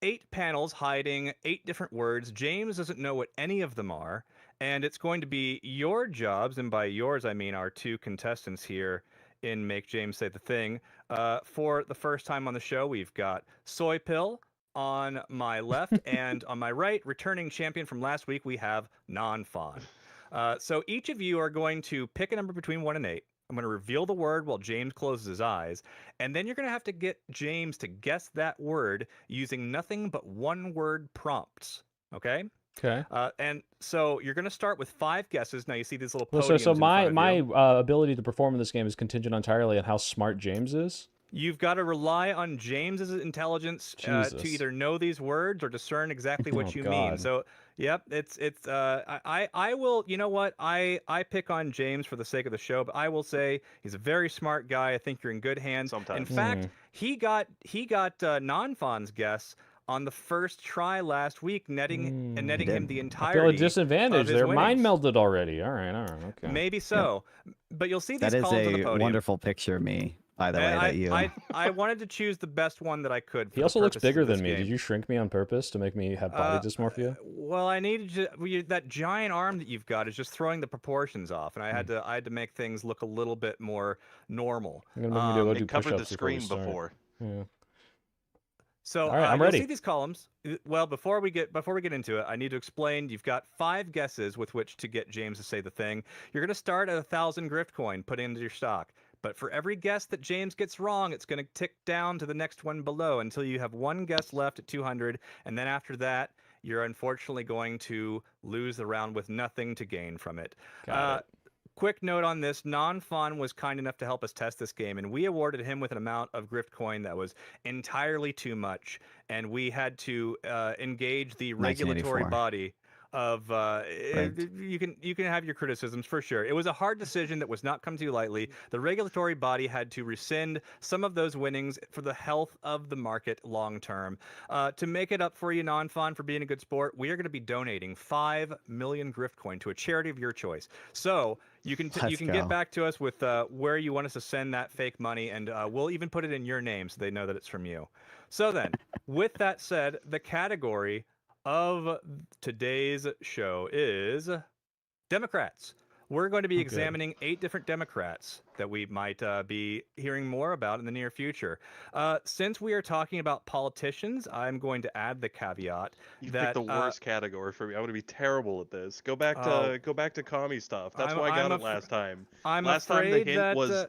8 panels hiding 8 different words. James doesn't know what any of them are, and it's going to be your jobs, and by yours I mean our 2 contestants here in Make James Say the Thing. For the first time on the show, we've got Soy Pill on my left, and on my right, returning champion from last week, we have Nonfon. So each of you are going to pick a number between 1 and 8. I'm going to reveal the word while James closes his eyes, and then you're going to have to get James to guess that word using nothing but one-word prompts. Okay? Okay. And so you're going to start with 5 guesses. Now you see these little Well, podiums so in front of my you. ability to perform in this game is contingent entirely on how smart James is. You've got to rely on James's intelligence to Jesus. either know these words or discern exactly what Oh, you mean. God. So, yep, I will. You know what? I pick on James for the sake of the show, but I will say he's a very smart guy. I think you're in good hands. Sometimes. In fact, he got Nonfon's guess on the first try last week, netting him the I feel a entirety. disadvantage. of his Their mind winnings. melded already. All right, okay. Maybe so, but you'll see these That is columns on the a podium. wonderful picture of me, by the way, that you. I wanted to choose the best one that I could. For He also the looks purposes of bigger this than me. game. Did you shrink me on purpose to make me have body dysmorphia? Well, I needed to. That giant arm that you've got is just throwing the proportions off, and I had to make things look a little bit more normal. I'm gonna make me go do It covered the push-ups before we screen start. before. Yeah. So All right, I'm you'll ready. see these columns. Well, before we get into it, I need to explain. You've got 5 guesses with which to get James to say the thing. You're going to start at 1,000 grift coin, put into your stock. But for every guess that James gets wrong, it's going to tick down to the next one below until you have 1 guess left at 200, and then after that, you're unfortunately going to lose the round with nothing to gain from it. Got it. quick note on this: Nonfon was kind enough to help us test this game, and we awarded him with an amount of grift coin that was entirely too much, and we had to engage the regulatory 1984. body of Right. you can have your criticisms for sure. It was a hard decision that was not come to lightly. The regulatory body had to rescind some of those winnings for the health of the market long term. To make it up for you, Nonfon, for being a good sport, we are going to be donating 5 million grift coin to a charity of your choice. So you can Let's get go. back to us with where you want us to send that fake money, and we'll even put it in your name so they know that it's from you. So then, with that said, the category of today's show is Democrats. We're going to be good. examining 8 different Democrats that we might be hearing more about in the near future. Since we are talking about politicians, I'm going to add the caveat You that picked the worst category for me. I'm gonna be terrible at this. Go back Oh. to commie stuff. That's I'm- why I got I'm it last time. I'm Last time the afraid hint that was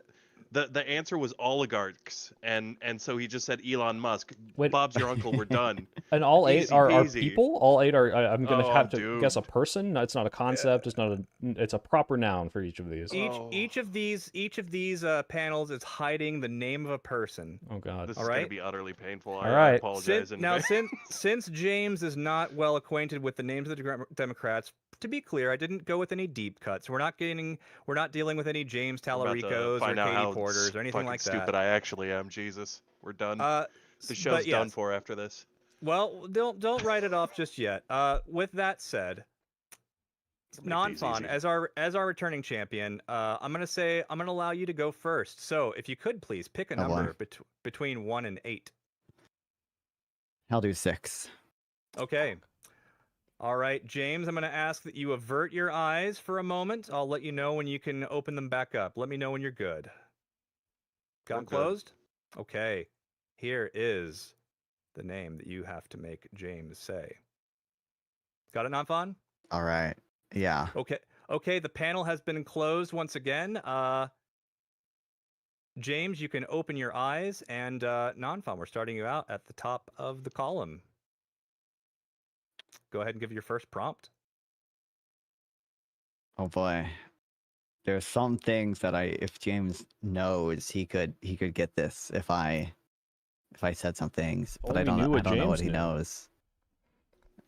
the answer was oligarchs, and so he just said Elon Musk. Wait. Bob's your uncle. We're done. And all 8 Easy are peasy. people. All 8 are. I'm gonna Oh, have I'm to guess a doomed. person. It's not a concept. It's not a. It's a proper noun for each of these. each of these panels is hiding the name of a person. Oh God. This All is gonna right. be utterly painful. All I right. apologize in Now, advance. since James is not well acquainted with the names of the Democrats, to be clear, I didn't go with any deep cuts. We're not dealing with any James We're about to Tallaricos or find out Katie how Porters or anything fucking like stupid that. I actually am. Jesus, we're done. Uh, The s- show's but done yes. for after this. Well, don't write it off just yet. With that said, Make these Nonfon, easy. as our returning champion, I'm gonna allow you to go first. So if you could please pick a Oh, boy. number between 1 and 8. I'll do 6. Okay. All right, James, I'm going to ask that you avert your eyes for a moment. I'll let you know when you can open them back up. Let me know when you're good. Got We're them good. closed? Okay. Here is the name that you have to make James say. Got it, Nonfon? All right. Yeah. Okay. Okay, the panel has been closed once again. James, you can open your eyes, and Nonfon, we're starting you out at the top of the column. Go ahead and give your first prompt. Oh boy. There's some things that if James knows, he could get this if I said some things, but I Only don't knew know, I what don't know what James he knew. knows.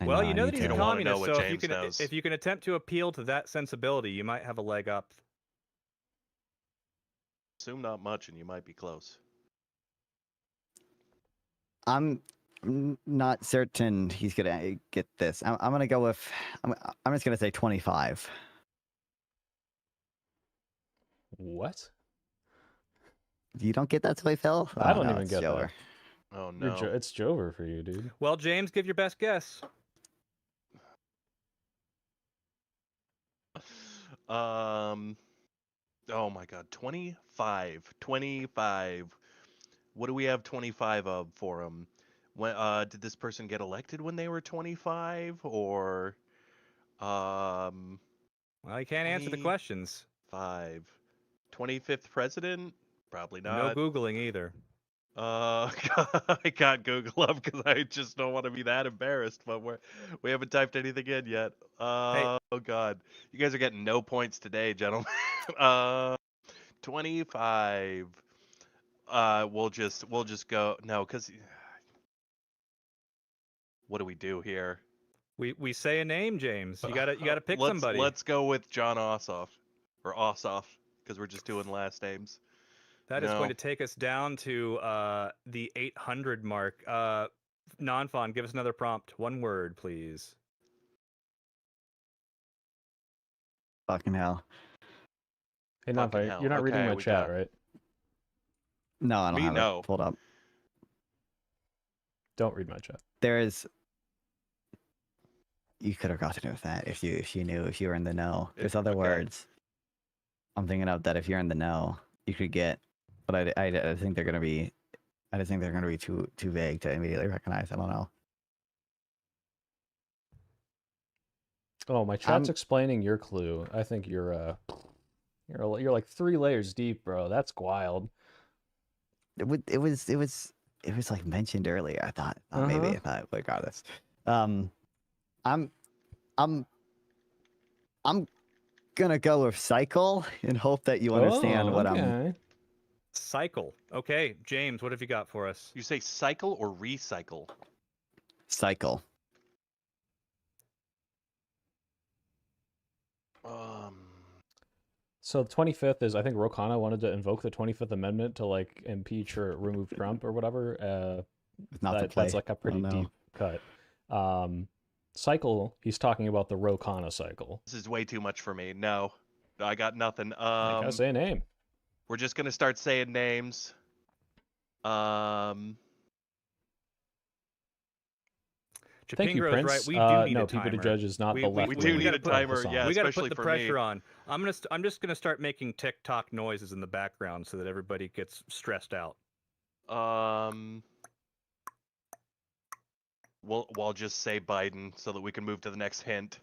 I Well, know, you I know that need he's a don't to. wanna know communist, what so if you James can knows. if you can attempt to appeal to that sensibility, you might have a leg up. Assume not much, and you might be close. I'm not certain he's gonna get this. I'm gonna go with. I'm just gonna say 25. What? You don't get that toy, Phil? I Oh, don't no, even it's get that. Jover. Oh no. It's Jover for you, dude. Well, James, give your best guess. Oh my God, 25. 25. What do we have 25 of for him? When did this person get elected when they were 25 or um Well, you can't answer the 25? questions. 25th president? Probably No not. Googling either. I can't Google up because I just don't want to be that embarrassed. But we haven't typed anything in yet. Oh God, you guys are getting no points today, gentlemen. 25. We'll just go no, because what do we do here? We say a name, James. You gotta pick somebody. Let's go with John Ossoff or Ossoff because we're just doing last names. That is No. going to take us down to the 800 mark. Nonfon, give us another prompt. One word, please. Fucking hell. Hey, Fucking Nonfire, hell. you're not reading Okay, my we chat, got- right? No, I don't Me, have no. it pulled up. Don't read my chat. There's. You could have gotten it with that if you knew, if you were in the know. There's other Okay. words. I'm thinking of that if you're in the know, you could get, but I think they're gonna be. I just think they're gonna be too vague to immediately recognize. I don't know. Oh, my chat's explaining your clue. I think you're like 3 layers deep, bro. That's wild. It was like mentioned earlier. I thought maybe Uh-huh. if I regardless. I'm gonna go with cycle and hope that you understand what I'm. okay. Cycle. Okay, James, what have you got for us? You say cycle or recycle? Cycle. So the 25th is, I think Ro Khanna wanted to invoke the 25th Amendment to like impeach or remove Trump or whatever. Not the play. That's like a pretty deep cut. Cycle, he's talking about the Ro Khanna cycle. This is way too much for me. No, I got nothing. You gotta say a name. We're just gonna start saying names. Thank you, Chapingro's Prince. right. We do need no, a timer. People to Judge is not the left. we do need a timer, yeah. We got to especially put the for me. pressure on. I'm just gonna start making TikTok noises in the background so that everybody gets stressed out. We'll just say Biden so that we can move to the next hint.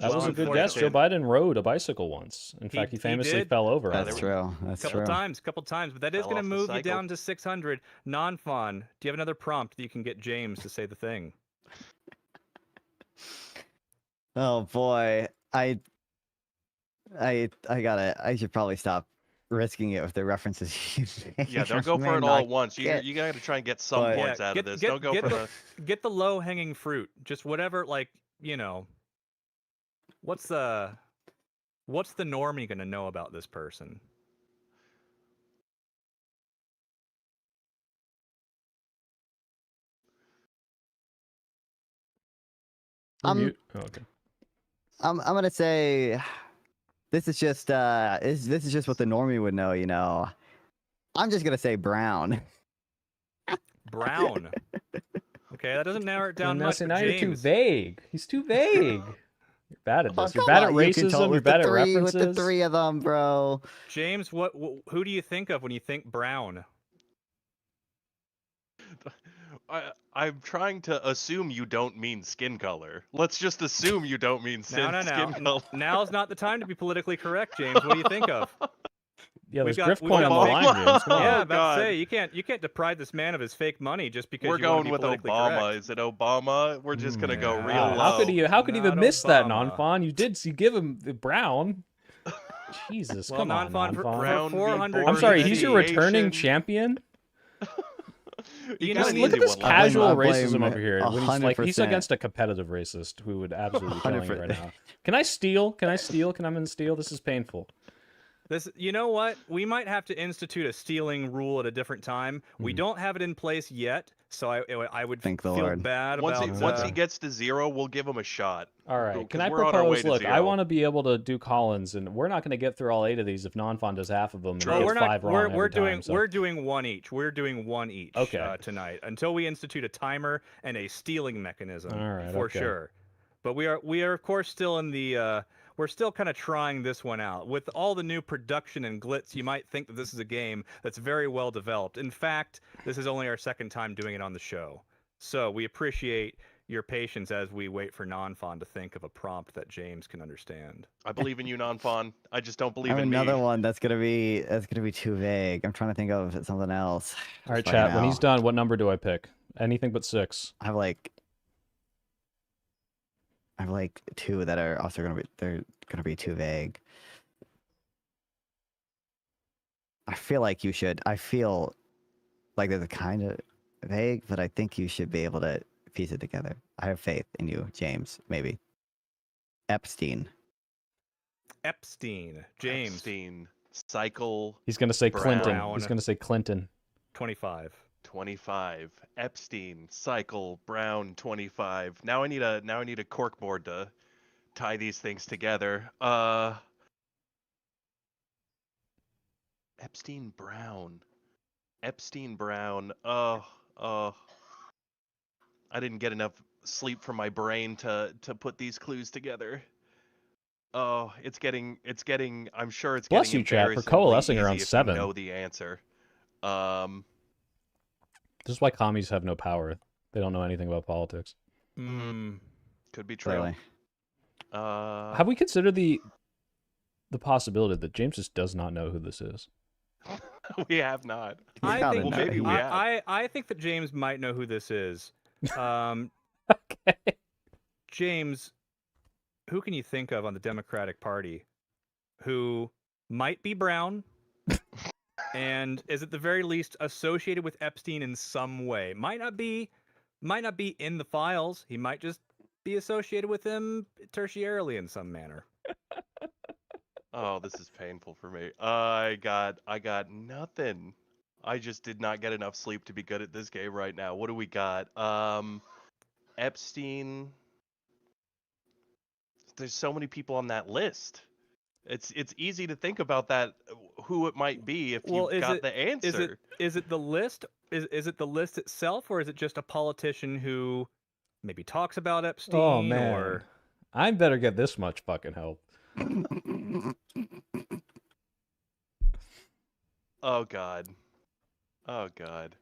That was a good guess. Joe Biden rode a bicycle once. In fact, he famously fell over. That's true. That's couple true. Couple times, but that is going to move you down to 600. Nonfon, do you have another prompt that you can get James to say the thing? Oh boy, I should probably stop risking it with the references you make. Yeah, don't go for it all at once. You got to try and get some points out of this. Don't go for the get the low hanging fruit. Just whatever, like, you know. What's the normie gonna know about this person? Okay. I'm gonna say this is just this is just what the normie would know, you know. I'm just gonna say Brown. Brown. Okay, that doesn't narrow it down much. Now James. You're too vague. He's too vague. You're bad at this. You're bad at racism. You're bad at references. With the three of them, bro. James, who do you think of when you think Brown? I'm trying to assume you don't mean skin color. Let's just assume you don't mean skin color. Now's not the time to be politically correct, James. What do you think of? Yeah, there's drift point on the line, James. Come on. Yeah, about to say you can't depride this man of his fake money just because we're you going want to be with Obama. Correct. Is it Obama? We're just gonna go real low. How could you even miss Obama. that, Nonfon? You give him the Brown. Jesus, well, come on, Nonfon. For 400. I'm sorry, he's your returning champion. Look at this casual racism over here. When he's like, he's against a competitive racist who would absolutely kill you right now. Can I steal? Can I come and steal? This is painful. You know what? We might have to institute a stealing rule at a different time. We don't have it in place yet, so I would feel bad about. Once he gets to 0, we'll give him a shot. All right. Can I propose? Look, I want to be able to do Collins, and we're not going to get through all 8 of these if Nonfon does half of them. Well, we're not. We're doing one each. We're doing one each. Okay. Tonight until we institute a timer and a stealing mechanism. All right. For sure. But we are of course still in the. We're still kind of trying this one out. With all the new production and glitz, you might think that this is a game that's very well developed. In fact, this is only our second time doing it on the show. So we appreciate your patience as we wait for Nonfon to think of a prompt that James can understand. I believe in you, Nonfon. I just don't believe in another me. one that's gonna be too vague. I'm trying to think of something else. All right, chat. When he's done, what number do I pick? Anything but 6. I have like 2 that are also gonna be too vague. I feel like you should. I feel like they're kind of vague, but I think you should be able to piece it together. I have faith in you, James. Maybe Epstein. James. Epstein. Cycle. He's gonna say Brown. Clinton. He's gonna say Clinton. 25. Epstein, Cycle, Brown, 25. Now I need a corkboard to tie these things together. Epstein, Brown. I didn't get enough sleep from my brain to put these clues together. Oh, it's getting. I'm sure it's Bless getting you, chat, for embarrassingly coalescing easy around if you 7. know the answer. This is why commies have no power. They don't know anything about politics. Could be true. Really? Have we considered the possibility that James just does not know who this is? We have not. Maybe we have. I think that James might know who this is. Okay. James, who can you think of on the Democratic Party who might be brown and is at the very least associated with Epstein in some way. Might not be in the files. He might just be associated with him tertiarily in some manner. Oh, this is painful for me. I got nothing. I just did not get enough sleep to be good at this game right now. What do we got? Epstein. There's so many people on that list. It's easy to think about that, who it might be if you've got the answer. Is it the list? Is it the list itself, or is it just a politician who maybe talks about Epstein? Oh man, or... I better get this much fucking help. Oh god. Oh god.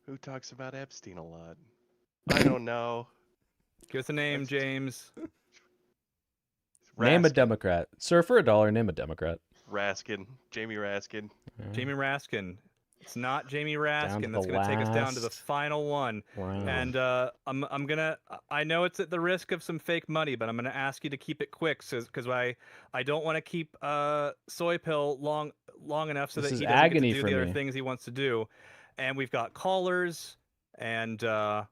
Who talks about Epstein a lot? I don't know. Give us a name, James. Name a Raskin. Democrat. Sir, for $1, name a Democrat. Raskin. Jamie Raskin. Jamie Raskin. It's not Jamie Raskin. to That's the going to take us down to the last final one. round. And I'm gonna. I know it's at the risk of some fake money, but I'm gonna ask you to keep it quick, because I don't want to keep Soy Pill long enough so This that is he doesn't get agony to do for the other me. things he wants to do. And we've got callers, and I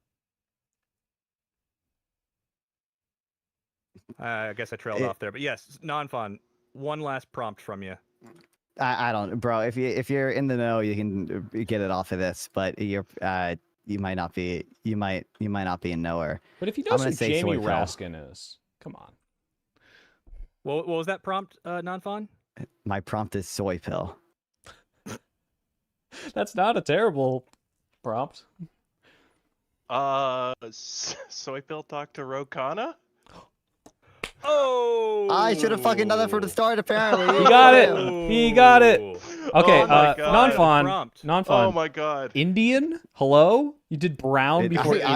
guess I trailed off there. But yes, Nonfon. One last prompt from you. I don't, bro. If you're in the know, you can get it off of this, but you might not be. You might not be a knower. But if you know I'm who gonna say Jamie Soy Pill. Raskin is, come on. Well, what was that prompt, Nonfon? My prompt is soy pill. That's not a terrible prompt. Soy Pill talk to Rokana? Oh! I should have fucking done that from the start. Apparently, He got it. He got it. Okay, Oh my God. Nonfon. Oh my god. Indian? Hello? You did brown before Indian?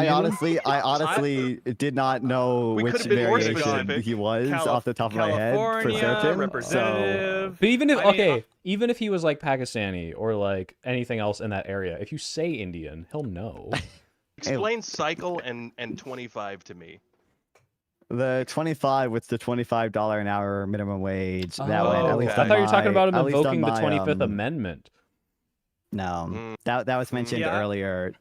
I honestly did not know We which could've been more variation specific. he was off the top of my head for California, certain. So representative. But even if I mean, even if he was like Pakistani or like anything else in that area, if you say Indian, he'll know. Explain cycle and 25 to me. the 25 with the $25 an hour minimum wage. That Oh, went at least. okay. I thought you were talking about him at least on invoking the my, 25th Amendment. No, Mm. that was mentioned Yeah. earlier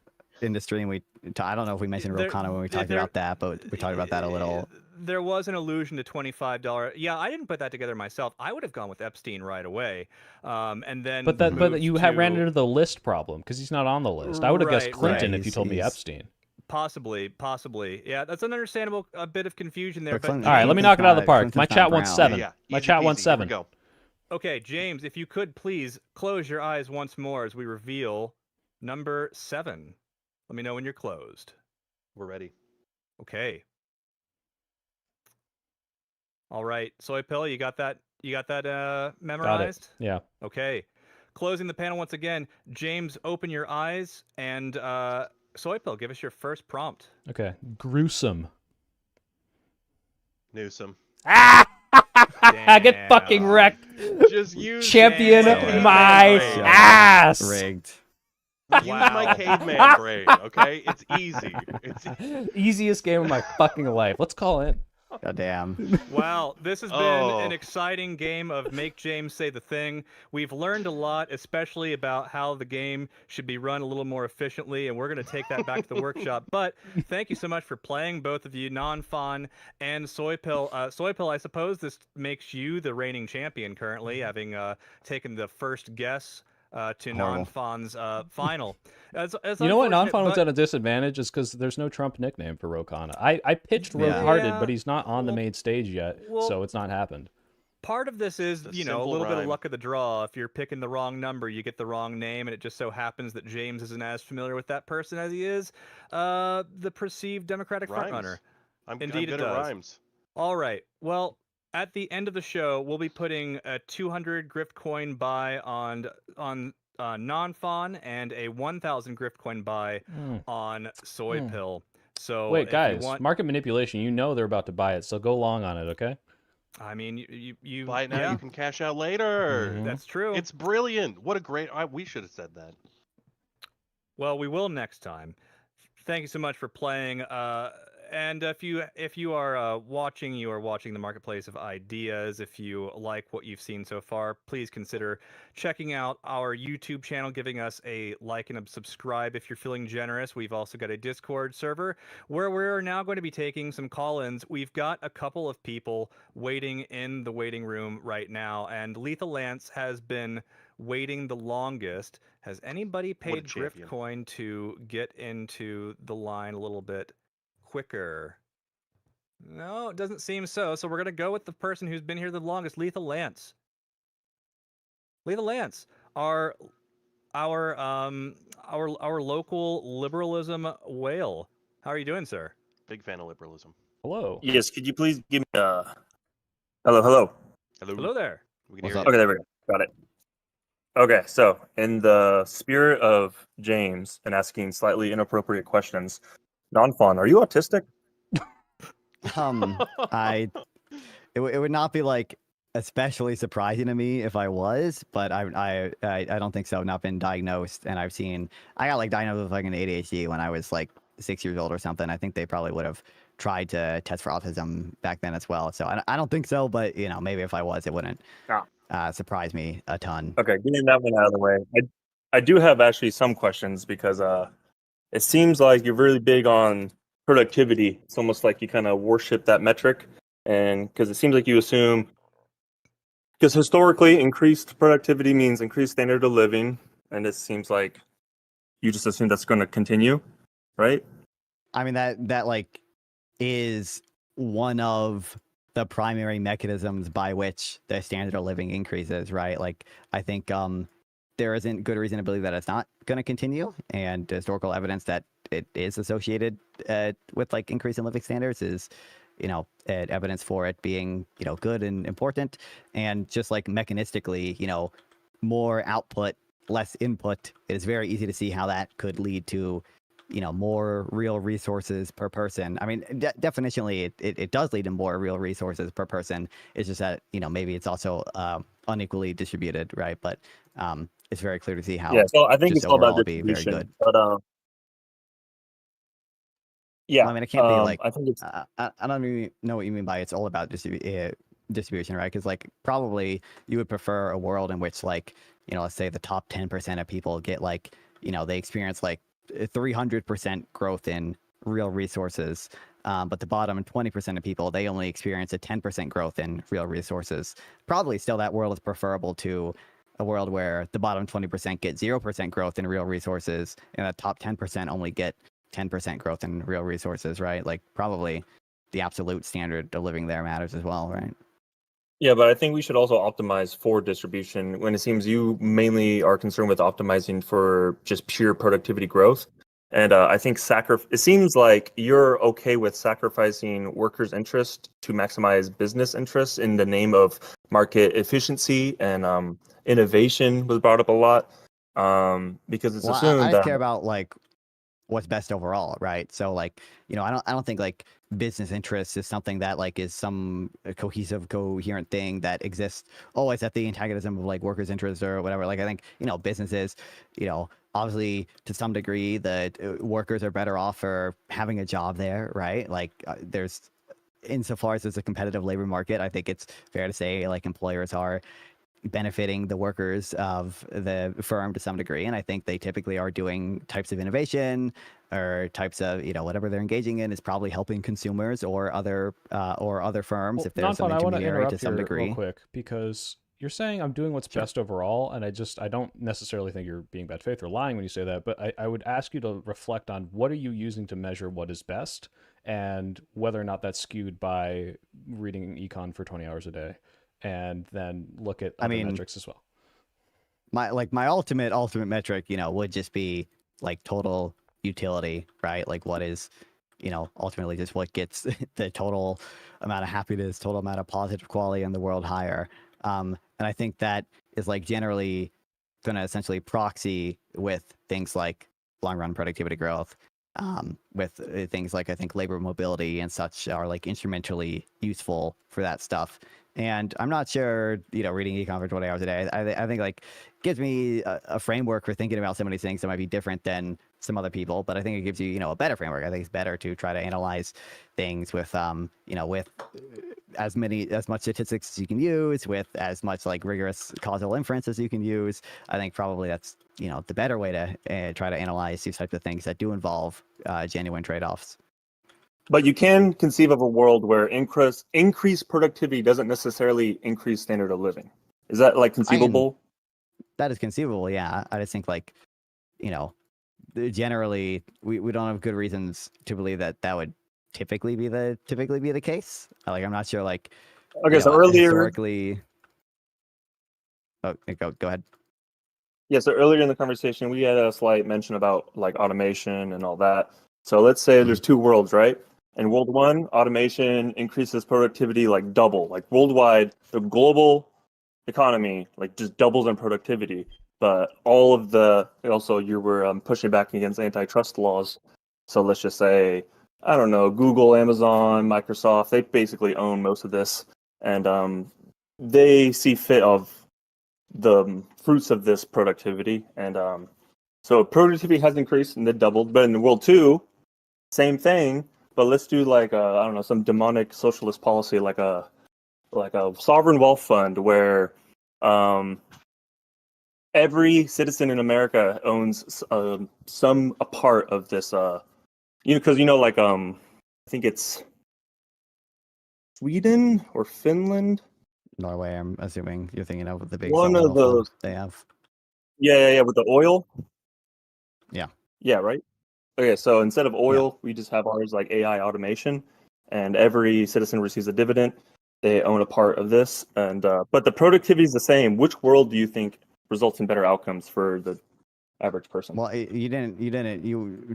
in the stream. I don't know if we mentioned There- Rokana when we talked there- about that, but we talked about that a little. There was an allusion to $25. Yeah, I didn't put that together myself. I would have gone with Epstein right away, and then. But you moved ran to- into the list problem because he's not on the list. I would have guessed Right, Clinton right. if you told me He's- Epstein. Possibly. Yeah, that's an understandable bit of confusion there. But But Clinton- All right, let me knock it out of the park. My Clinton's chat not wants brown. 7. Yeah, My easy chat peasy. wants Here we 7. go. Okay, James, if you could please close your eyes once more as we reveal number 7. Let me know when you're closed. We're ready. Okay. All right, Soy Pill, you got that? Memorized? Yeah. Okay. Closing the panel once again. James, open your eyes, and Soy Pill, give us your first prompt. Okay. Gruesome. Newsom. Get fucking Damn. wrecked. Just use Champion Damn. my Damn. ass. Rigged. Use Wow. my caveman brain, okay? It's easy. Easiest game of my fucking life. Let's call in. God damn. Wow, this has been Oh. an exciting game of Make James Say the Thing. We've learned a lot, especially about how the game should be run a little more efficiently, and we're going to take that back to the workshop. But thank you so much for playing, both of you, Nonfon and Soy Pill. Soy Pill, I suppose this makes you the reigning champion currently, having taken the first guess to Horrible. Nonfon's final. As You know what? unfortunate, Nonfon was but- at a disadvantage is because there's no Trump nickname for Rokana. I pitched Yeah. Rogue-Hearted, Yeah. but he's not on the Well- main stage yet, well- so it's not happened. Part of this is, It's a a simple little bit of rhyme. luck of the draw. If you're picking the wrong number, you get the wrong name, and it just so happens that James isn't as familiar with that person as he is the perceived Democratic Rhymes. frontrunner. I'm Indeed it good at does. rhymes. All right. Well, at the end of the show, we'll be putting a 200 grift coin buy on Nonfon and a 1,000 grift coin buy on Soy Mm. Pill. So Wait, if guys, you want, market manipulation. You know they're about to buy it, so go long on it, okay? I mean, you Buy it now, yeah, you can cash out later. Mhm. that's true. It's brilliant. What a great... we should have said that. Well, we will next time. Thank you so much for playing. and if you are watching, you are watching the marketplace of ideas. If you like what you've seen so far, please consider checking out our YouTube channel, giving us a like and a subscribe if you're feeling generous. We've also got a Discord server where we're now going to be taking some call-ins. We've got a couple of people waiting in the waiting room right now, and Lethal Lance has been waiting the longest. Has anybody paid champion. Griftcoin to get into the line a little bit quicker? No, it doesn't seem so. So we're gonna go with the person who's been here the longest, Lethal Lance. Lethal Lance, our local liberalism whale. How are you doing, sir? Big fan of liberalism. Hello. Yes, could you please give me hello? Hello there. We can What's hear up? you. Okay, there we go. Got it. Okay, so in the spirit of James and asking slightly inappropriate questions, Nonfon, are you autistic? It would not be like especially surprising to me if I was, but I don't think so. I've not been diagnosed, and I got like diagnosed with like an ADHD when I was like 6 years old or something. I think they probably would have tried to test for autism back then as well. So I don't think so, but you know, maybe if I was, it wouldn't surprise me a ton. Okay, getting that one out of the way. I do have actually some questions because it seems like you're really big on productivity. It's almost like you kind of worship that metric, and because it seems like you assume, because historically increased productivity means increased standard of living, and it seems like you just assume that's going to continue, right? I mean that like is one of the primary mechanisms by which the standard of living increases, right? Like I think there isn't good reason to believe that it's not going to continue, and historical evidence that it is associated with like increase in living standards is, you know, evidence for it being, you know, good and important. And just like mechanistically, you know, more output, less input, it is very easy to see how that could lead to, you know, more real resources per person. I mean, definitionally, it does lead to more real resources per person. It's just that, you know, maybe it's also unequally distributed, right? But it's very clear to see how So I think just it's all about overall be very distribution. good. But yeah, Well, I mean, it can't be like I think it's I don't even know what you mean by it's all about distribution, right? Because like probably you would prefer a world in which like, you know, let's say the top 10% of people get like, you know, they experience like 300% growth in real resources, but the bottom 20% of people, they only experience a 10% growth in real resources. Probably still that world is preferable to a world where the bottom 20% get 0% growth in real resources and the top 10% only get 10% growth in real resources, right? Like probably the absolute standard of living there matters as well, right? Yeah, but I think we should also optimize for distribution when it seems you mainly are concerned with optimizing for just pure productivity growth. And I think it seems like you're okay with sacrificing workers' interest to maximize business interests in the name of market efficiency, and innovation was brought up a lot, because it's assumed I that just care about like what's best overall, right? So like, you know, I don't think like business interests is something that like is some cohesive, coherent thing that exists always at the antagonism of like workers' interests or whatever. Like I think, you know, businesses, you know, obviously to some degree that workers are better off for having a job there, right? Like there's insofar as there's a competitive labor market, I think it's fair to say like employers are benefiting the workers of the firm to some degree, and I think they typically are doing types of innovation or types of, you know, whatever they're engaging in is probably helping consumers or other firms, Well, if there's some Nonfon, I want to intermediary interrupt to some here degree. real quick because you're saying I'm doing what's Sure. best overall, and I don't necessarily think you're being bad faith or lying when you say that, but I would ask you to reflect on what are you using to measure what is best and whether or not that's skewed by reading econ for 20 hours a day, and then look at other metrics as well. My ultimate metric, you know, would just be like total utility, right? Like what is, you know, ultimately just what gets the total amount of happiness, total amount of positive quality in the world higher. And I think that is like generally going to essentially proxy with things like long run productivity growth, with things like I think labor mobility and such are like instrumentally useful for that stuff. And I'm not sure, you know, reading econ for 20 hours a day, I think like gives me a framework for thinking about some of these things that might be different than some other people, but I think it gives you, a better framework. I think it's better to try to analyze things with, with as much statistics as you can use, with as much like rigorous causal inference as you can use. I think probably that's, the better way to try to analyze these types of things that do involve genuine trade-offs. But you can conceive of a world where increased productivity doesn't necessarily increase standard of living. Is that like conceivable? That is conceivable, yeah. I just think like, generally we don't have good reasons to believe that would typically be the case. Like I'm not sure like Okay, so earlier historically. Oh, go ahead. Yeah, so earlier in the conversation we had a slight mention about like automation and all that. So let's say there's two worlds, right? In world one, automation increases productivity like double. Like worldwide, the global economy like just doubles in productivity. But all of also you were pushing back against antitrust laws. So let's just say, I don't know, Google, Amazon, Microsoft, they basically own most of this. And they see fit of the fruits of this productivity. And so productivity has increased and it doubled. But in world two, same thing. But let's do like I don't know, some demonic socialist policy, like a sovereign wealth fund where every citizen in America owns a part of this. Because like I think it's Sweden or Finland. Norway, I'm assuming you're thinking of the big One sovereign of wealth those. fund they have. Yeah, with the oil. Yeah. Yeah, right. Okay, so instead of oil, we just have ours like AI automation, and every citizen receives a dividend. They own a part of this, and but the productivity is the same. Which world do you think results in better outcomes for the average person? Well, you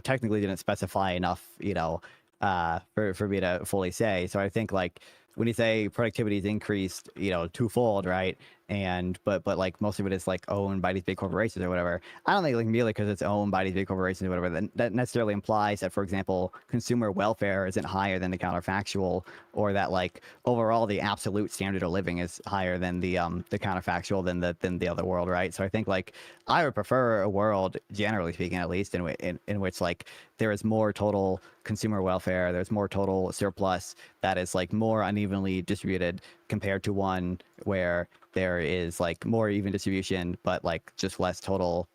technically didn't specify enough, for me to fully say. So I think like when you say productivity is increased, twofold, right? But like most of it is like owned by these big corporations or whatever. I don't think like merely because it's owned by these big corporations or whatever, that necessarily implies that, for example, consumer welfare isn't higher than the counterfactual, or that like overall the absolute standard of living is higher than the counterfactual than the other world, right? So I think like I would prefer a world, generally speaking, at least, in which like there is more total consumer welfare, there's more total surplus that is like more unevenly distributed compared to one where there is like more even distribution, but like just less total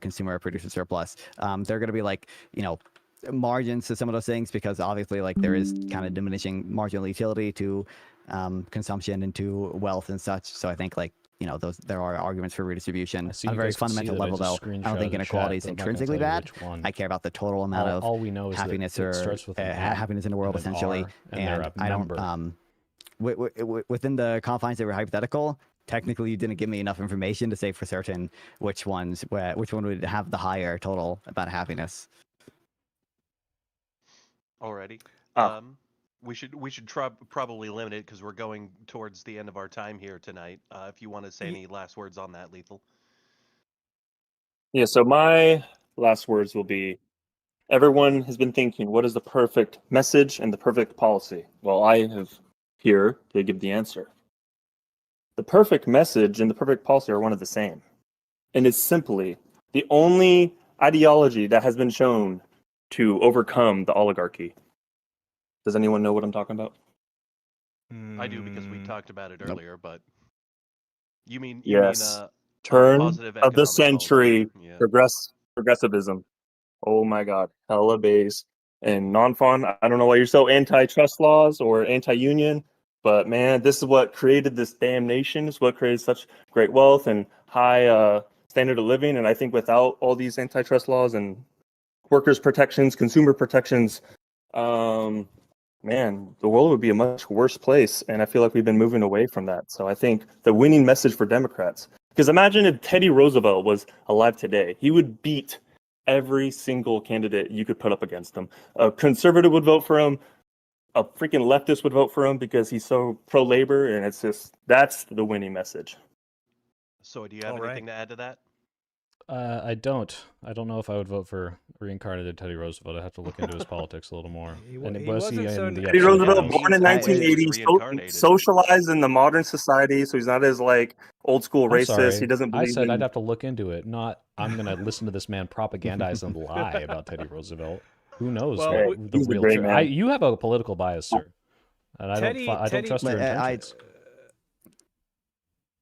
consumer producer surplus. There are going to be like, margins to some of those things, because obviously like there is kind of diminishing marginal utility to consumption and to wealth and such. So I think like, there are arguments for redistribution. On a very fundamental level, though, I don't think inequality is intrinsically bad. I care about the total amount of all we know is happiness that it starts with happiness in the world, essentially. And I don't within the confines that were hypothetical. Technically, you didn't give me enough information to say for certain which one would have the higher total about happiness. Alrighty. We should probably limit it because we're going towards the end of our time here tonight. If you want to say any last words on that, Lethal. Yeah, so my last words will be, everyone has been thinking, what is the perfect message and the perfect policy? Well, I have here to give the answer. The perfect message and the perfect policy are one of the same. And it's simply the only ideology that has been shown to overcome the oligarchy. Does anyone know what I'm talking about? I do, because we talked about it earlier, but you mean yes. Turn positive of the economic century, policy. Yeah. progressivism. Oh my God, hella base. And Nonfon, I don't know why you're so antitrust laws or anti-union, but man, this is what created this damn nation. It's what created such great wealth and high standard of living. And I think without all these antitrust laws and workers' protections, consumer protections, man, the world would be a much worse place. And I feel like we've been moving away from that. So I think the winning message for Democrats, because imagine if Teddy Roosevelt was alive today, he would beat every single candidate you could put up against him. A conservative would vote for him. A freaking leftist would vote for him because he's so pro-labor, and that's the winning message. So do you have anything to add to that? I don't know if I would vote for reincarnated Teddy Roosevelt. I have to look into his politics a little more. And He was he wasn't so in the Teddy episode? Roosevelt, Yeah, born in means he was 1980, reincarnated. socialized in the modern society, so he's not as like old school I'm racist. sorry. He doesn't I believe said in. I'd have to look into it. Not I'm gonna listen to this man propagandize and lie about Teddy Roosevelt. Who knows Well, Hey, what the he's a real great truth? man. You have a political bias, sir, and I Teddy- don't trust your But, intentions.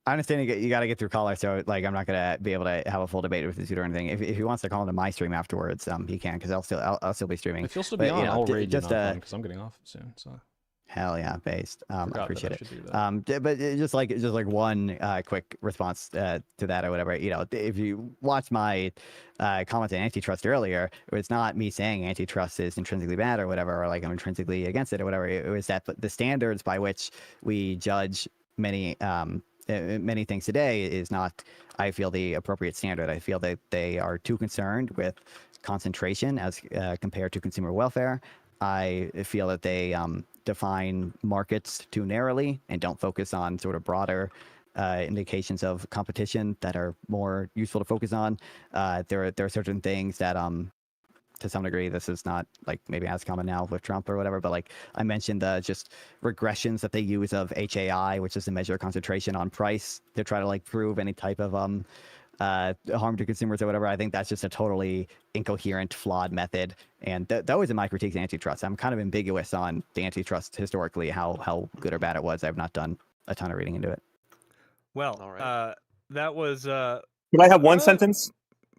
I understand you got to get through caller, so like I'm not gonna be able to have a full debate with this dude or anything. If he wants to call into my stream afterwards, he can, because I'll still be streaming. If you'll still be but, on, you know, I'll raid you just, because I'm getting off soon. So Hell yeah, based. I forgot that appreciate I it. should do that. But just like one quick response to that or whatever. You know, if you watch my comment on antitrust earlier, it was not me saying antitrust is intrinsically bad or whatever, or like I'm intrinsically against it or whatever. It was that the standards by which we judge many things today is not, I feel, the appropriate standard. I feel that they are too concerned with concentration as compared to consumer welfare. I feel that they define markets too narrowly and don't focus on sort of broader indications of competition that are more useful to focus on. There are certain things that to some degree, this is not like maybe as common now with Trump or whatever, but like I mentioned the just regressions that they use of HAI, which is to measure concentration on price to try to like prove any type of harm to consumers or whatever. I think that's just a totally incoherent, flawed method. And those are my critiques of antitrust. I'm kind of ambiguous on the antitrust historically, how good or bad it was. I've not done a ton of reading into it. Well, All right. that was. Could I have one sentence?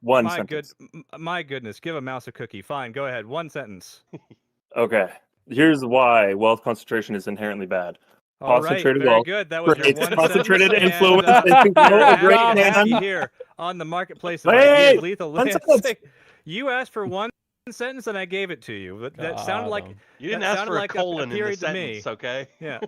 One my sentence. my goodness, give a mouse a cookie. Fine, go ahead. One sentence. Okay. Here's why wealth concentration is inherently bad. All right, Concentrated very wealth good. That was your creates one concentrated sentence, influence and, and control we're of happy great to have you man. here on the marketplace of Wait, ideas. Lethal one Lancing. sentence. You asked for one sentence, and I gave it to you. That sounded like You didn't that ask sounded for a like colon in the period to me. sentence, okay? Yeah.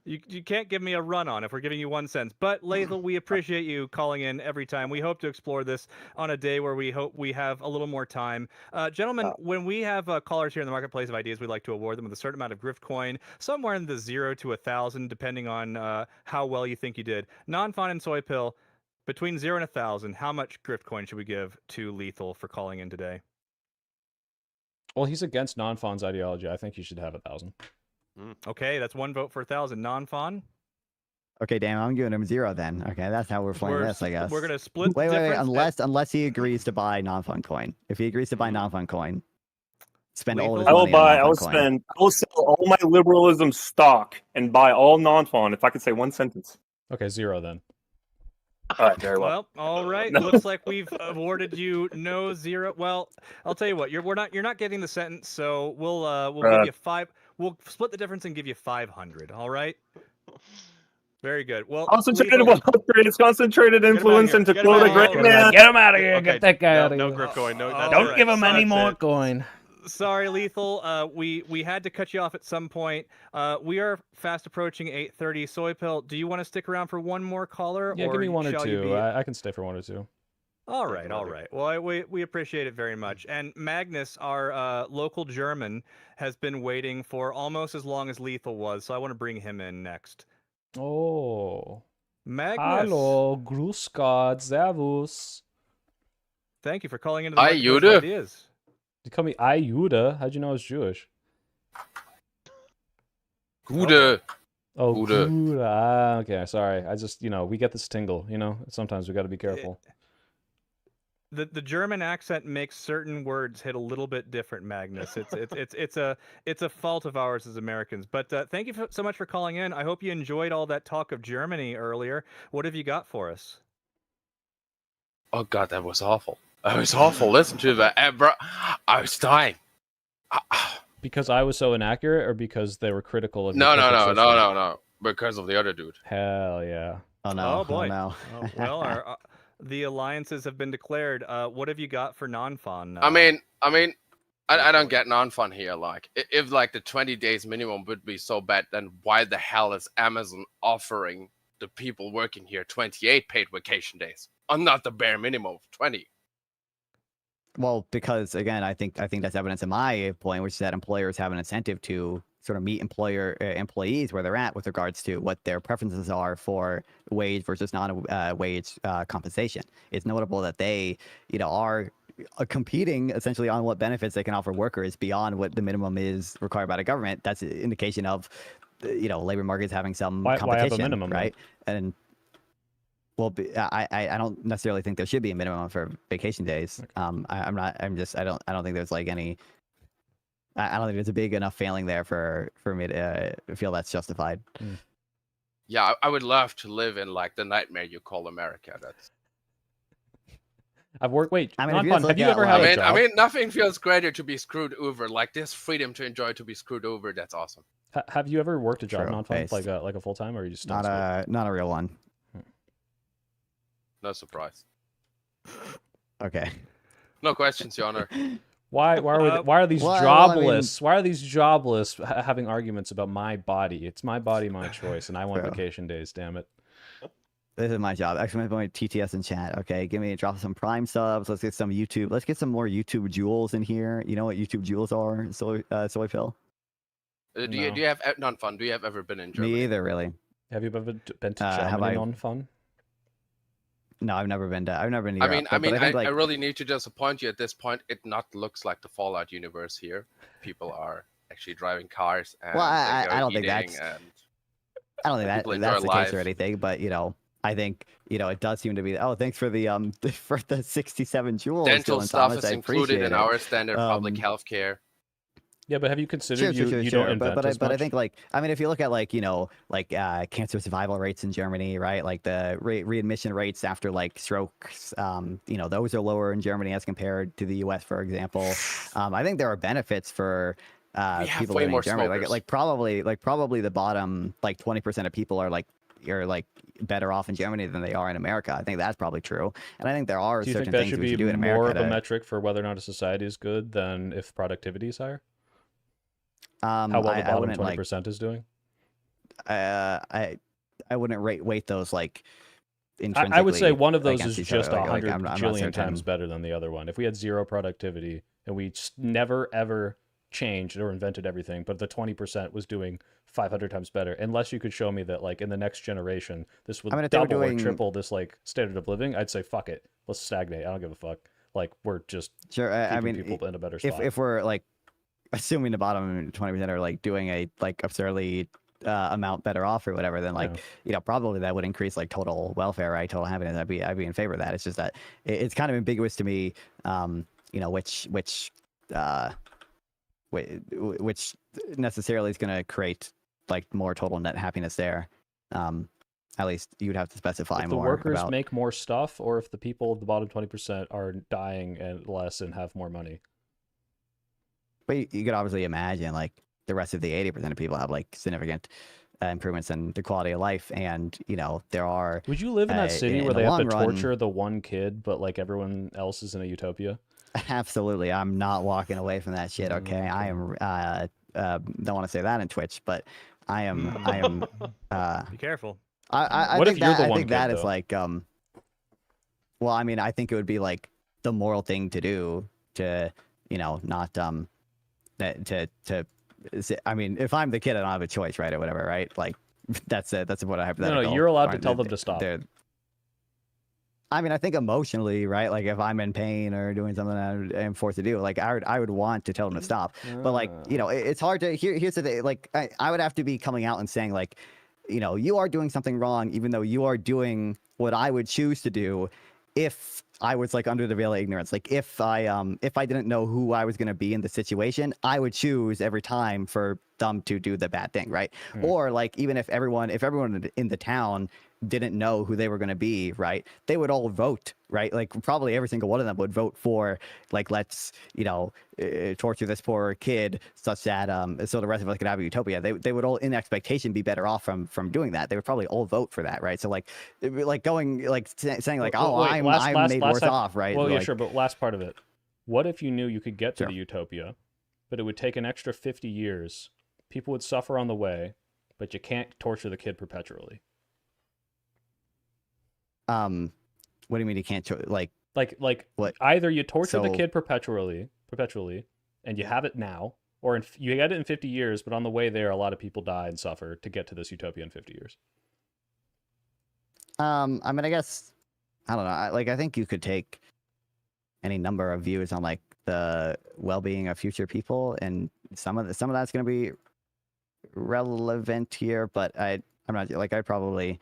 You can't give me a run on if we're giving you one sentence. But Lathel, we appreciate you calling in every time. We hope to explore this on a day where we hope we have a little more time. Gentlemen, when we have callers here in the marketplace of ideas, we like to award them with a certain amount of grift coin, somewhere in the 0 to 1,000, depending on how well you think you did. Nonfon and Soy Pill, between 0 and 1,000, how much grift coin should we give to Lethal for calling in today? Well, he's against Nonfon's ideology. I think you should have 1,000. Okay, that's one vote for 1,000. Nonfon? Okay, damn, I'm giving him 0 then. Okay, that's how we're playing this, I guess. We're gonna split the Wait, difference. unless he agrees to buy Nonfon coin. If he agrees to buy Nonfon coin, spend all of his I will money on buy. Nonfon I will sell all my liberalism stock and buy all Nonfon. If I could say one sentence. Okay, 0 then. All right, very well. Well, all right. No. Looks like we've awarded you no 0. Well, I'll tell you what. You're not getting the sentence, so we'll give you 5. We'll split the difference and give you 500. All right. Very good. Well, Concentrated Lethal- wealth creates concentrated influence, here. and to Get him quote outta a here. great man. Get him out of here. Okay, Get that guy out of no here. grip coin. No, All that's Don't it. give him any That's more it. coin. Sorry, Lethal. We had to cut you off at some point. We are fast approaching 8:30. Soy Pill, do you want to stick around for one more caller? Yeah, give me one or shall you two. be- I can stay for 1 or 2. All right, all right. Well, we appreciate it very much. And Magnus, our local German, has been waiting for almost as long as Lethal was, so I want to bring him in next. Oh. Magnus. Hallo, Grüß Gott, Servus. Thank you for calling into the Hi, Marketplace of Jude. Ideas. You call me Ayuda? How'd you know I was Jewish? Gude. Oh, Gute. Gute. Ah, okay, sorry. I just, we get this tingle, Sometimes we got to be careful. The German accent makes certain words hit a little bit different, Magnus. It's a fault of ours as Americans. But thank you so much for calling in. I hope you enjoyed all that talk of Germany earlier. What have you got for us? Oh god, that was awful. That was awful. Listen to that, bro. I was dying. Because I was so inaccurate, or because they were critical of No. your perfect system? No. Because of the other dude. Hell yeah. Oh no! Oh boy. no! Oh, well, the alliances have been declared. What have you got for Nonfon? I mean, I don't get non-fun here. Like, if like the 20 days minimum would be so bad, then why the hell is Amazon offering the people working here 28 paid vacation days, and not the bare minimum of 20? Well, because again, I think that's evidence of my point, which is that employers have an incentive to sort of meet employees where they're at with regards to what their preferences are for wage versus non-wage compensation. It's notable that they, are competing essentially on what benefits they can offer workers beyond what the minimum is required by the government. That's an indication of, labor markets having some competition, why have a minimum, right? And well, I don't necessarily think there should be a minimum for vacation days. Okay. I don't think there's like any. I don't think there's a big enough failing there for me to feel that's justified. Yeah, I would love to live in like the nightmare you call America. That's. I've worked. Wait, I mean, if you Nonfon, just have you look ever at, had a I job? mean, nothing feels greater to be screwed over. Like this freedom to enjoy to be screwed over. That's awesome. Have you ever worked a job, True, Nonfon, based. like a full time, or are you just Not a real one. No surprise. Okay. No questions, Your Honor. Why are these well, jobless? Why are these jobless having arguments about my body? It's my body, my choice, and I want True. vacation days. Damn it! This is my job. Excellent point. TTS in chat. Okay, drop some Prime subs. Let's get some YouTube. Let's get some more YouTube jewels in here. You know what YouTube jewels are? Soy Phil. Do you have Nonfon? Do you have ever been in Germany? Me either, really. Have you ever been to have Germany I- on fun? No, I've never been to Europe. I think, like, really need to disappoint you at this point. It not looks like the Fallout universe here. People are actually driving cars and Well, I don't think eating that's- and I don't think people enjoy that's the case life. or anything, but I think it does seem to be. Oh, thanks for the for the 67 jewels. dental Dylan stuff Thomas, is I included appreciate in it. our standard public Um, health care. Yeah, but have you considered you don't Sure. invent as But I much? think if you look at cancer survival rates in Germany, right? Like the readmission rates after strokes, those are lower in Germany as compared to the U.S., for example. I think there are benefits for We have people way living more in Germany. smokers. Probably the bottom 20% of people are better off in Germany than they are in America. I think that's probably true, and I think there are Do you certain think that things should we be should do in more America. of a metric for whether or not a society is good than if productivity is higher? How well the bottom 20% is doing? I wouldn't weight those I would say one of those against is each other. just Like, 100 I'm not jillion certain. times better than the other one. If we had zero productivity and we never ever changed or invented everything, but the 20% was doing 500 times better, unless you could show me that in the next generation this would if they were double or doing- triple this standard of living, I'd say fuck it, let's stagnate. I don't give a fuck. We're just Sure. keeping people in a better spot. if we're assuming the bottom 20% are doing a absurdly amount better off or whatever, then probably that would increase total welfare, right? Total happiness. I'd be in favor of that. It's just that it's kind of ambiguous to me, which necessarily is going to create more total net happiness there. At least you'd have to specify if the more workers about. make more stuff, or if the people of the bottom 20% are dying and less and have more money. But you could obviously imagine the rest of the 80% of people have significant improvements in the quality of life, and there are. Would you live in that city in where the they have to long run- torture the one kid, but everyone else is in a utopia? Absolutely, I'm not walking away from that shit. Okay, Okay. I am. Don't want to say that in Twitch, but I am. Be careful. I What think if you're that, the I one think kid, that is though? well, I mean, I think it would be the moral thing to do to not I mean, if I'm the kid, I don't have a choice, right, or whatever, right? That's what I have. No, you're allowed to tell them to stop. I mean, I think emotionally, right? If I'm in pain or doing something that I'm forced to do, I would want to tell them to stop. But it's hard to. Here's the thing. I would have to be coming out and saying you are doing something wrong, even though you are doing what I would choose to do if I was under the veil of ignorance. If I didn't know who I was going to be in the situation, I would choose every time for them to do the bad thing, right? Or even if everyone in the town didn't know who they were going to be, right, they would all vote, right? Probably every single one of them would vote for let's torture this poor kid such that so the rest of us could have a utopia. They would all in expectation be better off from doing that. They would probably all vote for that, right? So going saying I'm made worse off, right? Well, yeah, sure, but last part of it. What if you knew you could get to Sure. the utopia, but it would take an extra 50 years? People would suffer on the way, but you can't torture the kid perpetually. What do you mean you can't Like what? either you torture the So- kid perpetually, and you have it now, Or you get it in 50 years, but on the way there, a lot of people die and suffer to get to this utopia in 50 years. I mean, I guess I don't know. I think you could take any number of views on like the well-being of future people, and some of that's going to be relevant here. But I'm not like I'd probably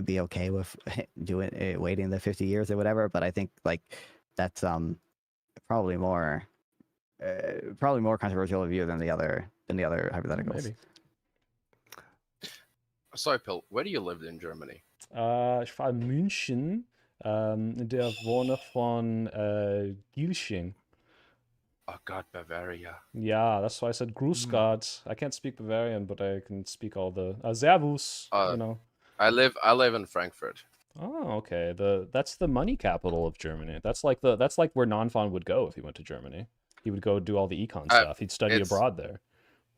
be okay with waiting the 50 years or whatever. But I think like that's probably more controversial view than the other hypotheticals. Maybe. Sorry, Pill. Where do you live in Germany? Ich war in München, der Wohner von Gilching. Oh God, Bavaria. Yeah, that's why I said Gruß Gott. I can't speak Bavarian, but I can speak all the Servus. You know. I live in Frankfurt. Oh, okay. That's the money capital of Germany. That's like where Nonfon would go if he went to Germany. He would go do all the econ stuff. He'd study abroad there.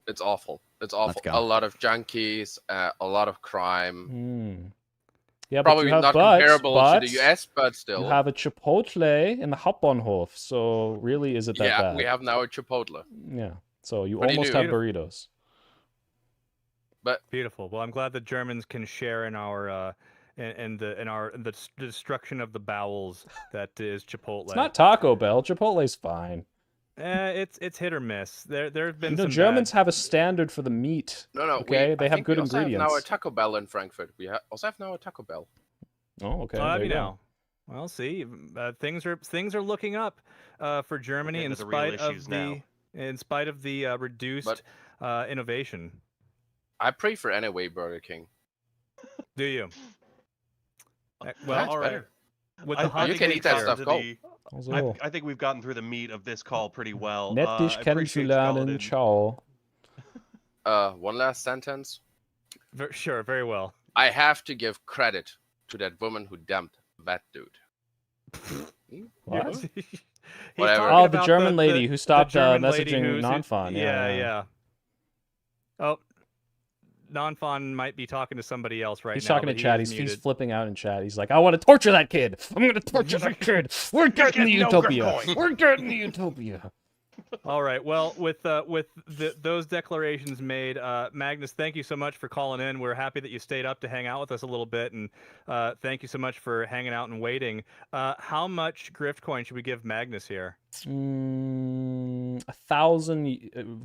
It's awful. It's awful. A lot of junkies, a lot of crime. Yeah, probably not comparable to the US, but still. You have a Chipotle in the Hauptbahnhof, so really, is it that bad? Yeah, we have now a Chipotle. Yeah, so you almost have burritos. But beautiful. Well, I'm glad the Germans can share in our the destruction of the bowels that is Chipotle. It's not Taco Bell. Chipotle's fine. It's hit or miss. There have been some Germans have a standard for the meat. No. Okay, they have good ingredients. Have now a Taco Bell in Frankfurt. We also have now a Taco Bell. Oh, okay. There you go. Well, see, things are looking up for Germany in spite of the reduced innovation. I prefer anyway Burger King. Do you? Well, all right. You can eat that stuff. I think we've gotten through the meat of this call pretty well. Nett dich kennenzulernen. Ciao. One last sentence. Sure, very well. I have to give credit to that woman who dumped that dude. What? Whatever. The German lady who stopped messaging Nonfon. Yeah. Oh, Nonfon might be talking to somebody else right now. He's talking to chat. He's flipping out in chat. He's like, I want to torture that kid. I'm going to torture that kid. We're getting the utopia. We're getting the utopia. All right. Well, with those declarations made, Magnus, thank you so much for calling in. We're happy that you stayed up to hang out with us a little bit, and thank you so much for hanging out and waiting. How much grift coin should we give Magnus here? 1,000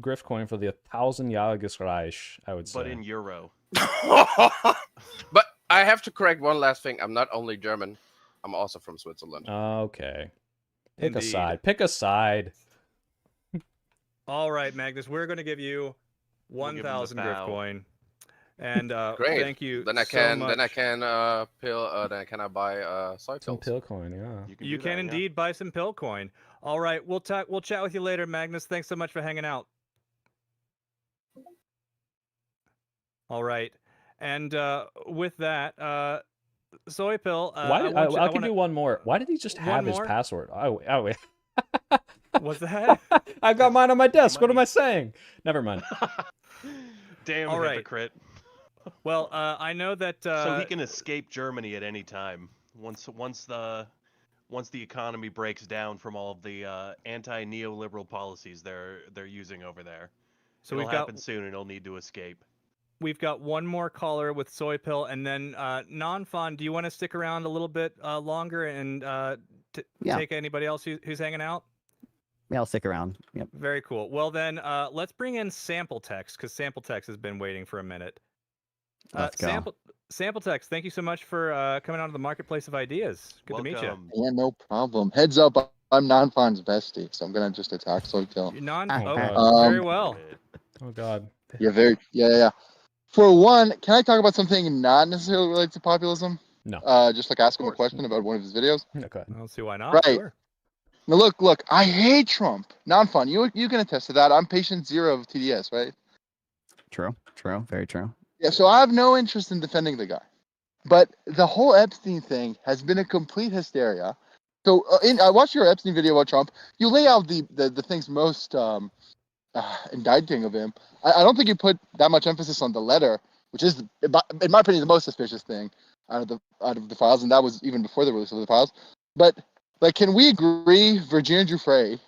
grift coin for the 1,000 Jahres Reich, I would say. But in euro. But I have to correct one last thing. I'm not only German. I'm also from Switzerland. Okay. Pick a side. Pick a side. All right, Magnus, we're going to give you 1,000 grift coin, and great. Thank you. Then I can buy soy some pills. pill coin. Yeah, you can indeed buy some pill coin. All right, we'll chat with you later, Magnus. Thanks so much for hanging out. All right, and with that, soy pill. I can do one more. Why did he just have his password? Oh wait. What's that? I've got mine on my desk. What am I saying? Never mind. Damn hypocrite. Well, I know that so he can escape Germany at any time once the economy breaks down from all of the anti-neoliberal policies they're using over there. So it'll happen soon, and he'll need to escape. We've got one more caller with soy pill, and then Nonfon. Do you want to stick around a little bit longer and take anybody else who's hanging out? Yeah, I'll stick around. Yep. Very cool. Well, then let's bring in Sample Text, because Sample Text has been waiting for a minute. Let's go. Sample Text, thank you so much for coming out of the Marketplace of Ideas. Good to meet you. Yeah, no problem. Heads up, I'm Nonfon's bestie, so I'm going to just attack Soykill. Very well. Oh, God. Yeah. For one, can I talk about something not necessarily related to populism? No. Just like ask him a question about one of his videos? Okay. I don't see why not. Right. Sure. Now look, I hate Trump. Nonfon, you can attest to that. I'm patient zero of TDS, right? True, very true. Yeah, so I have no interest in defending the guy. But the whole Epstein thing has been a complete hysteria. So I watched your Epstein video about Trump. You lay out the things most indicting of him. I don't think you put that much emphasis on the letter, which is, in my opinion, the most suspicious thing out of the files, and that was even before the release of the files. But like, can we agree Virginia Giuffre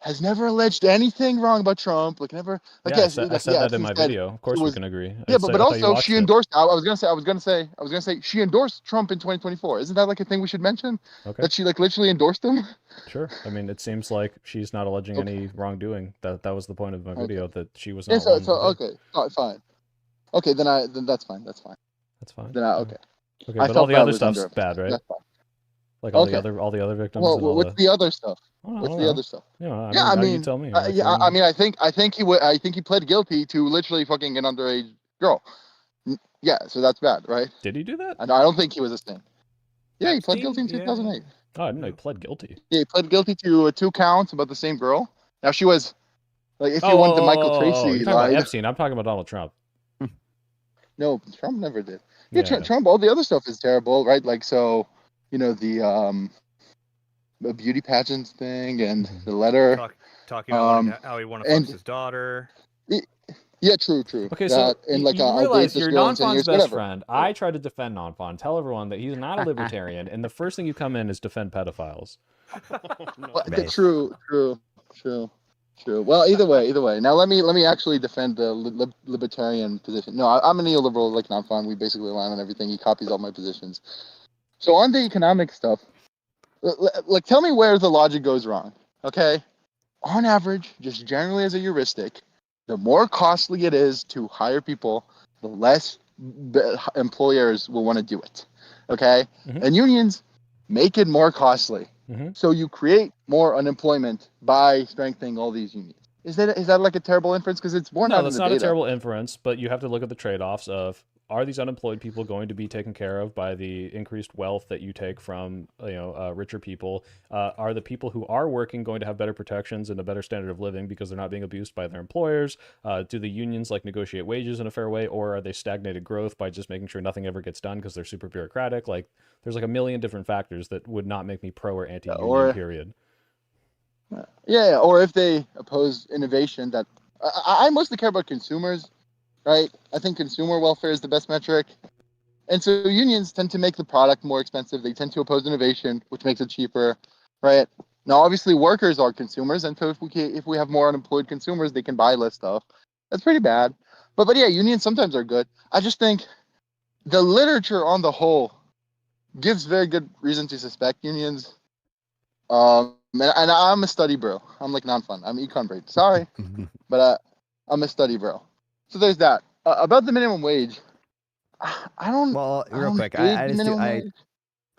has never alleged anything wrong about Trump. Like never. Like Yeah, yes, I said that in she my said video. Of she course, we was. can agree. Yeah, I but thought you also watched she it. endorsed. I was gonna say she endorsed Trump in 2024. Isn't that like a thing we should mention? Okay, That she like literally endorsed him. sure. I mean, it seems like she's not alleging Okay. any wrongdoing. That was the point of my video, that she was Yeah. not one. Okay. Fine. Okay. Then that's fine. That's fine. That's fine. Then okay. Okay, I but all felt the that other was stuff's under. bad, right? That's fine. Like Okay. all the other victims Well, and all what's the. the other stuff? I don't What's the know. other stuff? You know, Yeah, I now you mean, tell me. I mean, I think he pled guilty to literally fucking an underage girl. Yeah, so that's bad, right? Did he do that? And I don't think he was a snitch. Yeah, he pled Epstein? guilty in Yeah. 2008. Oh, I didn't know he pled guilty. Yeah, he pled guilty to 2 counts about the same girl. Now she was like, if you Oh, want the Michael Tracy you're talking about line. Epstein. I'm talking about Donald Trump. No, Trump never did. Yeah, Yeah. Trump. All the other stuff is terrible, right? Like so, the beauty pageants thing and the letter. Talking about how he wanted to fuck his daughter. Yeah, true. Okay, so and like you I'll date realize this you're girl in 10 Nonfon's years, best whatever. friend. I try to defend Nonfon, tell everyone that he's not a libertarian, and the first thing you come in is defend pedophiles. True. Well, either way. Now let me actually defend the libertarian position. No, I'm a neoliberal like Nonfon. We basically align on everything. He copies all my positions. So on the economic stuff, like tell me where the logic goes wrong. Okay, on average, just generally as a heuristic, the more costly it is to hire people, the less employers will want to do it. Okay, and unions make it more costly. So you create more unemployment by strengthening all these unions. Is that like a terrible inference? Because it's borne out in the data. No, that's not a terrible inference, but you have to look at the trade-offs of, are these unemployed people going to be taken care of by the increased wealth that you take from richer people? Are the people who are working going to have better protections and a better standard of living because they're not being abused by their employers? Do the unions like negotiate wages in a fair way, or are they stagnated growth by just making sure nothing ever gets done because they're super bureaucratic? Like, there's like a million different factors that would not make me pro or anti-union. Period. Yeah, or if they oppose innovation, that I mostly care about consumers. Right? I think consumer welfare is the best metric. And so unions tend to make the product more expensive. They tend to oppose innovation, which makes it cheaper, right? Now, obviously, workers are consumers. And so if we have more unemployed consumers, they can buy less stuff. That's pretty bad. But yeah, unions sometimes are good. I just think the literature on the whole gives very good reason to suspect unions. And I'm a study bro. I'm like Nonfon. I'm econ brain. Sorry, but I'm a study bro. So there's that. About the minimum wage, I don't. Well, real quick, I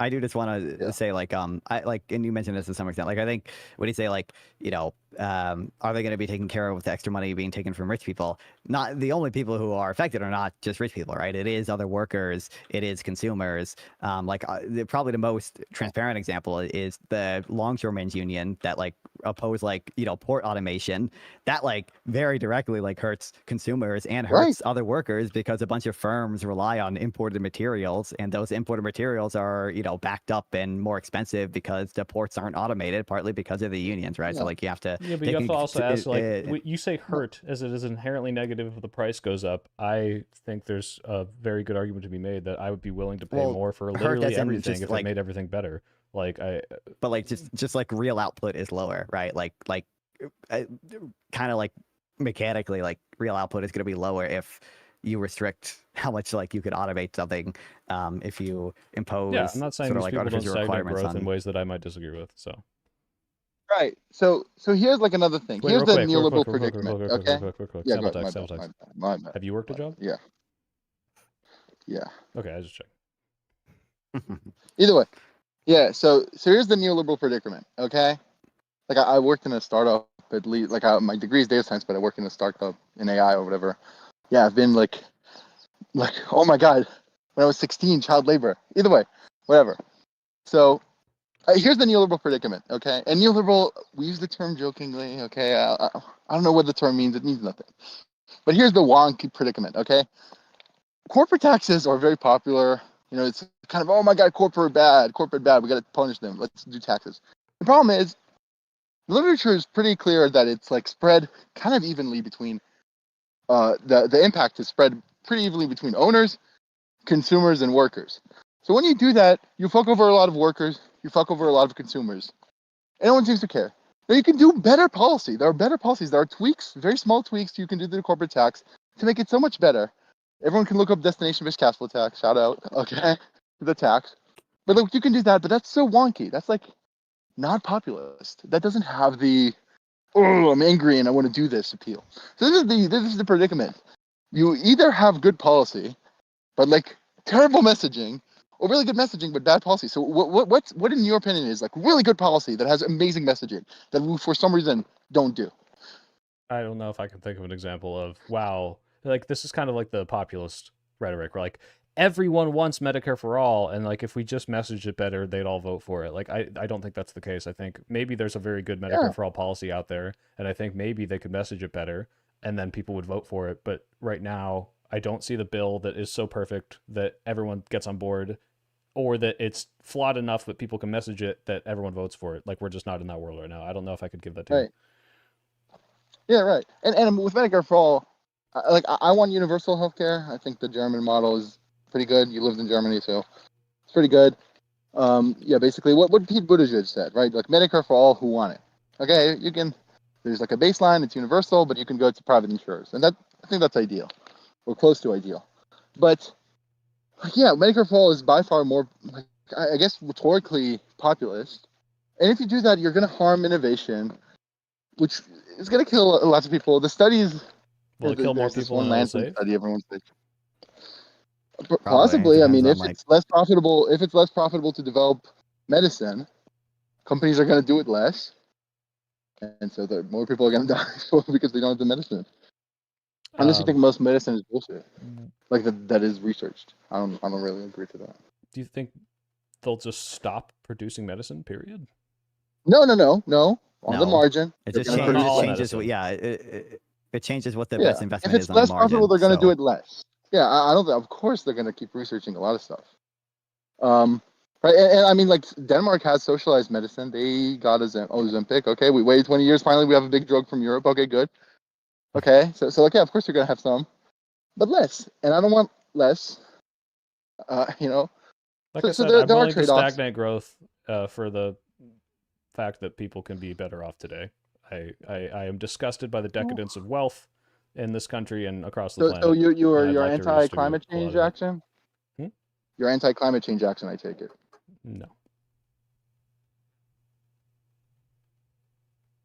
do just want to say and you mentioned this to some extent. Like, I think when you say are they going to be taken care of with the extra money being taken from rich people? Not the only people who are affected are not just rich people, right? It is other workers, it is consumers. Probably the most transparent example is the longshoremen's union that oppose port automation. That very directly hurts consumers and hurts other workers because a bunch of firms rely on imported materials, and those imported materials are backed up and more expensive because the ports aren't automated, partly because of the unions, right? So you have to. Yeah, but you have to also ask, you say hurt as it is inherently negative if the price goes up. I think there's a very good argument to be made that I would be willing to pay more for literally everything if they made everything better. But just real output is lower, right? Kind of mechanically, real output is going to be lower if you restrict how much you could automate something. If you impose, I'm not saying these people don't stagnate growth in ways that I might disagree with. So. Right. So here's another thing. Here's the neoliberal predicament. Okay. Yeah, my bad. Have you worked a job? Yeah. Okay, I just checked. Either way, yeah. So here's the neoliberal predicament. Okay. I worked in a startup at least. My degree is data science, but I work in a startup in AI or whatever. Yeah, I've been like, oh my god, when I was 16, child labor. Either way, whatever. So. Here's the neoliberal predicament, okay? And neoliberal, we use the term jokingly, okay? I don't know what the term means. It means nothing. But here's the wonky predicament, okay? Corporate taxes are very popular. It's kind of, oh my God, corporate bad. We got to punish them. Let's do taxes. The problem is, the literature is pretty clear that it's spread kind of evenly between, the impact is spread pretty evenly between owners, consumers, and workers. So when you do that, you fuck over a lot of workers, you fuck over a lot of consumers. And no one seems to care. Now you can do better policy. There are better policies. There are tweaks, very small tweaks you can do to the corporate tax to make it so much better. Everyone can look up destination-based cash flow tax. Shout out, okay, the tax. But look, you can do that, but that's so wonky. That's like not populist. That doesn't have the oh, I'm angry and I want to do this appeal. So this is the predicament. You either have good policy, but like terrible messaging, or really good messaging but bad policy. So what in your opinion is like really good policy that has amazing messaging that we for some reason don't do? I don't know if I can think of an example of, wow, like this is kind of like the populist rhetoric where like everyone wants Medicare for all, and like if we just message it better, they'd all vote for it. Like I don't think that's the case. I think maybe there's a very good Medicare for all policy out there, and I think maybe they could message it better and then people would vote for it. But right now, I don't see the bill that is so perfect that everyone gets on board, or that it's flawed enough that people can message it that everyone votes for it. Like we're just not in that world right now. I don't know if I could give that to you. Right. Yeah, right. And with Medicare for all, I want universal healthcare. I think the German model is pretty good. You lived in Germany, so it's pretty good. Yeah, basically what Pete Buttigieg said, right? Like Medicare for all who want it. Okay, you can. There's like a baseline. It's universal, but you can go to private insurers, and I think that's ideal, or close to ideal. But yeah, Medicare for all is by far more, like, I guess, rhetorically populist. And if you do that, you're going to harm innovation, which is going to kill lots of people. The studies. Will it kill more people than it'll save? Study everyone's Probably. possibly. I mean, Depends if on, it's less profitable to develop medicine, companies are going to do it less, and so more people are going to die because they don't have the medicine. Unless you think most medicine is bullshit, like that is researched. I don't really agree to that. Do you think they'll just stop producing medicine? Period. No. On the No. margin, It they're just gonna changes- produce changes. medicine. Yeah, it changes what the Yeah, best if investment it's is on less the margin. profitable, they're going to do so- it less. Yeah, I don't. Of course, they're going to keep researching a lot of stuff. Right, and I mean, like Denmark has socialized medicine. They got Ozempic. Okay, we waited 20 years. Finally, we have a big drug from Europe. Okay, good. Okay, so like, yeah, of course you're going to have some, but less. And I don't want less. You know. Like So- I so said, there I'm are willing to trade-offs. stagnate growth for the fact that people can be better off today. I am disgusted by the decadence of wealth in this country and across the So planet. you're and I'd like to anti-climate redistribute a lot change of it. action. Hmm? You're anti-climate change action. I take it. No.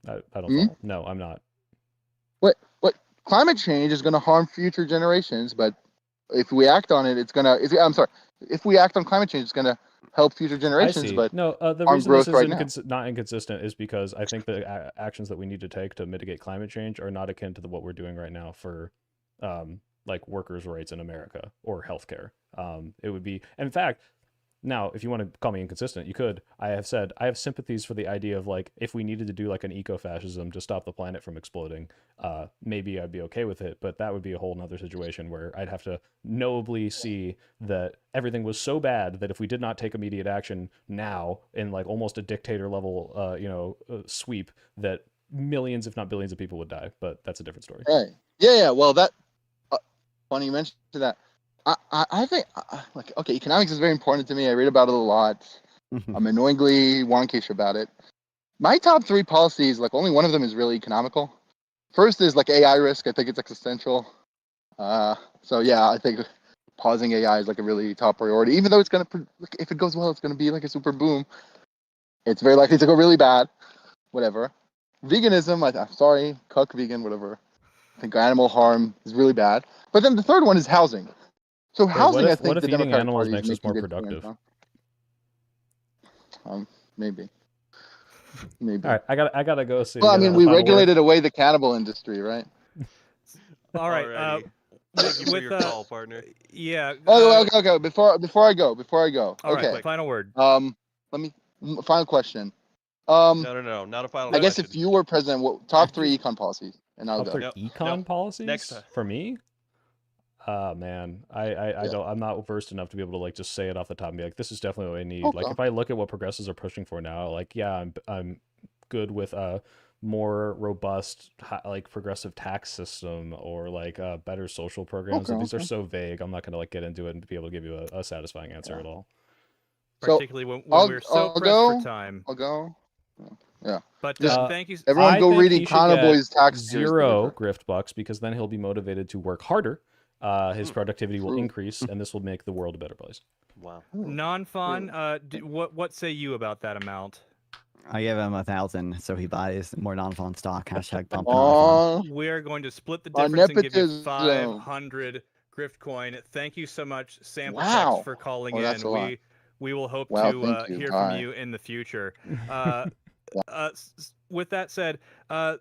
I don't Hmm? follow. No, I'm not. What climate change is going to harm future generations, but if we act on it, it's going to. I'm sorry. If we act on climate change, it's going to help future I generations. see. But No, the harm reason this growth is right now. not inconsistent is because I think the actions that we need to take to mitigate climate change are not akin to what we're doing right now for like workers' rights in America or healthcare. It would be, in fact, now if you want to call me inconsistent, you could. I have said I have sympathies for the idea of like if we needed to do like an eco-fascism to stop the planet from exploding, maybe I'd be okay with it, but that would be a whole nother situation where I'd have to knowably see that everything was so bad that if we did not take immediate action now in like almost a dictator level sweep, that millions if not billions of people would die. But that's a different story. Right. Yeah. Well, that funny you mentioned that. I think like okay, economics is very important to me. I read about it a lot. I'm annoyingly wonkish about it. My top 3 policies, like only one of them is really economical. First is like AI risk. I think it's existential. So yeah, I think pausing AI is like a really top priority. Even though it's gonna, if it goes well, it's gonna be like a super boom. It's very likely to go really bad. Whatever. Veganism. I'm sorry, cuck vegan, whatever. I think animal harm is really bad. But then the third one is housing. So housing, I think what if the eating Democratic animals Party is makes us more making good productive? points on. Maybe. Maybe. All right, I gotta go see. Well, I mean, we regulated away the cannibal industry, right? All right. Alrighty. Thank you for your call, partner. Yeah. Oh, okay. Before I go. All right. Okay. Final word. Let me. Final question. No, not a final I guess question. if you were president, what top 3 econ policies? And I'll go. Yep, econ policies Next time. for me. Man, I don't. I'm not versed enough to be able to like just say it off the top and be like, this is definitely what I need. Like Okay. if I look at what progressives are pushing for now, like yeah, I'm good with a more robust like progressive tax system or like better social programs. Okay, These are okay. so vague. I'm not gonna like get into it and be able to give you a satisfying answer at all. So, Particularly when I'll- we're so I'll pressed go. for time. I'll go. But Just thank you. Everyone I go think reading he should Kana get Boy's tax zero grift bucks, because then he'll be motivated to work harder. His productivity will True. increase, and this will make the world a better place. Wow. Nonfon, what say you about that amount? I give him 1,000 so he buys more non-phone stock. Hashtag bump non-phone. Aw, We're going to split the on difference and give you nepotism. 500 grift coin. Thank you so much, Sample Wow. Text, for calling Oh, that's in. a lot. We will hope Wow, to thank you. hear Bye. from you in the future. With that said,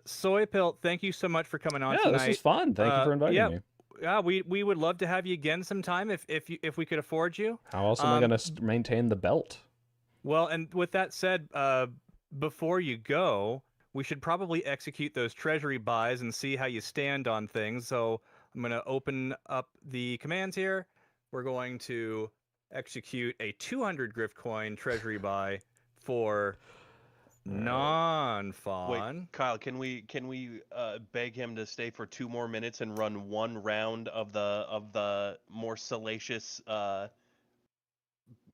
Soy Pill, thank you so much for coming on Yeah, tonight. this was fun. Thank you for inviting me. Yeah, we would love to have you again sometime if we could afford you. How else am I going to maintain the belt? Well, and with that said, before you go, we should probably execute those treasury buys and see how you stand on things. So I'm going to open up the commands here. We're going to execute a 200 grift coin treasury buy for Nonfon. Wait, Kyle, can we beg him to stay for 2 more minutes and run one round of the more salacious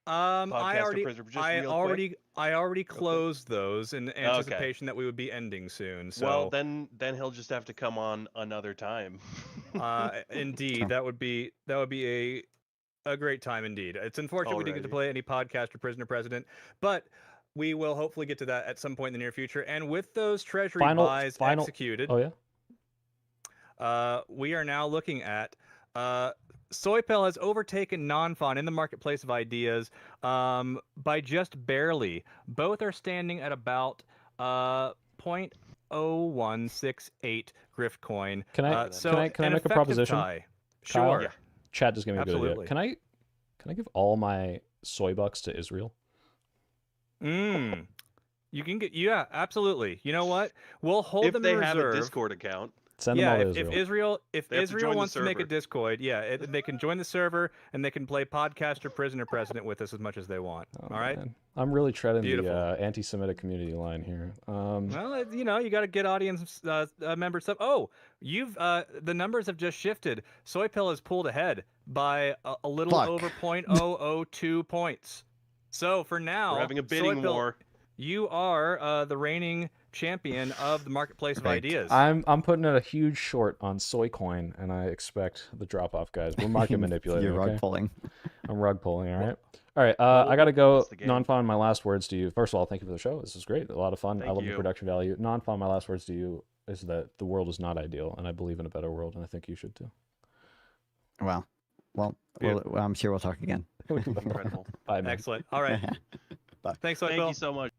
I already closed those in anticipation that we would be ending soon. So well, then he'll just have to come on another time. indeed, that would be a great time indeed. It's unfortunate we didn't get to play any podcast or Prisoner President, but we will hopefully get to that at some point in the near future. And with those treasury buys executed, we are now looking at Soypel has overtaken Nonfon in the marketplace of ideas by just barely. Both are standing at about 0.0168 grift coin. Can I make a proposition? Tie. Kyle? Sure. Yeah. Chat just gave me a good idea. Absolutely. Can I give all my soy bucks to Israel? You can get absolutely. You know what? We'll hold them in reserve. If they have a Discord account. Send them all to Israel. If Israel wants to make a Discord, they can join the server and they can play podcast or Prisoner President with us as much as they want. All right. Man. I'm really treading the anti-Semitic community line here. Well, you got to get audience members up. Oh, the numbers have just shifted. Soypill has pulled ahead by a little over 0.002 points. So for now, we're having a bidding war. You are the reigning champion of the marketplace of ideas. I'm putting a huge short on Soycoin, and I expect the drop off, guys. We're market manipulating. You're rug pulling. I'm rug pulling. All right. I gotta go. Nonfon, my last words to you. First of all, thank you for the show. This is great. A lot of fun. I love the production value. Nonfon, my last words to you is that the world is not ideal, and I believe in a better world, and I think you should too. Well, I'm sure we'll talk again. Incredible. Bye, man. Excellent. All right. Bye. Thanks, Thank you so much.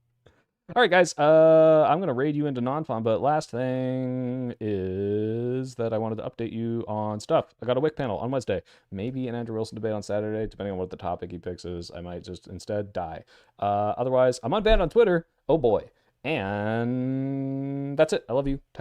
All right, guys. I'm gonna raid you into Nonfon, but last thing is that I wanted to update you on stuff. I got a WIC panel on Wednesday. Maybe an Andrew Wilson debate on Saturday, depending on what the topic he picks is. I might just instead die. Otherwise, I'm unbanned on Twitter. Oh boy. And that's it. I love you.